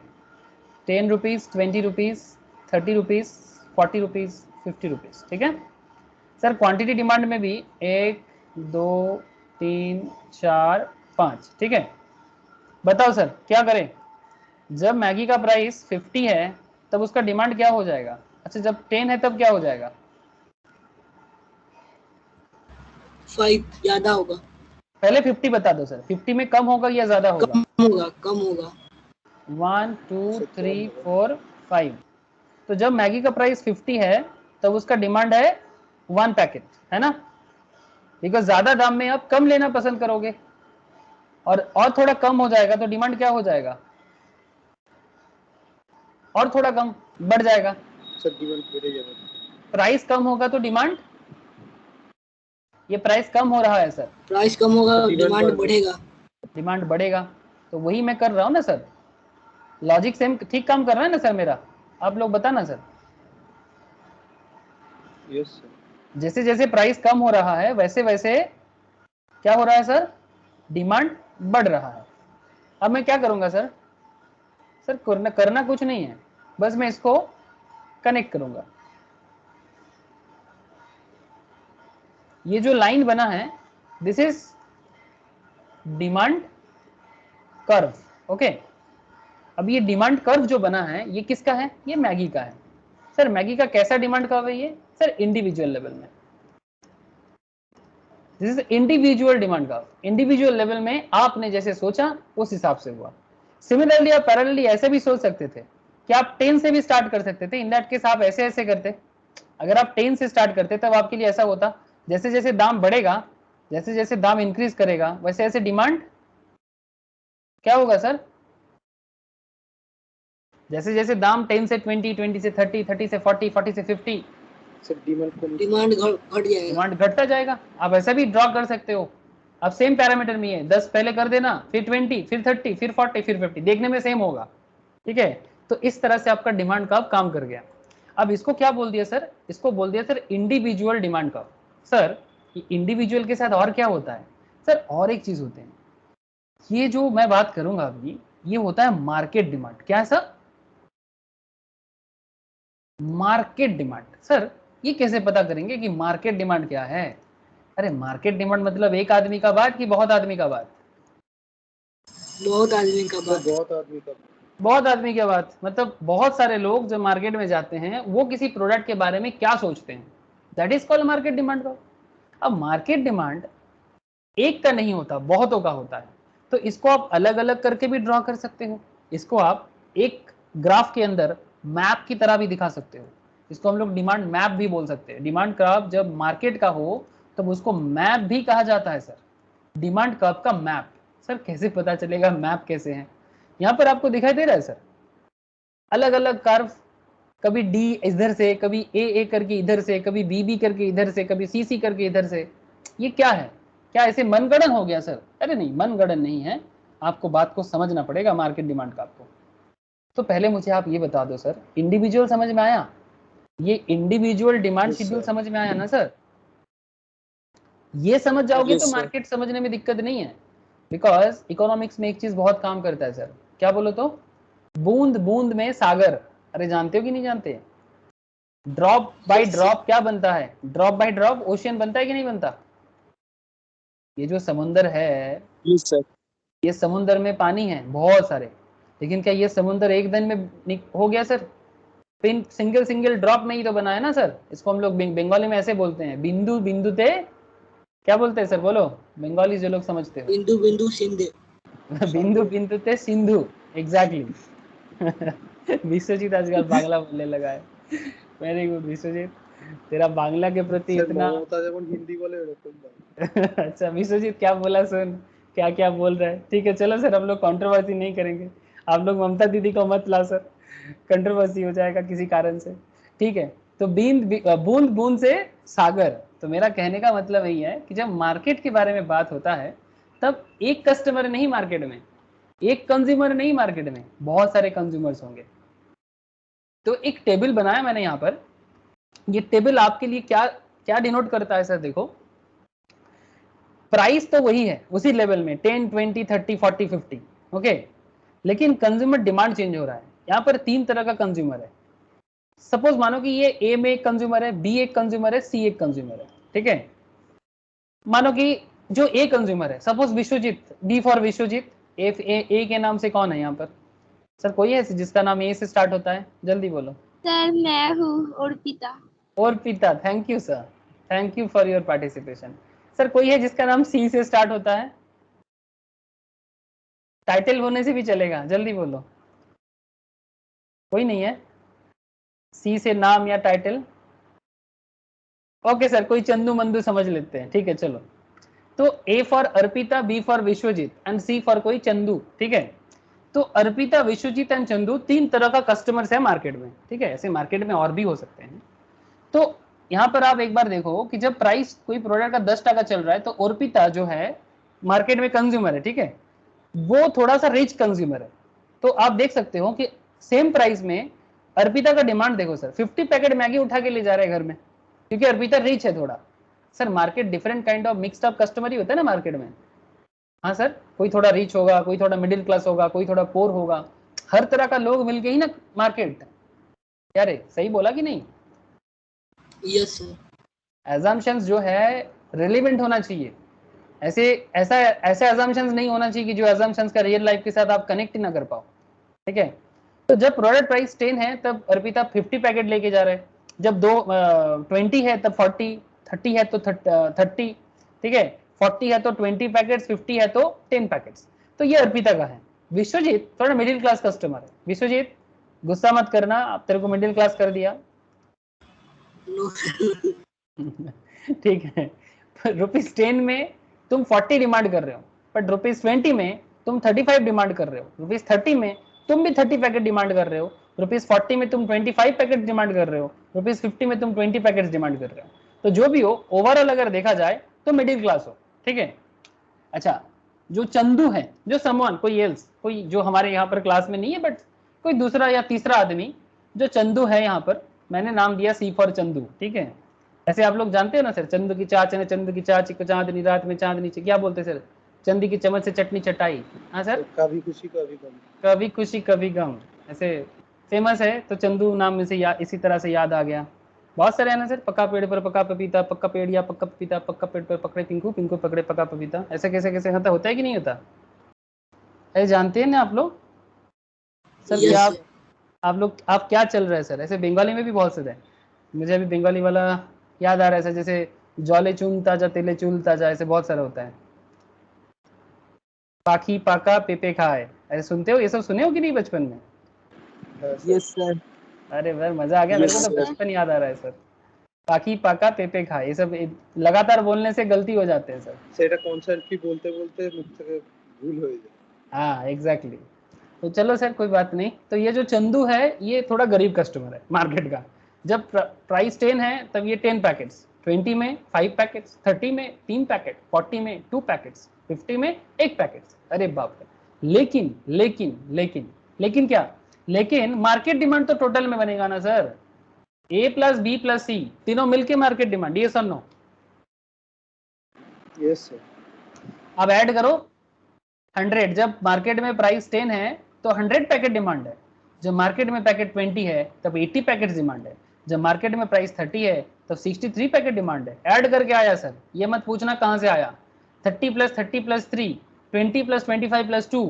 10 rupees, 20 rupees, 30 rupees, 40 rupees, 50 rupees, ठीक है सर। क्वांटिटी डिमांड में भी 1 2 3 4 5, ठीक है। बताओ सर क्या करें? जब मैगी का प्राइस 50 है तब उसका डिमांड क्या हो जाएगा? अच्छा, जब 10 है तब क्या हो जाएगा? 5 ज्यादा होगा। पहले 50 बता दो सर, 50 में कम होगा या ज्यादा होगा? कम होगा। 1 2 3 4 5। तो जब मैगी का प्राइस 50 है तब उसका डिमांड है 1 पैकेट, है ना, बिकॉज ज्यादा दाम में आप कम लेना पसंद करोगे, और थोड़ा कम हो जाएगा तो डिमांड क्या हो जाएगा? और थोड़ा कम बढ़ जाएगा। सर डिमांड बढ़ेगा। प्राइस कम होगा तो डिमांड, ये प्राइस कम हो रहा है सर, प्राइस कम होगा डिमांड बढ़ेगा। डिमांड बढ़ेगा। तो वही मैं कर रहा हूँ ना सर, लॉजिक सेम ठीक काम कर रहा है ना सर मेरा? आप लोग बताना सर। Yes sir. जैसे जैसे प्राइस कम हो रहा है वैसे वैसे क्या हो रहा है सर? डिमांड बढ़ रहा है। अब मैं क्या करूंगा सर? सर करना कुछ नहीं है, बस मैं इसको कनेक्ट करूंगा। ये जो लाइन बना है this is demand curve, okay. अब ये डिमांड कर्व जो बना है ये किसका है? ये मैगी का है। सर मैगी का कैसा डिमांड कर्व है ये? सर इंडिविजुअल लेवल में, this is individual demand curve. Individual level में आपने जैसे सोचा उस हिसाब से हुआ। सिमिलरली आप पैरेलली ऐसे भी सोच सकते थे कि आप 10 से भी स्टार्ट कर सकते थे। इन दैट केस आप ऐसे ऐसे करते, अगर आप 10 से स्टार्ट करते तब आपके लिए ऐसा होता, जैसे जैसे दाम बढ़ेगा, जैसे जैसे दाम इंक्रीज करेगा वैसे ऐसे डिमांड क्या होगा सर? जैसे जैसे दाम 10 से 20, 20 से 30, 30 से 40, 40 से 50, सर डिमांड घट जाएगा, डिमांड घटता जाएगा। आप ऐसा भी ड्रॉ कर सकते हो। अब सेम पैरामीटर में है, 10 पहले कर देना, फिर 20, फिर 30, फिर 40, फिर 50, देखने में सेम होगा, ठीक है। तो इस तरह से आपका डिमांड कर्व काम कर गया। अब इसको क्या बोल दिया सर? इसको बोल दिया sir individual demand curve. Sir individual के साथ और क्या होता है? सर और एक चीज होते हैं, ये जो मैं बात करूंगा अभी ये होता है मार्केट डिमांड। क्या है सर? Market demand. सर ये कैसे पता करेंगे कि मार्केट डिमांड क्या है? अरे मार्केट डिमांड मतलब एक आदमी का बात कि बहुत आदमी का बात? बहुत आदमी का बात। बहुत आदमी का बहुत आदमी की बात, मतलब बहुत सारे लोग जब मार्केट में जाते हैं वो किसी प्रोडक्ट के बारे में क्या सोचते हैं, that is called market demand का। अब मार्केट डिमांड एक का नहीं होता, बहुतों का होता है। तो इसको आप अलग अलग करके भी ड्रॉ कर सकते हो, इसको आप एक ग्राफ के अंदर मैप की तरह भी दिखा सकते हो। इसको हम लोग डिमांड मैप भी बोल सकते हैं। डिमांड कर्व जब मार्केट का हो तब उसको मैप भी कहा जाता है सर, डिमांड कर्व का मैप। सर कैसे पता चलेगा मैप कैसे है? यहाँ पर आपको दिखाई दे रहा है सर, अलग अलग कर्व, कभी डी इधर से, कभी ए करके इधर से, कभी बी करके इधर से, कभी सी करके इधर से। ये क्या है? क्या ऐसे मनगढ़ंत हो गया सर? अरे नहीं, मनगढ़ंत नहीं है, आपको बात को समझना पड़ेगा मार्केट डिमांड का आपको। तो पहले मुझे आप ये बता दो सर, इंडिविजुअल समझ में आया? ये इंडिविजुअल डिमांड शेड्यूल समझ में आया ना सर? ये समझ जाओगे तो मार्केट समझने में दिक्कत नहीं है, बिकॉज इकोनॉमिक्स में एक चीज बहुत काम करता है सर, क्या बोलो तो? बूंद बूंद में सागर। अरे जानते हो कि नहीं जानते? ड्रॉप बाय ड्रॉप क्या बनता है? ड्रॉप बाय ड्रॉप ओशियन बनता है कि नहीं बनता? ये जो समुंदर है, ये समुंदर में पानी है बहुत सारे, लेकिन क्या ये समुंदर एक दिन में हो गया सर? सिंगल सिंगल ड्रॉप में ही तो बना है ना सर। इसको हम लोग बंगाली में ऐसे बोलते हैं, बिंदु बिंदु ते, क्या बोलते हैं सर बोलो, बंगाली जो लोग समझते हो? बिंदु बिंदु सिंधु। बिंदु बिंदु ते सिंधु, एग्जैक्टली। विश्वजीत आजकल बांग्ला बोलने लगा है, वेरी गुड विश्वजीत, तेरा बांग्ला के प्रति इतना हिंदी बोले अच्छा विश्वजीत क्या बोला सुन, क्या क्या बोल रहा है। ठीक है चलो सर, हम लोग कंट्रोवर्सी नहीं करेंगे। आप लोग ममता दीदी को मत ला सर, कंट्रोवर्सी हो जाएगा किसी कारण से। ठीक है, तो बूंद बूंद से सागर। तो मेरा कहने का मतलब यही है कि जब मार्केट के बारे में बात होता है तब एक कस्टमर नहीं मार्केट में, एक कंज्यूमर नहीं मार्केट में, बहुत सारे कंज्यूमर्स होंगे। तो एक टेबल बनाया मैंने यहाँ पर। ये टेबल आपके लिए क्या क्या डिनोट करता है सर? देखो, प्राइस तो वही है उसी लेवल में 10, 20, 30, 40, 50, ओके, लेकिन कंज्यूमर डिमांड चेंज हो रहा है। यहाँ पर 3 तरह का कंज्यूमर है। सपोज मानो कि ये ए में एक कंज्यूमर है, बी एक कंज्यूमर है, सी एक कंज्यूमर है। ठीक है, मानो कि जो ए कंज्यूमर है, suppose Vishwajit, B for Vishwajit, A के नाम से कौन है यहाँ पर? सर कोई है जिसका नाम ए से स्टार्ट होता है? जल्दी बोलो। सर मैं हूँ Arpita. Arpita, thank you sir, thank you for your participation. Sir कोई है जिसका नाम सी से स्टार्ट होता है? टाइटल होने से भी चलेगा, जल्दी बोलो। कोई नहीं है सी से नाम या टाइटल? ओके सर, कोई चंदू मंदू समझ लेते हैं। ठीक है चलो, तो A for Arpita, B for Vishwajit and C for कोई चंदू। ठीक है, तो अर्पिता, विश्वजीत एंड चंदू 3 तरह का कस्टमर्स है मार्केट में। ठीक है, ऐसे मार्केट में और भी हो सकते हैं। तो यहाँ पर आप एक बार देखो कि जब प्राइस कोई प्रोडक्ट का 10 टका चल रहा है तो अर्पिता जो है मार्केट में कंज्यूमर है, ठीक है, वो थोड़ा सा रिच कंज्यूमर है। तो आप देख सकते हो कि सेम प्राइस में अर्पिता का डिमांड देखो सर, 50 पैकेट मैगी उठा के ले जा रहे हैं घर में, क्योंकि अर्पिता रिच है थोड़ा। Sir market different kind of mixed up customer ही होता है ना मार्केट में। हाँ सर, कोई थोड़ा रिच होगा, कोई थोड़ा मिडिल क्लास होगा, कोई थोड़ा पोर होगा, हर तरह का लोग मिलके ही ना मार्केट। क्या रे, सही बोला कि नहीं? Yes sir. एजम्पशंस जो है रिलेवेंट होना चाहिए। ऐसे एजम्पशंस नहीं होना चाहिए कि जो एजम्पशंस का रियल लाइफ के साथ आप कनेक्ट ही ना कर पाओ। ठीक है, तो जब प्रोडक्ट प्राइस 10 है तब अर्पिता 50 पैकेट लेके जा रहे हैं, जब 20 है तब 40, 30 है तो 30, ठीक है, 40 है तो 20 पैकेट्स, 50 है तो 10 पैकेट्स। तो ये अर्पिता का है। विश्वजीत थोड़ा मिडिल क्लास कस्टमर है। विश्वजीत गुस्सा मत करना, आप तेरे को मिडिल क्लास कर दिया। नो ठीक है, ₹10 में तुम 40 डिमांड कर रहे हो, बट ₹20 में तुम 35 डिमांड कर रहे हो, ₹30 में तुम भी 30 पैकेट डिमांड कर रहे हो, ₹40 में तुम 25 पैकेट डिमांड कर रहे हो, ₹50 में तुम 20 पैकेट डिमांड कर रहे हो। तो जो भी हो, ओवरऑल अगर देखा जाए तो मिडिल क्लास हो। ठीक है, अच्छा, जो चंदू है, जो समवन, कोई एल्स, कोई जो हमारे यहाँ पर क्लास में नहीं है बट कोई दूसरा या तीसरा आदमी, जो चंदू है यहाँ पर, मैंने नाम दिया सी फॉर चंदू। ठीक है, ऐसे आप लोग जानते हो ना सर, चंदू की चाच ने चंदू की चाची को चांदनी रात में चांदनी क्या बोलते सर? चंदी की चम्मच से चटनी चटाई। हाँ सर, कभी खुशी कभी गम। कभी खुशी कभी गम, ऐसे फेमस है। तो चंदू नाम में से इसी तरह से याद आ गया। बहुत सारे है ना सर, पक्का पेड़ पर पक्का पपीता, पक्का पेड़ या पक्का पपीता, पक्का पेड़ पर पकड़े पिंकू, पिंकू पकड़े पक्का पपीता। ऐसे कैसे कैसे होता है कि नहीं होता? ऐसे जानते हैं ना आप लोग सर? Yes, क्या sir. आप क्या चल रहा है सर? ऐसे बंगाली में भी बहुत से है, मुझे अभी बंगाली वाला याद आ रहा है सर, जैसे जौले चून ताजा तेले चूल ताजा, ऐसे बहुत सारा होता है। पाखी पाका पेपे खाए, ऐसे सुनते हो? ये सब सुने हो कि नहीं बचपन में? Yes sir. अरे वाह, मजा आ गया मेरे को तो, बचपन याद आ रहा है सर। पाखी पाका पेपे खाए, ये सब लगातार बोलने से गलती हो जाते हैं सर। সেটা কনসার্ট কি বলতে বলতে মুখ থেকে ভুল হয়ে যায়। हाँ एग्जैक्टली। तो चलो सर कोई बात नहीं। तो ये जो चंदू है ये थोड़ा गरीब कस्टमर है मार्केट का। जब प्राइस 10 है तब ये 10 पैकेट्स, 20 में 5 पैकेट्स, 30 में 3 पैकेट, 40 में 2 पैकेट्स, 50 में 1 पैकेट्स। अरे बाप रे। लेकिन लेकिन लेकिन लेकिन क्या, लेकिन मार्केट डिमांड तो टोटल में बनेगा ना सर, ए प्लस बी प्लस सी तीनों मिलके मार्केट डिमांड। ये सर नो? Yes sir. अब ऐड करो 100, जब मार्केट में प्राइस 10 है तो 100 पैकेट डिमांड है, जब मार्केट में पैकेट 20 है तब 80 पैकेट डिमांड है, जब मार्केट में प्राइस 30 है तब 63 पैकेट डिमांड है। ऐड करके आया सर, ये मत पूछना कहां से आया। 30 + 30 + 3, 20 + 25 + 2,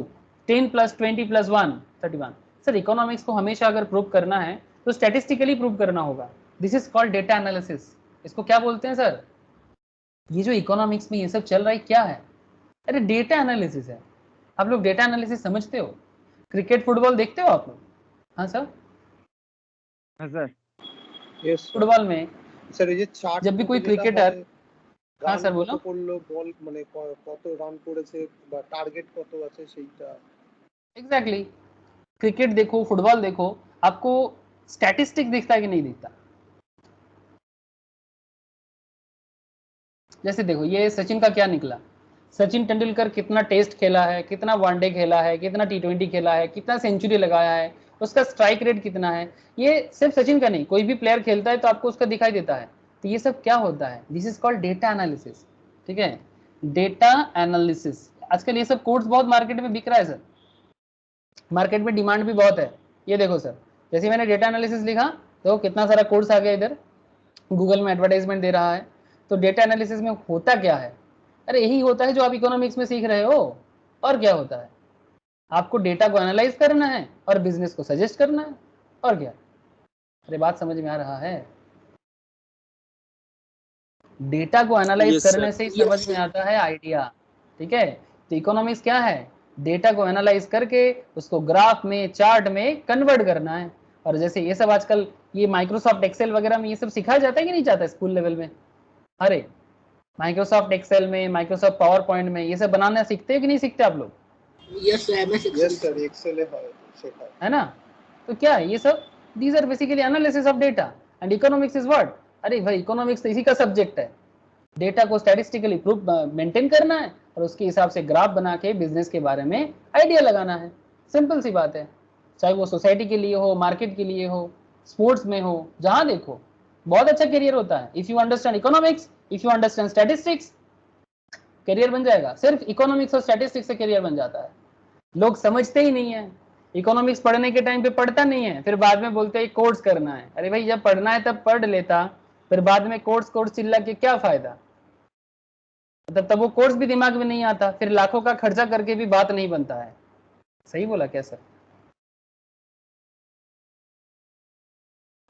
10 + 20 + 1, 31। सर इकोनॉमिक्स को हमेशा अगर प्रूव करना है तो स्टैटिस्टिकली प्रूव करना होगा। This is called data analysis. इसको क्या बोलते हैं सर? ये जो इकोनॉमिक्स में ये सब चल रहा है क्या है? अरे डेटा एनालिसिस है। आप लोग डेटा एनालिसिस समझते हो? क्रिकेट फुटबॉल देखते हो आप लोग? हाँ सर। हाँ सर। यस फुटबॉल में सर ये चार्ट जब भी कोई क्रिकेटर হ্যাঁ স্যার বলো। কত করলো, বল মানে কত রান করেছে বা টার্গেট কত আছে সেইটা। एग्जैक्टली क्रिकेट देखो, फुटबॉल देखो, आपको स्टैटिस्टिक दिखता है कि नहीं दिखता? जैसे देखो ये सचिन का क्या निकला, सचिन तेंदुलकर कितना टेस्ट खेला है, कितना वनडे खेला है, कितना टी20 खेला है, कितना सेंचुरी लगाया है, उसका स्ट्राइक रेट कितना है। ये सिर्फ सचिन का नहीं, कोई भी प्लेयर खेलता है तो आपको उसका दिखाई देता है। तो ये सब क्या होता है, this is called data analysis. ठीक है, डेटा एनालिसिस। आजकल ये सब कोर्स बहुत मार्केट में बिक रहा है सर, मार्केट में डिमांड भी बहुत है। ये देखो सर, जैसे मैंने डेटा एनालिसिस लिखा तो कितना सारा कोर्स आ गया इधर, गूगल में एडवर्टाइजमेंट दे रहा है। तो डेटा एनालिसिस में होता क्या है, अरे यही होता है जो आप इकोनॉमिक्स में सीख रहे हो। और क्या होता है, आपको डेटा को एनालाइज करना है और बिजनेस को सजेस्ट करना है, और क्या। अरे बात समझ में आ रहा है? डेटा को एनालाइज करने से ही समझ में आता है आइडिया। ठीक है, तो इकोनॉमिक्स क्या है, डेटा को एनालाइज करके उसको ग्राफ में, चार्ट में कन्वर्ट करना है। और जैसे ये सब आजकल ये माइक्रोसॉफ्ट एक्सेल वगैरह में ये सब सिखाया जाता है कि नहीं जाता स्कूल लेवल में? अरे माइक्रोसॉफ्ट एक्सेल में, माइक्रोसॉफ्ट पावर पॉइंट में ये सब बनाना सीखते हैं कि नहीं सीखते आप लोग? यस सर, एक्सेल है ना। तो क्या है ये सब, these are basically analysis of data and economics is what. अरे भाई इकोनॉमिक्स तो इसी का सब्जेक्ट है, डेटा को स्टैटिस्टिकली प्रूफ मेंटेन करना है और उसके हिसाब से ग्राफ बना के बिजनेस के बारे में आइडिया लगाना है। सिंपल सी बात है, चाहे वो सोसाइटी के लिए हो, मार्केट के लिए हो, स्पोर्ट्स में हो, जहां देखो बहुत अच्छा करियर होता है। If you understand economics, if you understand statistics, career बन जाएगा। सिर्फ इकोनॉमिक्स और स्टैटिस्टिक्स से करियर बन जाता है। लोग समझते ही नहीं है, इकोनॉमिक्स पढ़ने के टाइम पे पढ़ता नहीं है, फिर बाद में बोलते हैं कोर्स करना है। अरे भाई जब पढ़ना है तब पढ़ लेता, फिर बाद में कोर्स कोर्स चिल्ला के क्या फायदा। तब वो कोर्स भी दिमाग में नहीं आता, फिर लाखों का खर्चा करके भी बात नहीं बनता है। सही बोला क्या सर?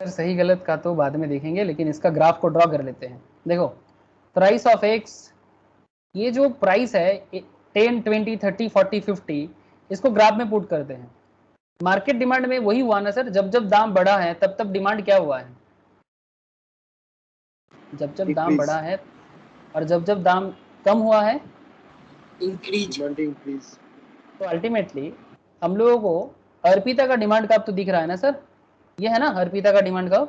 सर सही गलत का तो बाद में देखेंगे, लेकिन इसका ग्राफ को ड्रॉ कर लेते हैं। देखो प्राइस ऑफ एक्स, ये जो प्राइस है 10, 20, 30, 40, 50, इसको ग्राफ में पुट करते हैं। मार्केट डिमांड में वही हुआ ना सर, जब जब दाम बढ़ा है तब तब डिमांड क्या हुआ है, जब जब दाम बढ़ा है, और जब जब दाम कम हुआ है इंक्रीज। तो अल्टीमेटली हम लोगों को अर्पिता का डिमांड कर्व तो दिख रहा है ना सर, ये है ना अर्पिता का डिमांड कर्व।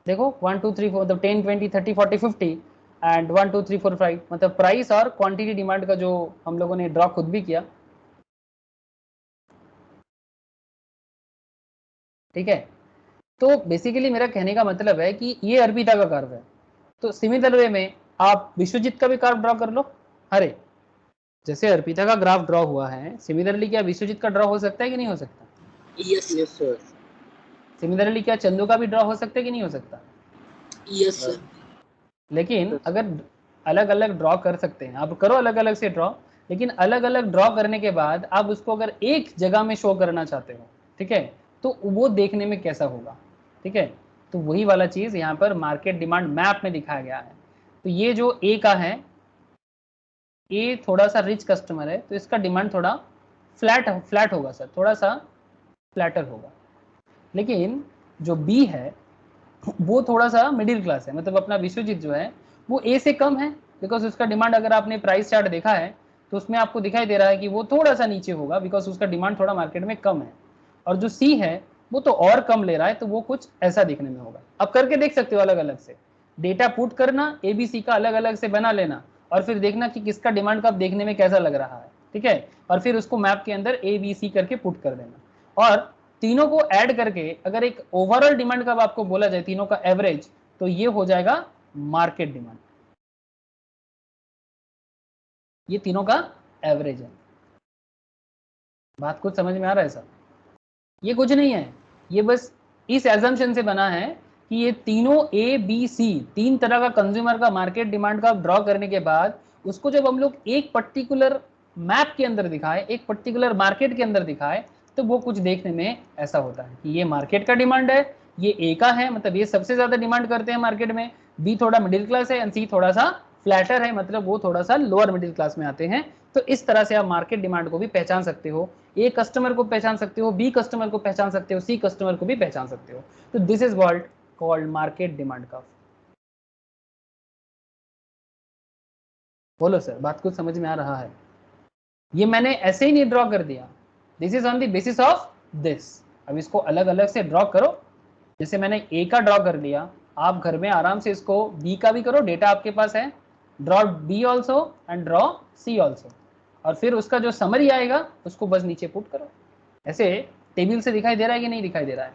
देखो 1 2 3 4 मतलब 10 20 30 40 50 एंड 1 2 3 4 5, मतलब प्राइस और क्वांटिटी डिमांड का जो हम लोगों ने ड्रॉ खुद भी किया। ठीक है, तो बेसिकली मेरा कहने का मतलब है कि ये अर्पिता का कर्व है। तो सिमिलर वे में आप विश्वजीत का भी कर्व ड्रॉ कर लो। अरे जैसे अर्पिता का ग्राफ ड्रॉ हुआ है, सिमिलरली क्या विश्वजीत का ड्रॉ हो सकता है कि नहीं हो सकता? Yes sir. सिमिलरली क्या चंदू का भी ड्रॉ हो सकता है कि नहीं हो सकता? Yes sir. लेकिन अगर अलग अलग ड्रॉ कर सकते हैं, आप करो अलग अलग से ड्रॉ, लेकिन अलग अलग ड्रॉ करने के बाद आप उसको अगर एक जगह में शो करना चाहते हो, ठीक है, तो वो देखने में कैसा होगा। ठीक है, तो वही वाला चीज यहाँ पर मार्केट डिमांड मैप में दिखाया गया है। तो ये जो ए का है, ए थोड़ा सा रिच कस्टमर है, तो इसका डिमांड थोड़ा फ्लैट होगा सर, थोड़ा सा फ्लैटर होगा। लेकिन जो बी है वो थोड़ा सा मिडिल क्लास है, मतलब अपना विश्वजीत जो है वो ए से कम है, बिकॉज उसका डिमांड, अगर आपने प्राइस चार्ट देखा है तो उसमें आपको दिखाई दे रहा है कि वो थोड़ा सा नीचे होगा, बिकॉज उसका डिमांड थोड़ा मार्केट में कम है। और जो सी है वो तो और कम ले रहा है, तो वो कुछ ऐसा दिखने में होगा। अब करके देख सकते हो अलग अलग से, डेटा पुट करना, ए बी सी का अलग अलग से बना लेना, और फिर देखना कि किसका डिमांड कब देखने में कैसा लग रहा है। ठीक है, और फिर उसको मैप के अंदर ए बी सी करके पुट कर देना, और तीनों को ऐड करके अगर एक ओवरऑल डिमांड कब आपको बोला जाए, तीनों का एवरेज, तो ये हो जाएगा मार्केट डिमांड। ये तीनों का एवरेज है। बात कुछ समझ में आ रहा है सर? ये कुछ नहीं है, ये बस इस एजम्पशन से बना है कि ये तीनों ए बी सी, तीन तरह का कंज्यूमर का मार्केट डिमांड का ड्रॉ करने के बाद उसको जब हम लोग एक पर्टिकुलर मैप के अंदर दिखाए, एक पर्टिकुलर मार्केट के अंदर दिखाए, तो वो कुछ देखने में ऐसा होता है कि ये मार्केट का डिमांड है, ये ए का है, मतलब ये सबसे ज्यादा डिमांड करते हैं मार्केट में, बी थोड़ा मिडिल क्लास है, एंड सी थोड़ा सा फ्लैटर है, मतलब वो थोड़ा सा लोअर मिडिल क्लास में आते हैं। तो इस तरह से आप मार्केट डिमांड को भी पहचान सकते हो, ए कस्टमर को पहचान सकते हो, बी कस्टमर को पहचान सकते हो, सी कस्टमर को भी पहचान सकते हो। तो this is called market demand curve. बोलो सर, बात कुछ समझ में आ रहा है? ये मैंने ऐसे ही नहीं ड्रॉ कर दिया, this is on the basis of this. अब इसको अलग अलग से ड्रॉ करो, जैसे मैंने ए का ड्रॉ कर लिया, आप घर में आराम से इसको बी का भी करो, डेटा आपके पास है, draw B also and draw C also, और फिर उसका जो समरी आएगा उसको बस नीचे पुट करो। ऐसे टेबल से दिखाई दे रहा है कि नहीं दिखाई दे रहा है?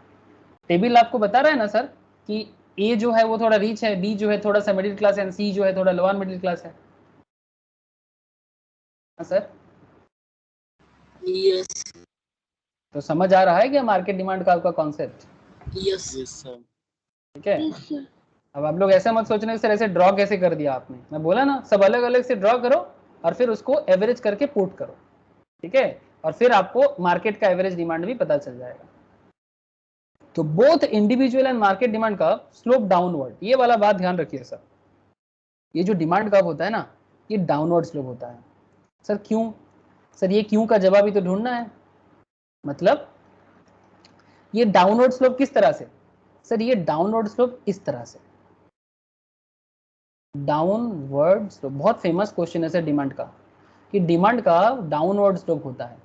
टेबल आपको बता रहा है ना सर कि ए जो है वो थोड़ा रिच है, बी जो है थोड़ा सा मिडिल क्लास है, सी जो है थोड़ा लोअर मिडिल क्लास है। हाँ सर, यस तो समझ आ रहा है क्या मार्केट डिमांड का आपका कॉन्सेप्ट? Yes sir. ठीक है। Yes sir. अब आप लोग ऐसा मत सोचना कि सर ऐसे ड्रॉ कैसे कर दिया आपने, मैं बोला ना सब अलग अलग से ड्रॉ करो और फिर उसको एवरेज करके पुट करो, ठीक है, और फिर आपको मार्केट का एवरेज डिमांड भी पता चल जाएगा। तो both individual and market demand का स्लोप डाउनवर्ड, ये वाला बात ध्यान रखिए सर। ये जो डिमांड कर्व होता है ना, ये डाउनवर्ड स्लोप होता है। सर क्यों? सर ये क्यों का जवाब ही तो ढूंढना है। मतलब ये डाउनवर्ड स्लोप किस तरह से? सर ये डाउनवर्ड स्लोप इस तरह से, डाउनवर्ड स्लोप। बहुत फेमस क्वेश्चन है सर डिमांड का, कि डिमांड का डाउनवर्ड स्लोप होता है।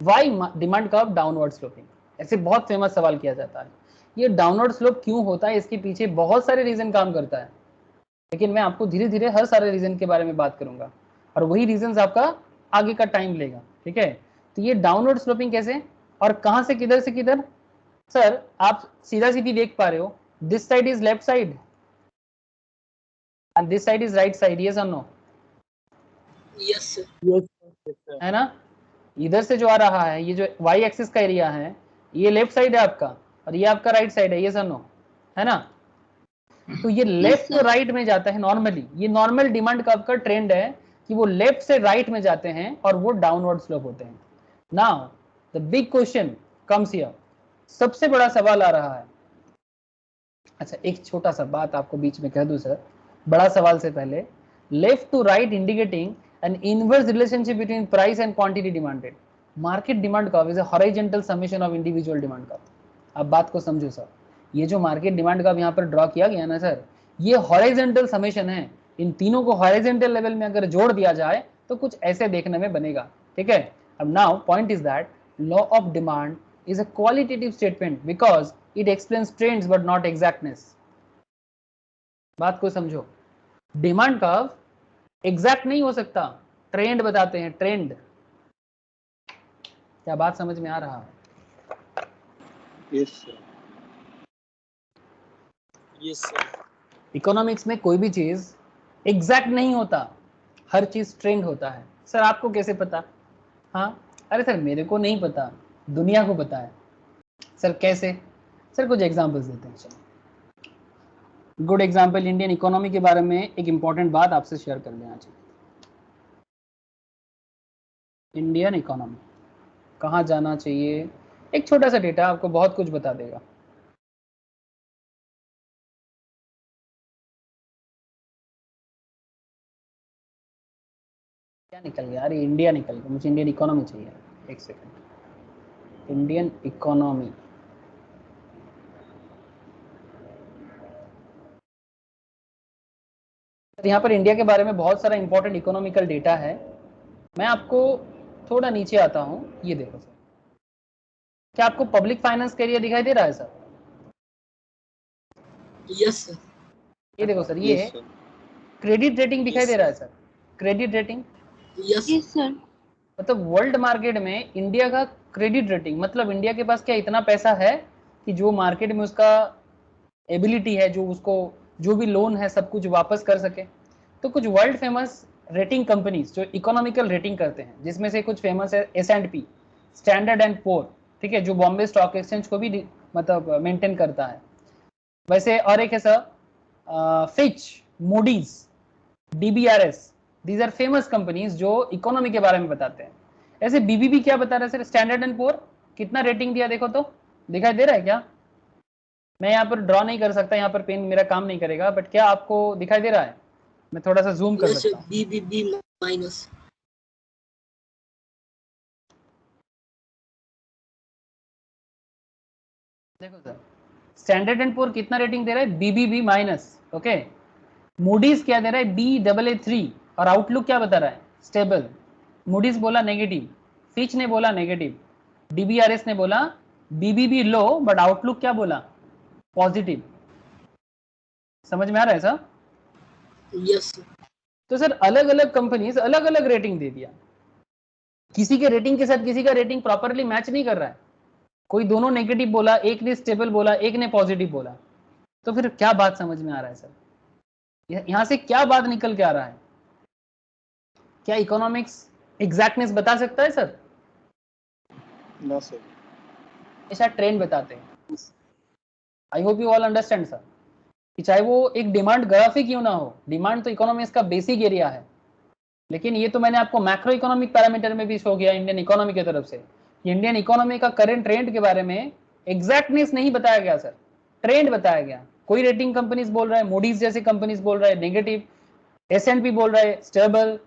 व्हाई डिमांड का डाउनवर्ड स्लोपिंग, ऐसे बहुत फेमस सवाल किया जाता है। ये डाउनवर्ड स्लोप क्यों होता है, इसके पीछे बहुत सारे रीजन काम करता है, लेकिन मैं आपको धीरे धीरे हर सारे रीजन के बारे में बात करूंगा, और वही रीजन आपका आगे का टाइम लेगा, ठीक है। तो ये डाउनवर्ड स्लोपिंग कैसे और कहां से किधर से किधर? सर आप सीधा सीधी देख पा रहे हो, this side is left side and this side is right side, yes और नो? Yes yes sir. है ना? इधर से जो आ रहा है, ये जो वाई एक्सिस का एरिया है, ये लेफ्ट साइड है आपका, और ये आपका राइट साइड है, ये सर नो, है ना? तो ये लेफ्ट टू राइट में जाता है नॉर्मली, ये नॉर्मल डिमांड का आपका ट्रेंड है कि वो लेफ्ट से राइट में जाते हैं और वो डाउनवर्ड स्लोप होते हैं। Now the big question comes here, सबसे बड़ा सवाल आ रहा है। अच्छा एक छोटा सा बात आपको बीच में कह दूं सर, बड़ा सवाल से पहले, left to right indicating an inverse relationship between price and quantity demanded. Market demand curve is a horizontal summation of individual demand curve. अब बात को समझो सर, ये जो मार्केट डिमांड कर्व यहाँ पर ड्रॉ किया गया ना सर, ये हॉरिजॉन्टल समेशन है। इन तीनों को हॉरिजॉन्टल लेवल में अगर जोड़ दिया जाए तो कुछ ऐसे देखने में बनेगा, ठीक है। अब now point is that law of demand is a qualitative statement because it explains trends but not exactness. बात को समझो, डिमांड कर्व एग्जैक्ट नहीं हो सकता, ट्रेंड बताते हैं, ट्रेंड। क्या बात समझ में आ रहा है? Yes sir. Yes sir. Economics में कोई भी चीज एग्जैक्ट नहीं होता, हर चीज ट्रेंड होता है। सर आपको कैसे पता? हाँ, अरे सर मेरे को नहीं पता, दुनिया को पता है। सर कैसे? सर कुछ एग्जांपल्स देते हैं। चलो गुड एग्जांपल, इंडियन इकोनॉमी के बारे में एक इंपॉर्टेंट बात आपसे शेयर कर देना चाहिए। इंडियन इकोनॉमी कहाँ जाना चाहिए, एक छोटा सा डेटा आपको बहुत कुछ बता देगा। क्या निकल गया? अरे इंडिया निकल गया, मुझे इंडियन इकोनॉमी चाहिए। एक सेकंड, इंडियन इकोनॉमी, यहाँ पर इंडिया के बारे में बहुत सारा इंपॉर्टेंट इकोनॉमिकल डेटा है। मैं आपको थोड़ा नीचे आता हूँ, ये देखो सर, क्या आपको पब्लिक फाइनेंस का एरिया दिखाई दे रहा है सर? यस सर ये देखो सर, ये क्रेडिट रेटिंग दिखाई दे रहा है sir, credit rating. Yes yes sir. मतलब वर्ल्ड मार्केट में इंडिया का क्रेडिट रेटिंग, मतलब इंडिया के पास क्या इतना पैसा है कि जो मार्केट में उसका एबिलिटी है, जो उसको जो भी लोन है सब कुछ वापस कर सके। तो कुछ वर्ल्ड फेमस रेटिंग कंपनीज जो इकोनॉमिकल रेटिंग करते हैं, जिसमें से कुछ फेमस है S&P, स्टैंडर्ड एंड पोर, ठीक है, जो बॉम्बे स्टॉक एक्सचेंज को भी मतलब मेंटेन करता है। वैसे और एक है sir Fitch, Moody's, DBRS, these are famous companies जो इकोनॉमी के बारे में बताते हैं। ऐसे BBB क्या बता रहा है सर? स्टैंडर्ड एंड पोर कितना रेटिंग दिया देखो तो, दिखाई दे रहा है क्या? मैं यहाँ पर ड्रॉ नहीं कर सकता, यहाँ पर पेन मेरा काम नहीं करेगा, बट क्या आपको दिखाई दे रहा है? मैं थोड़ा सा जूम कर यस सकता हूँ। BBB माइनस देखो सर, स्टैंडर्ड एंड पुअर कितना रेटिंग दे रहा है? BBB minus, okay. मूडीज क्या दे रहा है? Baa3, और आउटलुक क्या बता रहा है? स्टेबल। मूडीज बोला नेगेटिव, फिच ने बोला नेगेटिव, डीबीआरएस ने बोला बीबीबी लो, बट आउटलुक क्या बोला? पॉजिटिव। समझ में आ रहा है सर? Yes sir. तो सर अलग अलग कंपनीज अलग अलग रेटिंग दे दिया, किसी के रेटिंग के साथ किसी का रेटिंग प्रॉपरली मैच नहीं कर रहा है। कोई दोनों नेगेटिव बोला, एक ने स्टेबल बोला, एक ने पॉजिटिव बोला। तो फिर क्या बात समझ में आ रहा है सर? यहां से क्या बात निकल के आ रहा है? क्या इकोनॉमिक्स एग्जैक्टनेस बता सकता है सर? ना सर। ऐसा ट्रेंड बताते हैं। आई hope you all understand sir, कि चाहे वो एक डिमांड ग्राफ ही क्यों ना हो, डिमांड तो इकोनॉमिक्स का बेसिक एरिया है, लेकिन ये तो मैंने आपको मैक्रो इकोनॉमिक पैरामीटर में भी शो किया इंडियन इकोनॉमी की तरफ से। इंडियन इकोनॉमी का करंट ट्रेंड के बारे में एग्जैक्टनेस नहीं बताया गया सर, ट्रेंड बताया गया। कोई रेटिंग कंपनीज बोल रहा है, मूडीज जैसी कंपनीज बोल रहा है नेगेटिव, S&P बोल रहा है स्टेबल,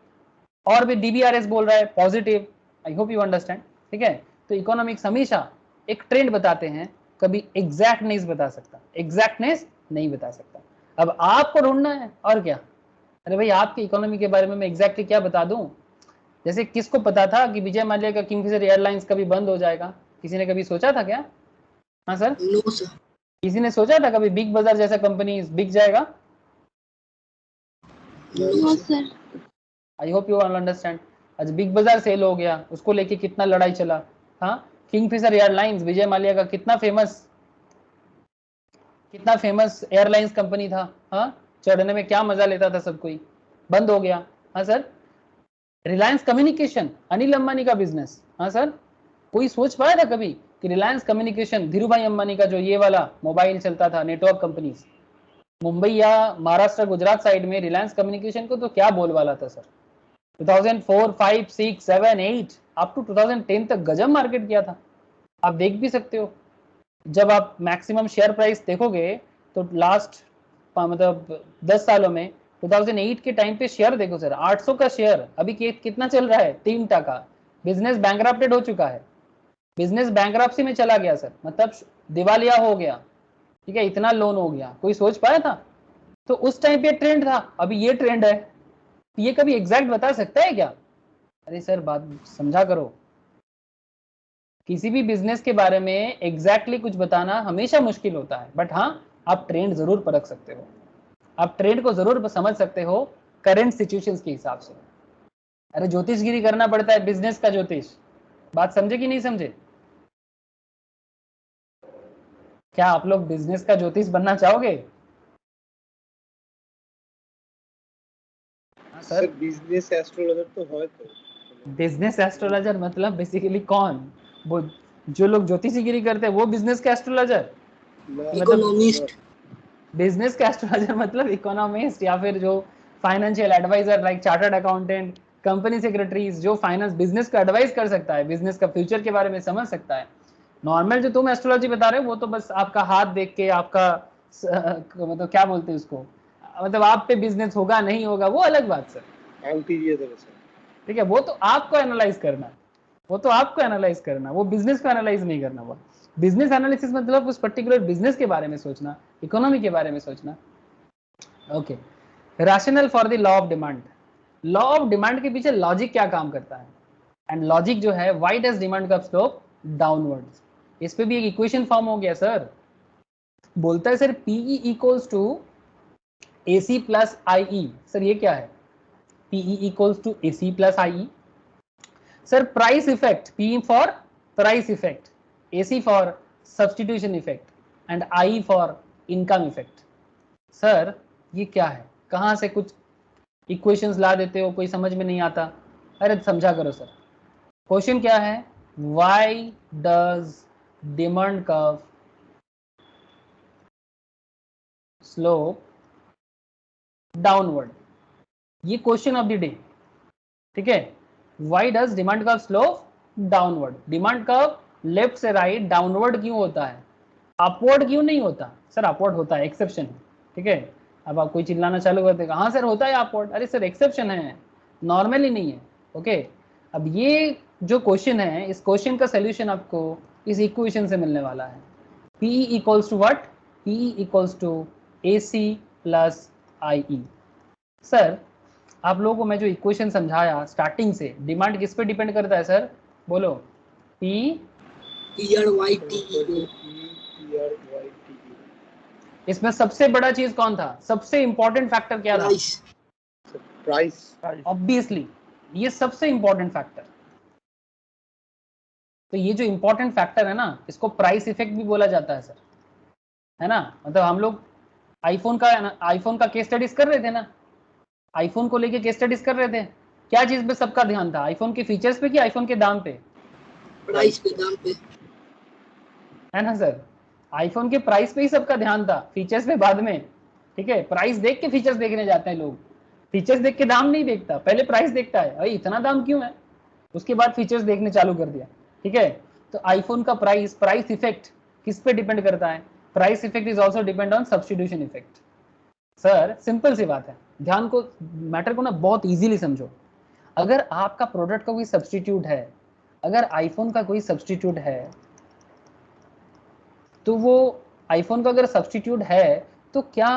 और भी DBRS बोल रहा है positive. I hope you understand, ठीक है? तो इकोनॉमिक्स हमेशा एक ट्रेंड बताते हैं, कभी एग्जैक्टनेस बता सकता, एग्जैक्टनेस नहीं बता सकता। अब आपको ढूंढना है और क्या। अरे भाई आपकी इकोनॉमी के बारे में मैं एग्जैक्टली क्या बता दूं? जैसे किसको पता था कि विजय माल्या का किंगफिशर एयरलाइंस कभी बंद हो जाएगा? किसी ने कभी सोचा था क्या? हाँ सर, नो सर। किसी ने सोचा था कभी बिग बाजार जैसा कंपनी बिक जाएगा? No sir. I hope you all understand. आज बिग बाजार सेल हो गया, उसको लेके कितना लड़ाई चला। हाँ, किंगफिशर एयरलाइंस विजय माल्या का कितना फेमस एयरलाइंस कंपनी था। हाँ, चढ़ने में क्या मजा लेता था सब कोई, बंद हो गया। हाँ सर, रिलायंस कम्युनिकेशन अनिल अंबानी का बिजनेस। हाँ सर, कोई सोच पाया था कभी कि रिलायंस कम्युनिकेशन धीरू भाई अंबानी का जो ये वाला मोबाइल चलता था, नेटवर्क कंपनीज, मुंबई या महाराष्ट्र गुजरात साइड में रिलायंस कम्युनिकेशन को तो क्या बोलबाला था सर। 2004, 5, 6, 7, 8 अप टू 2010 तक गजब मार्केट किया था। आप देख भी सकते हो, जब आप मैक्सिमम शेयर प्राइस देखोगे तो लास्ट मतलब 10 सालों में 2008 के टाइम पे शेयर देखो सर, 800 का शेयर अभी कितना चल रहा है? 3 टका। बिजनेस बैंकरप्टेड हो चुका है, बिजनेस बैंकरप्सी में चला गया सर, मतलब दिवालिया हो गया, ठीक है? इतना लोन हो गया, कोई सोच पाया था? तो उस टाइम पे ट्रेंड था, अभी ये ट्रेंड है। ये कभी एग्जैक्ट बता सकता है क्या? अरे सर बात समझा करो, किसी भी बिजनेस के बारे में एग्जैक्टली कुछ बताना हमेशा मुश्किल होता है, बट हाँ आप ट्रेंड जरूर परख सकते हो, आप ट्रेंड को जरूर समझ सकते हो करंट सिचुएशंस के हिसाब से। अरे ज्योतिषगिरी करना पड़ता है, बिजनेस का ज्योतिष। बात समझे कि नहीं समझे? क्या आप लोग बिजनेस का ज्योतिष बनना चाहोगे? हाँ सर बिजनेस एस्ट्रोलॉजर तो है तो। बिजनेस एस्ट्रोलॉजर मतलब बेसिकली कौन? वो जो लोग ज्योतिषगिरी करते हैं वो बिजनेस का एस्ट्रोलॉजर? इकोनॉमिस्ट। बिजनेस का एस्ट्रोलॉजर मतलब इकोनॉमिस्ट, या फिर जो financial adviser like chartered accountant, company secretaries, जो फाइनेंस बिजनेस को एडवाइस कर सकता है, बिजनेस का फ्यूचर के बारे में समझ सकता है। नॉर्मल जो तुम एस्ट्रोलॉजी बता रहे हो वो तो बस आपका हाथ देख के आपका मतलब क्या बोलते हैं उसको, मतलब आप पे बिजनेस होगा नहीं होगा वो अलग बात सर। एंटीरियर है सर, ठीक है, वो तो आपको एनालाइज करना, वो तो आपको एनालाइज करना, वो बिजनेस को एनालाइज नहीं करना। वो बिजनेस एनालिसिस मतलब उस पर्टिकुलर बिजनेस के बारे में सोचना, इकोनॉमी के बारे में सोचना। Okay, rational for the law of demand. Law of demand के पीछे लॉजिक क्या काम करता है? एंड लॉजिक जो है, why does demand curve slope downwards. इस पे भी एक इक्वेशन फॉर्म हो गया सर, बोलता है sir PE equals to AC plus IE। Sir ये क्या है? PE equals to AC plus IE। Sir price effect, P for price effect, AC for substitution effect, and I for income effect. Sir ये क्या है? कहां से कुछ equations ला देते हो, कोई समझ में नहीं आता। अरे समझा करो सर, क्वेश्चन क्या है? Why does demand curve slope downward, ये क्वेश्चन ऑफ द डे, ठीक है? Why does demand curve slope downward, demand curve left से राइट डाउनवर्ड क्यों होता है, अपवर्ड क्यों नहीं होता? सर अपवर्ड होता है, एक्सेप्शन है, ठीक है? अब आप कोई चिल्लाना चालू करते हैं, हाँ सर होता है अपवर्ड। अरे सर एक्सेप्शन है, नॉर्मली नहीं है। ओके, अब ये जो क्वेश्चन है, इस क्वेश्चन का सोल्यूशन आपको इस इक्वेशन से मिलने वाला है। PE equals to what? PE equals to AC plus IE। Sir आप लोगों को मैं जो इक्वेशन समझाया स्टार्टिंग से, डिमांड किस पे डिपेंड करता है सर? बोलो। पी PRYTEO इसमें सबसे बड़ा चीज कौन था? सबसे इंपॉर्टेंट फैक्टर क्या था? Price price. ऑब्वियसली ये सबसे इंपॉर्टेंट फैक्टर। तो ये जो इंपॉर्टेंट फैक्टर है ना, इसको प्राइस इफेक्ट भी बोला जाता है सर, है ना? मतलब हम लोग आईफोन का केस स्टडीज कर रहे थे ना, आईफोन को लेके केस स्टडीज कर रहे थे। क्या चीज पे सबका ध्यान था? आईफोन के फीचर्स पे कि आईफोन के दाम पे? प्राइस पे, दाम पे, है ना सर? आईफोन के प्राइस पे ही सबका ध्यान था, फीचर्स पे बाद में। ठीक है, प्राइस देख के फीचर्स देखने जाते हैं लोग, फीचर्स देख के दाम नहीं देखता, पहले प्राइस देखता है, भाई इतना दाम क्यों है, उसके बाद फीचर्स देखने चालू कर दिया। ठीक है, तो आईफोन का प्राइस इफेक्ट किस पे डिपेंड करता है? Price effect is also depend on substitution effect. Sir simple सी बात है, ध्यान को, मैटर को ना बहुत इजीली समझो। अगर आपका प्रोडक्ट का कोई सब्स्टिट्यूट है, अगर आईफोन का कोई सब्स्टिट्यूट है, तो वो आईफोन का अगर सब्स्टिट्यूट है तो क्या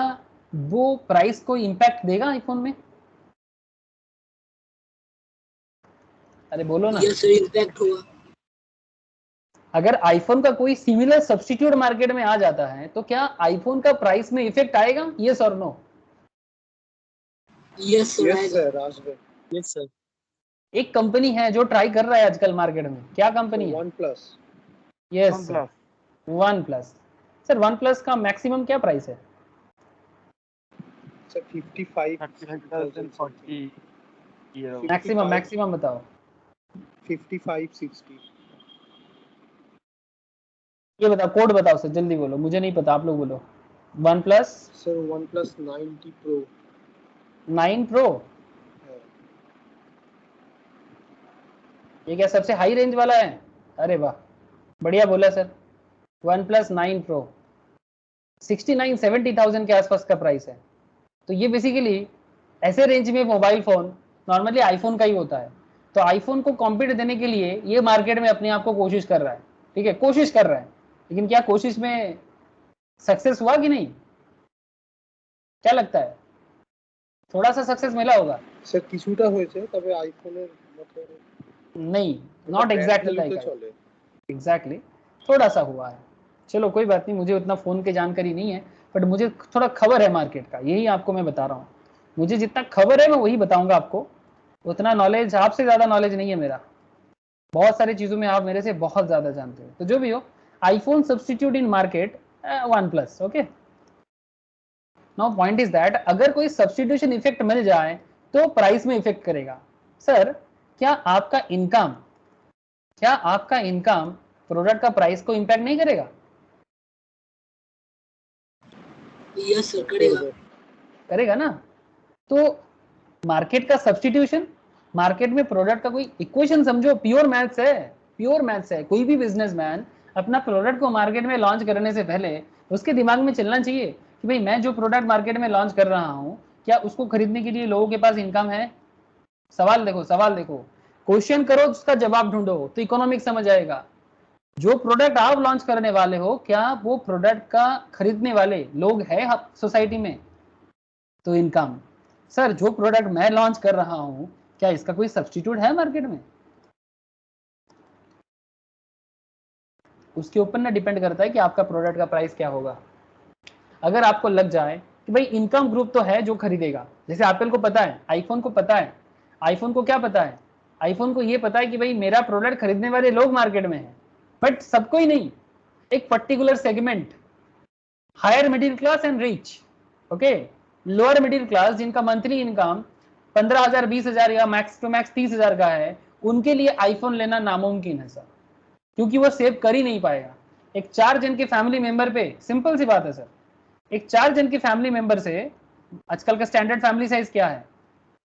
वो प्राइस को इंपैक्ट देगा आईफोन में? अरे बोलो ना। यस सर, इम्पैक्ट होगा। अगर आईफोन का कोई सिमिलर सब्स्टिट्यूट मार्केट में आ जाता है तो क्या आईफोन का प्राइस में इफेक्ट आएगा? यस और नो? यस सर, यस आएगा। सर, राजवीर। Yes sir. एक कंपनी है जो ट्राई कर रहा है आजकल मार्केट में, क्या कंपनी है? One plus. Yes, one plus. Sir one plus का मैक्सिमम क्या प्राइस है? Sir 55 35,040 year. मैक्सिमम बताओ। 55 60। ये बताओ, कोड बताओ सर, जल्दी बोलो, मुझे नहीं पता, आप लोग बोलो। One plus sir one plus 90 pro. 9 pro, ये क्या सबसे हाई रेंज वाला है? अरे वाह, बढ़िया बोला सर। वन प्लस 9 प्रो 69-70,000 के आसपास का प्राइस है। तो ये बेसिकली ऐसे रेंज में मोबाइल फोन नॉर्मली आईफोन का ही होता है। तो आईफोन को कॉम्पीट देने के लिए ये मार्केट में अपने आप को कोशिश कर रहा है। ठीक है, कोशिश कर रहा है, लेकिन क्या कोशिश में सक्सेस हुआ कि नहीं? क्या लगता है, थोड़ा सा सक्सेस मिला होगा? सर কিছুটা হয়েছে, তবে আইফোনের মতো नहीं, नॉट एग्जैक्टली लाइक চলে। एग्जैक्टली, थोड़ा सा हुआ है। चलो कोई बात नहीं, मुझे उतना फोन की जानकारी नहीं है, बट मुझे थोड़ा खबर है मार्केट का, यही आपको मैं बता रहा हूँ। मुझे जितना खबर है मैं वही बताऊंगा आपको, उतना नॉलेज, आपसे ज्यादा नॉलेज नहीं है मेरा। बहुत सारी चीजों में आप मेरे से बहुत ज्यादा जानते हो। तो जो भी हो, iPhone substitute in market one plus. Okay, now point is that अगर कोई सब्स्टिट्यूशन इफेक्ट मिल जाए तो प्राइस में इफेक्ट करेगा। सर क्या आपका इनकम प्रोडक्ट का प्राइस को इंपैक्ट नहीं करेगा? यस सर, करेगा। करेगा ना। तो मार्केट का सब्स्टिट्यूशन, मार्केट में प्रोडक्ट का कोई इक्वेशन समझो, प्योर मैथ्स है, प्योर मैथ्स है। कोई भी बिजनेसमैन अपना प्रोडक्ट को मार्केट में लॉन्च करने से पहले उसके दिमाग में चलना चाहिए कि भाई मैं जो प्रोडक्ट मार्केट में लॉन्च कर रहा हूँ, क्या उसको खरीदने के लिए लोगों के पास इनकम है? सवाल देखो, क्वेश्चन करो, उसका जवाब ढूंढो, तो इकोनॉमिक्स समझ आएगा। जो प्रोडक्ट आप लॉन्च करने वाले हो, क्या वो प्रोडक्ट का खरीदने वाले लोग हैं सोसाइटी में? तो इनकम। सर जो प्रोडक्ट मैं लॉन्च कर रहा हूं, क्या इसका कोई सब्स्टिट्यूट है मार्केट में? उसके ऊपर ना डिपेंड करता है कि आपका प्रोडक्ट का प्राइस क्या होगा। अगर आपको लग जाए कि भाई इनकम ग्रुप तो है जो खरीदेगा, जैसे एप्पल को पता है, आईफोन को पता है, आईफोन को क्या पता है? आईफोन को ये पता है कि भाई मेरा प्रोडक्ट खरीदने वाले लोग मार्केट में हैं, बट सबको ही नहीं, एक particular segment, higher middle class and rich. Okay, lower middle class जिनका मंथली इनकम 15,000 20,000 या मैक्स टू मैक्स 30,000 का है, उनके लिए आईफोन लेना नामुमकिन है सर, क्योंकि वो सेव कर ही नहीं पाएगा। एक 4 जन के फैमिली मेंबर पे, सिंपल सी बात है सर, एक 4 जन के फैमिली मेंबर से, आजकल का स्टैंडर्ड फैमिली साइज क्या है?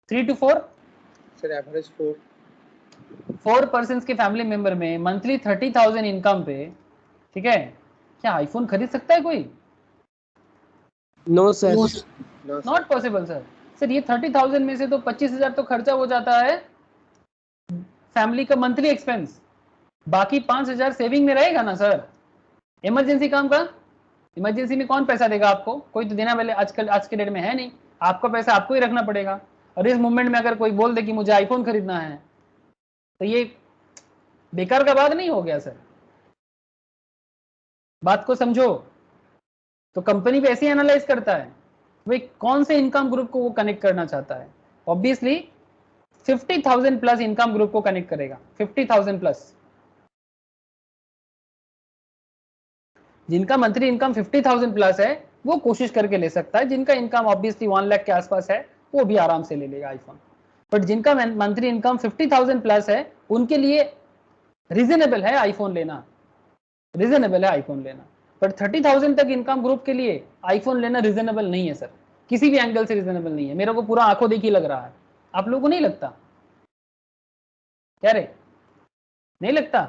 3 to 4? सर एवरेज 4 पर्सन के फैमिली मेंबर में मंथली 30,000 इनकम पे, ठीक है, क्या आईफोन खरीद सकता है कोई? No sir, not possible sir. Sir ये 30,000 में से तो 25,000 तो खर्चा हो जाता है फैमिली का मंथली एक्सपेंस, बाकी 5,000 सेविंग में रहेगा ना सर। इमरजेंसी काम का, इमरजेंसी में कौन पैसा देगा आपको? कोई तो देना वाले आजकल आज के डेट में है नहीं, आपका पैसा आपको ही रखना पड़ेगा। और इस मूवमेंट में अगर कोई बोल दे कि मुझे आईफोन खरीदना है तो ये बेकार का बात नहीं हो गया सर? बात को समझो। तो कंपनी भी ऐसे एनालाइज करता है भाई कौन से इनकम ग्रुप को वो कनेक्ट करना चाहता है। ऑब्वियसली 50,000 प्लस इनकम ग्रुप को कनेक्ट करेगा, 50,000 प्लस। जिनका मंथली इनकम 50,000 प्लस है वो कोशिश करके ले सकता है, जिनका इनकम ऑब्वियसली 1 लाख के आसपास है वो भी आराम से ले लेगा आईफोन। बट जिनका मंथली इनकम 50,000 प्लस है उनके लिए रीजनेबल है आईफोन लेना, रीजनेबल है आईफोन लेना। बट 30,000 तक इनकम ग्रुप के लिए आईफोन लेना रीजनेबल नहीं है सर, किसी भी एंगल से रीजनेबल नहीं है। मेरे को पूरा आंखों देखी लग रहा है, आप लोगों को नहीं लगता? क्या रे, नहीं लगता?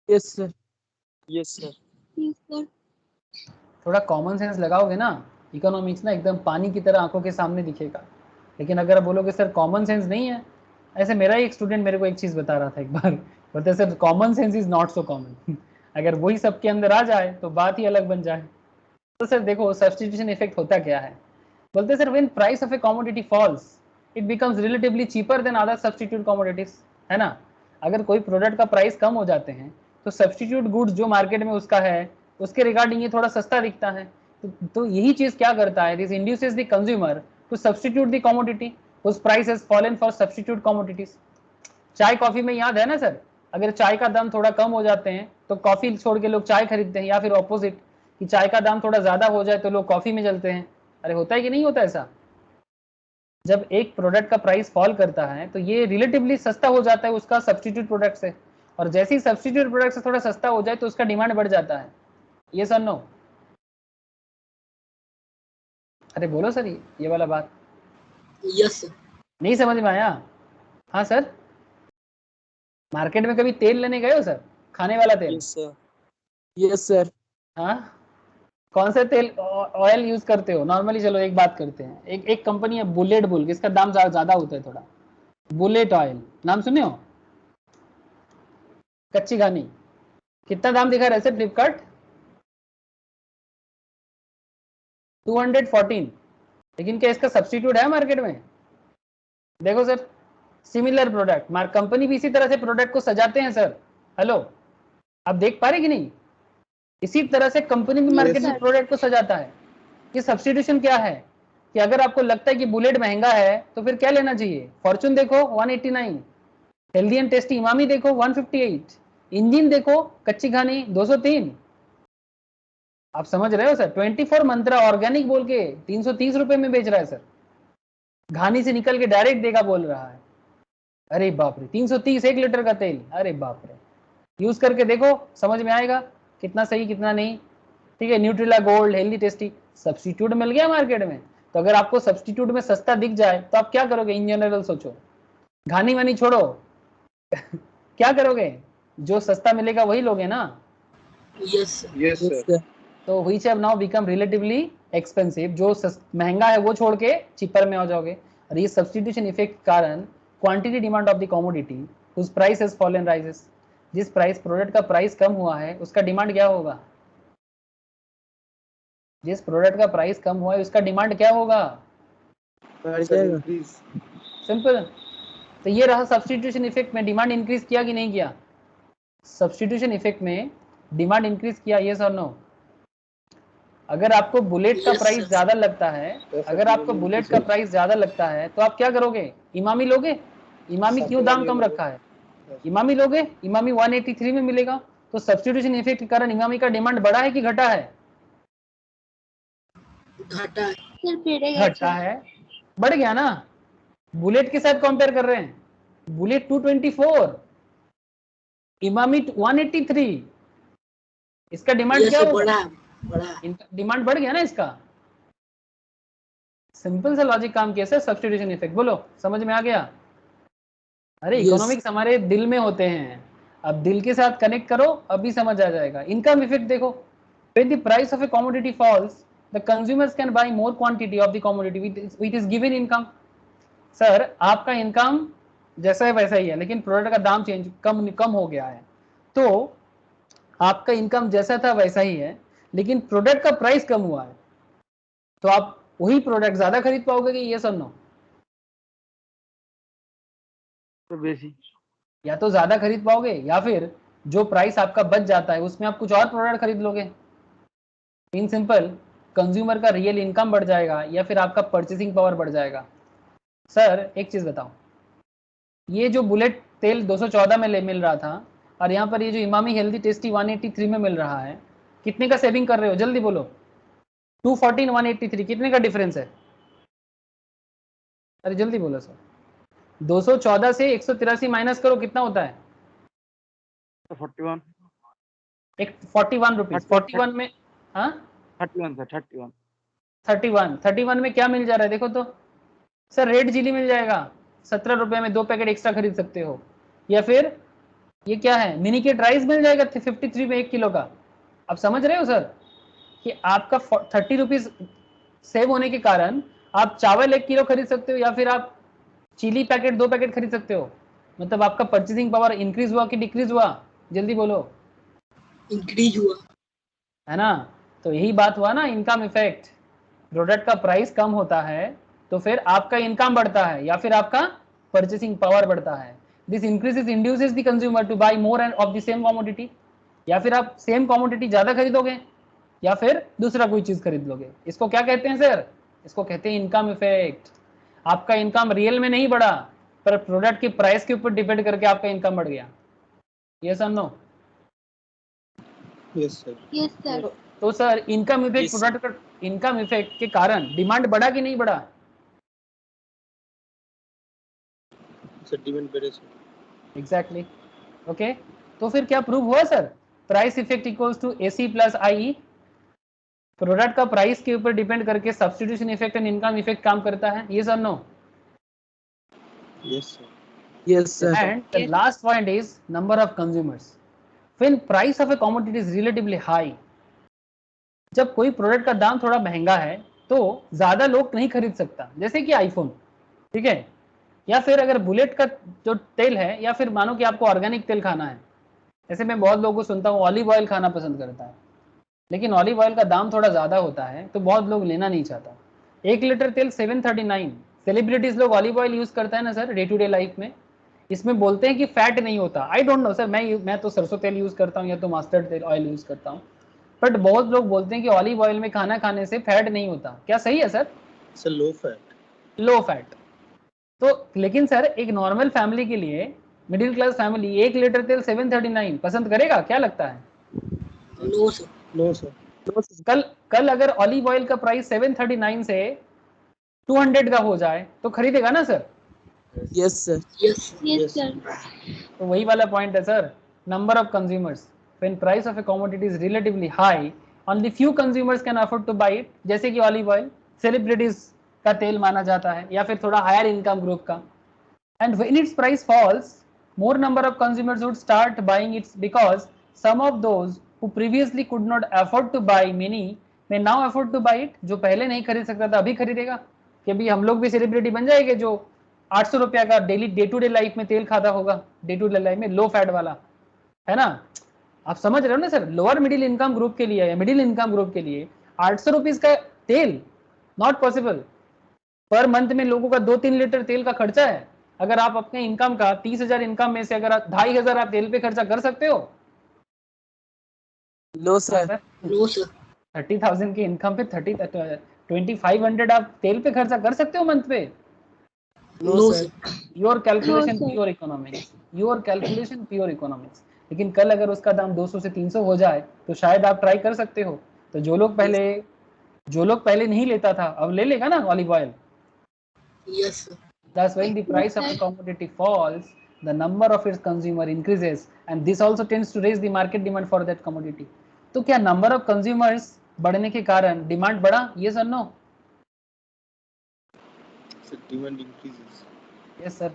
Yes sir. Yes sir. Yes, sir. थोड़ा कॉमन सेंस लगाओगे ना, इकोनॉमिक्स ना एकदम पानी की तरह आंखों के सामने दिखेगा। लेकिन अगर आप बोलोगे सर कॉमन सेंस नहीं है, ऐसे मेरा ही एक स्टूडेंट मेरे को एक चीज बता रहा था एक बार, बोलते sir common sense is not so common. अगर वही सबके अंदर आ जाए तो बात ही अलग बन जाए। तो सर देखो सब्स्टिट्यूशन इफेक्ट होता क्या है, बोलते sir when price of a commodity falls it becomes relatively cheaper than other substitute commodities, है ना। अगर कोई प्रोडक्ट का प्राइस कम हो जाते हैं तो सब्स्टिट्यूट गुड्स जो मार्केट में उसका है उसके रिगार्डिंग ये थोड़ा सस्ता दिखता है। तो यही चीज क्या करता है, this induces the consumer to substitute the commodity whose price has fallen for substitute commodities। चाय कॉफी में याद है ना सर, अगर चाय का दाम थोड़ा कम हो जाते हैं तो कॉफी छोड़ के लोग चाय खरीदते हैं, या फिर ऑपोजिट कि चाय का दाम थोड़ा ज्यादा हो जाए तो लोग कॉफी में चलते हैं। अरे होता है कि नहीं होता ऐसा? जब एक प्रोडक्ट का प्राइस फॉल करता है तो ये रिलेटिवली सस्ता हो जाता है उसका सब्स्टिट्यूट प्रोडक्ट से, और जैसे ही सब्स्टिट्यूट प्रोडक्ट से थोड़ा सस्ता हो जाए तो उसका डिमांड बढ़ जाता है। ये सर नो? अरे बोलो सर ये वाला बात। Yes sir. नहीं समझ में आया? हाँ सर, मार्केट में कभी तेल लेने गए हो सर, खाने वाला तेल? Yes sir. Yes sir. हाँ, कौन सा तेल ऑयल यूज करते हो नॉर्मली? चलो एक बात करते हैं, एक कंपनी है बुलेट बुल, इसका दाम ज्यादा होता है थोड़ा, बुलेट ऑयल, नाम सुने हो? कच्ची घानी, कितना दाम दिखा रहा है सर फ्लिपकार्ट? 214। लेकिन क्या इसका सब्स्टिट्यूट है मार्केट में? देखो सर सिमिलर प्रोडक्ट, कंपनी भी इसी तरह से प्रोडक्ट को सजाते हैं सर। हेलो, आप देख पा रहे कि नहीं? इसी तरह से कंपनी भी मार्केट में प्रोडक्ट को सजाता है। ये सब्स्टिट्यूशन क्या है कि अगर आपको लगता है कि बुलेट महंगा है तो फिर क्या लेना चाहिए? फॉर्चून देखो 189, हेल्दी एंड टेस्टी इमामी देखो 158, इंजिन देखो कच्ची घानी 203। आप समझ रहे हो सर? 24 मंत्रा ऑर्गेनिक बोल के 330 रुपए में बेच रहा है सर, घानी से निकल के डायरेक्ट देगा बोल रहा है। अरे बाप रे, 330 1 लीटर का तेल, अरे बाप रे। यूज करके देखो, समझ में आएगा कितना सही कितना नहीं। ठीक है, Nutrela gold, healthy tasty, substitute मिल गया मार्केट में। तो अगर आपको सब्स्टिट्यूट में सस्ता दिख जाए तो आप क्या करोगे? इन जनरल सोचो, घानी वानी छोड़ो। क्या करोगे? जो सस्ता मिलेगा वही लोगे ना। Yes yes Yes sir. sir. तो which have now become relatively expensive, जो महंगा है वो छोड़ के चीपर में आ जाओगे। और ये सब्स्टिट्यूशन इफेक्ट के कारण quantity demand of the commodity whose price has fallen rises, जिस प्राइस प्रोडक्ट का प्राइस कम हुआ है उसका डिमांड क्या होगा? जिस प्रोडक्ट का प्राइस कम हुआ है उसका डिमांड क्या होगा? बढ़ सर जाएगा। इंक्रीज। सिंपल। तो ये रहा सब्स्टिट्यूशन इफेक्ट में डिमांड इंक्रीज किया कि नहीं किया? सब्स्टिट्यूशन इफेक्ट में डिमांड इंक्रीज किया, यस और नो? अगर आपको बुलेट का Yes, प्राइस sir. ज्यादा लगता है, Yes, sir. अगर आपको बुलेट का प्राइस ज्यादा लगता है तो आप क्या करोगे? इमामी लोगे? इमामी क्यों दाम कम रखा है? इमामी लोगे, इमामी 183 में मिलेगा। तो सब्स्टिट्यूशन इफेक्ट के कारण इमामी का डिमांड बढ़ा है कि घटा है? घाटा है। सर बढ़ेगा घटा है, बढ़ गया ना। बुलेट के साथ कंपेयर कर रहे हैं, बुलेट 224, इमामी 183, इसका डिमांड यस क्या सर, होगा? बड़ा डिमांड बढ़ गया ना इसका। सिंपल सा लॉजिक काम किया सर, सब्स्टिट्यूशन इफेक्ट। बोलो समझ में आ गया? अरे Yes. इकोनॉमिक्स हमारे दिल में होते हैं, अब दिल के साथ कनेक्ट करो अभी समझ आ जाएगा। इनकम इफेक्ट देखो, when the price of a commodity falls the consumers can buy more quantity of the commodity which is given income। Sir आपका इनकम जैसा है वैसा ही है, लेकिन प्रोडक्ट का दाम चेंज कम हो गया है, तो आपका इनकम जैसा था वैसा ही है, लेकिन प्रोडक्ट का प्राइस कम हुआ है, तो आप वही प्रोडक्ट ज्यादा खरीद पाओगे कि ये सब नो? तो बेसी। या तो ज्यादा खरीद पाओगे या फिर जो प्राइस आपका बच जाता है उसमें आप कुछ और प्रोडक्ट खरीद लोगे। इन सिंपल, कंज्यूमर का रियल इनकम बढ़ जाएगा या फिर आपका परचेसिंग पावर बढ़ जाएगा। सर एक चीज बताओ, ये जो बुलेट तेल 214 में मिल रहा था और यहाँ पर ये जो इमामी हेल्दी टेस्टी 183 में मिल रहा है, कितने का सेविंग कर रहे हो जल्दी बोलो। 214 183 कितने का डिफरेंस है? अरे जल्दी बोलो सर। 214 से 183 माइनस करो, कितना होता है? 41 एक 41 रुपीज। 41 में, हाँ 31 सर 31 31 में क्या मिल जा रहा है देखो तो सर, रेड चिली मिल जाएगा 17 रुपए में, 2 पैकेट एक्स्ट्रा खरीद सकते हो। या फिर ये क्या है, मिनीकेट राइस मिल जाएगा 53 में 1 किलो का। अब समझ रहे हो सर कि आपका 30 रुपीज सेव होने के कारण आप चावल 1 किलो खरीद सकते हो या फिर आप चिली पैकेट 2 पैकेट खरीद सकते हो। मतलब आपका परचेसिंग पावर इंक्रीज हुआ कि डिक्रीज हुआ, जल्दी बोलो। इंक्रीज हुआ। है ना, तो यही बात हुआ ना, इनकम इफेक्ट। प्रोडक्ट का प्राइस कम होता है तो फिर आपका इनकम बढ़ता है या फिर आपका परचेसिंग पावर बढ़ता है। This increases induces the consumer to buy more and of the same commodity. या फिर आप सेम कमोडिटी ज्यादा खरीदोगे या फिर दूसरा कोई चीज खरीद लोगे। इसको क्या कहते हैं सर? इसको कहते हैं इनकम इफेक्ट। आपका इनकम रियल में नहीं बढ़ा पर प्रोडक्ट की प्राइस के ऊपर डिपेंड करके आपका इनकम बढ़ गया। यस और no? Yes sir. Yes sir. तो sir income effect, Yes, product का इनकम इफेक्ट के कारण डिमांड बढ़ा कि नहीं बढ़ा? सर डिमांड बढ़े सर। एग्जैक्टली। ओके, तो फिर क्या प्रूव हुआ sir? Price effect equals to AC plus IE। Product का प्राइस के ऊपर डिपेंड करके substitution effect and income effect काम करता है। यस और no? Yes sir. Yes sir. And the last point is number of consumers. When price of a commodity is relatively high, जब कोई प्रोडक्ट का दाम थोड़ा महंगा है तो ज्यादा लोग नहीं खरीद सकता, जैसे कि आईफोन, ठीक है, या फिर अगर बुलेट का जो तेल है, या फिर मानो कि आपको ऑर्गेनिक तेल खाना है। जैसे मैं बहुत लोगों को सुनता हूँ ऑलिव ऑयल खाना पसंद करता है, लेकिन ऑलिव ऑयल का दाम थोड़ा ज्यादा होता है तो बहुत लोग लेना नहीं चाहता। 1 लीटर तेल 739। सेलिब्रिटीज लोग ऑलिव ऑयल यूज करता है ना sir day to day life में। इसमें बोलते हैं कि फैट नहीं होता। आई डोंट नो सर, मैं तो सरसों तेल यूज करता हूँ या तो मस्टर्ड तेल ऑयल यूज करता हूँ, बट बहुत लोग बोलते हैं कि ऑलिव ऑयल में खाना खाने से फैट नहीं होता। क्या सही है sir? Sir low fat. Low fat. तो लेकिन सर एक नॉर्मल फैमिली के लिए, मिडिल क्लास फैमिली 1 लीटर तेल 739 पसंद करेगा? क्या लगता है? No sir. No sir. कल अगर ऑलिव ऑयल का प्राइस 739 से 200 का हो जाए तो खरीदेगा ना sir? Yes sir. Yes. Yes sir. तो वही वाला पॉइंट है sir, number of consumers. When price of a commodity is relatively high, only few consumers can afford to buy it, जैसे कि ऑलिव ऑयल सेलिब्रिटीज का तेल माना जाता है या फिर थोड़ा हायर इनकम ग्रुप का। And when it's price falls, more number of consumers would start buying it because some of those who previously could not afford to buy many may now afford to buy it। जो पहले नहीं खरीद सकता था अभी खरीदेगा कि अभी हम लोग भी सेलिब्रिटी बन जाएंगे जो 800 रुपया का daily day to day life में तेल खाता होगा, डे टू डे लाइफ में लो फैट वाला, है ना? आप समझ रहे हो ना sir? Lower middle income group के लिए या मिडिल इनकम ग्रुप के लिए 800 रुपीज का तेल नॉट पॉसिबल। पर मंथ में लोगों का 2-3 लीटर तेल का खर्चा है। अगर आप अपने इनकम का 30,000 इनकम में से अगर 2,500 आप तेल पे खर्चा कर सकते हो? No sir. No sir. 30,000 की इनकम पे 2500 आप तेल पे खर्चा कर सकते हो मंथ पे? No no sir. Sir. Your calculation No, sir. Pure economics, your calculation pure economics. लेकिन कल अगर उसका दाम 200 से 300 हो जाए तो शायद आप ट्राई कर सकते हो। तो जो लोग पहले नहीं लेता था अब ले लेगा ना olive oil. Yes sir. Thus, when the price of a commodity falls, the number of its consumer increases, and this also tends to raise the market demand for that commodity. तो क्या नंबर ऑफ कंज्यूमर्स बढ़ने के कारण demand बढ़ा? Yes और no? Sir demand increases. Yes sir.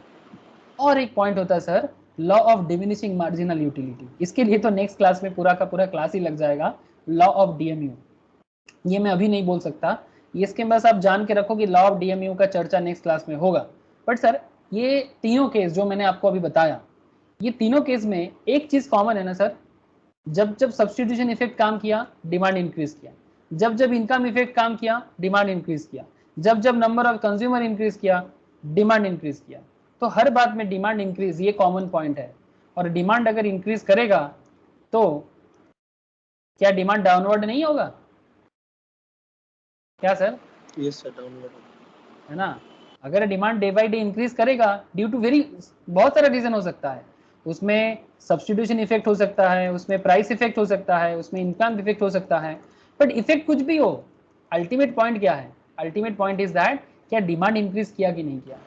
और एक point होता है sir, law of diminishing marginal utility. इसके लिए तो नेक्स्ट क्लास में पूरा का पूरा क्लास ही लग जाएगा। लॉ ऑफ DMU, ये मैं अभी नहीं बोल सकता, इसके बस आप जान के रखो कि लॉ ऑफ DMU का चर्चा नेक्स्ट क्लास में होगा। बट सर ये तीनों केस जो मैंने आपको अभी बताया, ये तीनों केस में एक चीज कॉमन है ना सर, जब जब सब्स्टिट्यूशन इफेक्ट काम किया डिमांड इंक्रीज किया, जब जब इनकम इफेक्ट काम किया डिमांड इंक्रीज किया, जब जब नंबर ऑफ कंज्यूमर इंक्रीज किया डिमांड इंक्रीज किया। तो हर बात में डिमांड इंक्रीज, ये कॉमन पॉइंट है। और डिमांड अगर इंक्रीज करेगा तो क्या डिमांड डाउनवर्ड नहीं होगा? क्या सर? यस सर, डाउनवर्ड है ना। अगर demand day by day increase करेगा ड्यू टू वेरी बहुत सारा रीजन हो सकता है, उसमें सब्स्टिट्यूशन इफेक्ट हो सकता है, उसमें प्राइस इफेक्ट हो सकता है, उसमें इनकम इफेक्ट हो सकता है, बट इफेक्ट कुछ भी हो, अल्टीमेट पॉइंट क्या है? अल्टीमेट पॉइंट इज दैट क्या डिमांड इंक्रीज किया कि नहीं किया।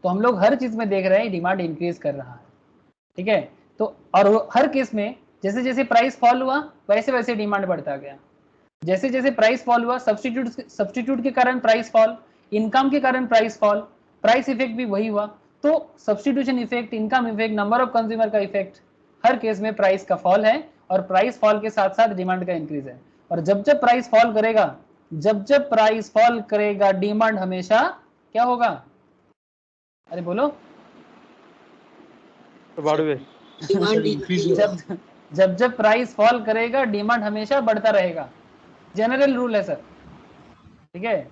तो हम लोग हर चीज में देख रहे हैं डिमांड इंक्रीज कर रहा है, ठीक है। तो और हर केस में जैसे जैसे प्राइस फॉल हुआ वैसे वैसे डिमांड बढ़ता गया, जैसे जैसे प्राइस फॉल हुआ सब्स्टिट्यूट के कारण प्राइस फॉल, इनकम के कारण प्राइस फॉल, प्राइस इफेक्ट भी वही हुआ। तो substitution effect, income effect, number of consumer का इफेक्ट, हर केस में प्राइस का फॉल है और प्राइस फॉल के साथ साथ डिमांड का इंक्रीज है। और जब जब प्राइस फॉल करेगा, जब जब प्राइस फॉल करेगा डिमांड हमेशा क्या होगा? अरे बोलो। डिमांड इंक्रीज होगा। जब जब प्राइस फॉल करेगा डिमांड हमेशा बढ़ता रहेगा, जनरल रूल है सर, ठीक है।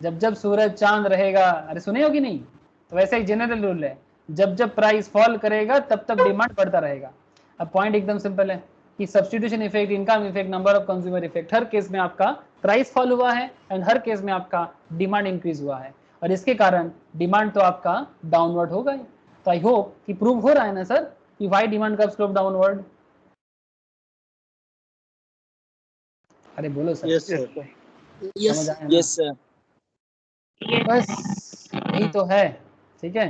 जब जब सूरज चांद रहेगा, अरे सुने हो कि नहीं, तो वैसे ही जनरल रूल है, जब जब प्राइस फॉल करेगा तब तक डिमांड बढ़ता रहेगा। अब पॉइंट एकदम सिंपल है कि substitution effect, income effect, number of consumer effect, her case में आपका प्राइस फॉल हुआ है एंड हर केस में आपका डिमांड इंक्रीज हुआ है, और इसके कारण डिमांड तो आपका डाउनवर्ड होगा ही। तो आई होप कि प्रूव हो रहा है ना सर कि व्हाई डिमांड का स्लोप डाउनवर्ड। अरे बोलो सर। यस सर, समझ आया ना? Yes sir. बस यही तो है, ठीक है,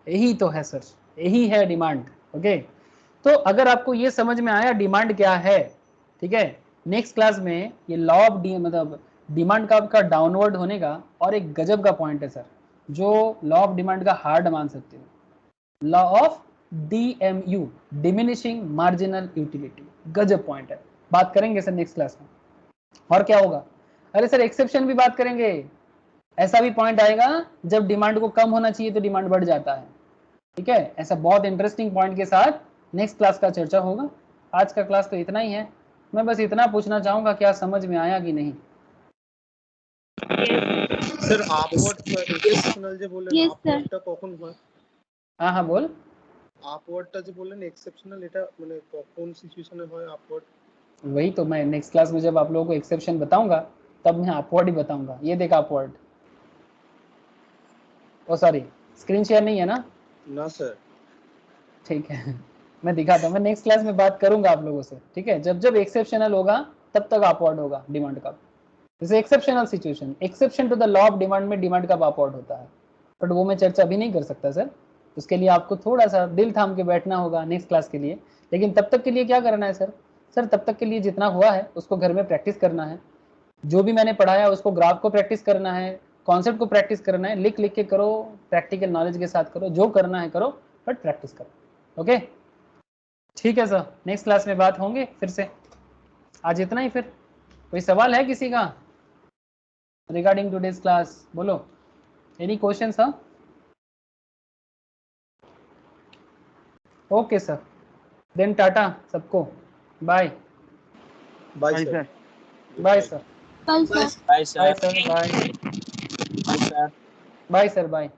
यही तो है सर, यही है डिमांड। ओके, तो अगर आपको ये समझ में आया डिमांड क्या है, ठीक है, नेक्स्ट क्लास में ये लॉ ऑफ मतलब डिमांड का आपका डाउनवर्ड होने का और एक गजब का पॉइंट है सर, जो लॉ ऑफ डिमांड का हार्ड मान सकते हो, law of DMU, diminishing marginal utility, गजब पॉइंट है, बात करेंगे सर नेक्स्ट क्लास में। और क्या होगा? अरे सर एक्सेप्शन भी बात करेंगे, ऐसा भी पॉइंट आएगा जब डिमांड को कम होना चाहिए तो डिमांड बढ़ जाता है, ठीक है। ऐसा बहुत इंटरेस्टिंग पॉइंट के साथ नेक्स्ट क्लास का चर्चा होगा। आज का क्लास तो इतना ही है, मैं बस इतना पूछना चाहूंगा क्या समझ में आया कि नहीं? স্যার আপওয়ার্ড এক্সেপশনাল যে বললেন, Yes, sir. আপওয়ার্ডটা কখন হয়? हाँ हाँ बोल। আপওয়ার্ডটা যে বললেন এক্সেপশনাল, এটা মানে কোন সিচুয়েশনে হয় আপওয়ার্ড? वही तो मैं नेक्स्ट क्लास में जब आप लोगों को एक्सेप्शन बताऊंगा तब मैं अपवर्ड ही बताऊंगा। ये देख अपवर्ड, ओ सॉरी स्क्रीन शेयर नहीं है ना? না স্যার। ठीक है मैं दिखाता हूँ, मैं नेक्स्ट क्लास में बात करूंगा आप लोगों से, ठीक है। जब जब एक्सेप्शनल होगा तब तक अपवर्ड होगा डिमांड का, जैसे exceptional situation, exception to the law of demand में डिमांड कब अपवर्ड होता है, बट वो मैं चर्चा अभी नहीं कर सकता सर, उसके लिए आपको थोड़ा सा दिल थाम के बैठना होगा नेक्स्ट क्लास के लिए। लेकिन तब तक के लिए क्या करना है सर? सर तब तक के लिए जितना हुआ है उसको घर में प्रैक्टिस करना है, जो भी मैंने पढ़ाया उसको ग्राफ को प्रैक्टिस करना है, कॉन्सेप्ट को प्रैक्टिस करना है, लिख लिख के करो, प्रैक्टिकल नॉलेज के साथ करो, जो करना है करो, बट प्रैक्टिस करो। ओके ठीक है सर, नेक्स्ट क्लास में बात होंगे फिर से। आज इतना ही, फिर कोई सवाल है किसी का रिगार्डिंग टुडेज क्लास? बोलो, any question sir? Okay sir, then tata सबको, bye bye sir. Bye sir, Bye, sir. Bye sir. Bye sir, bye bye sir. Bye sir, bye.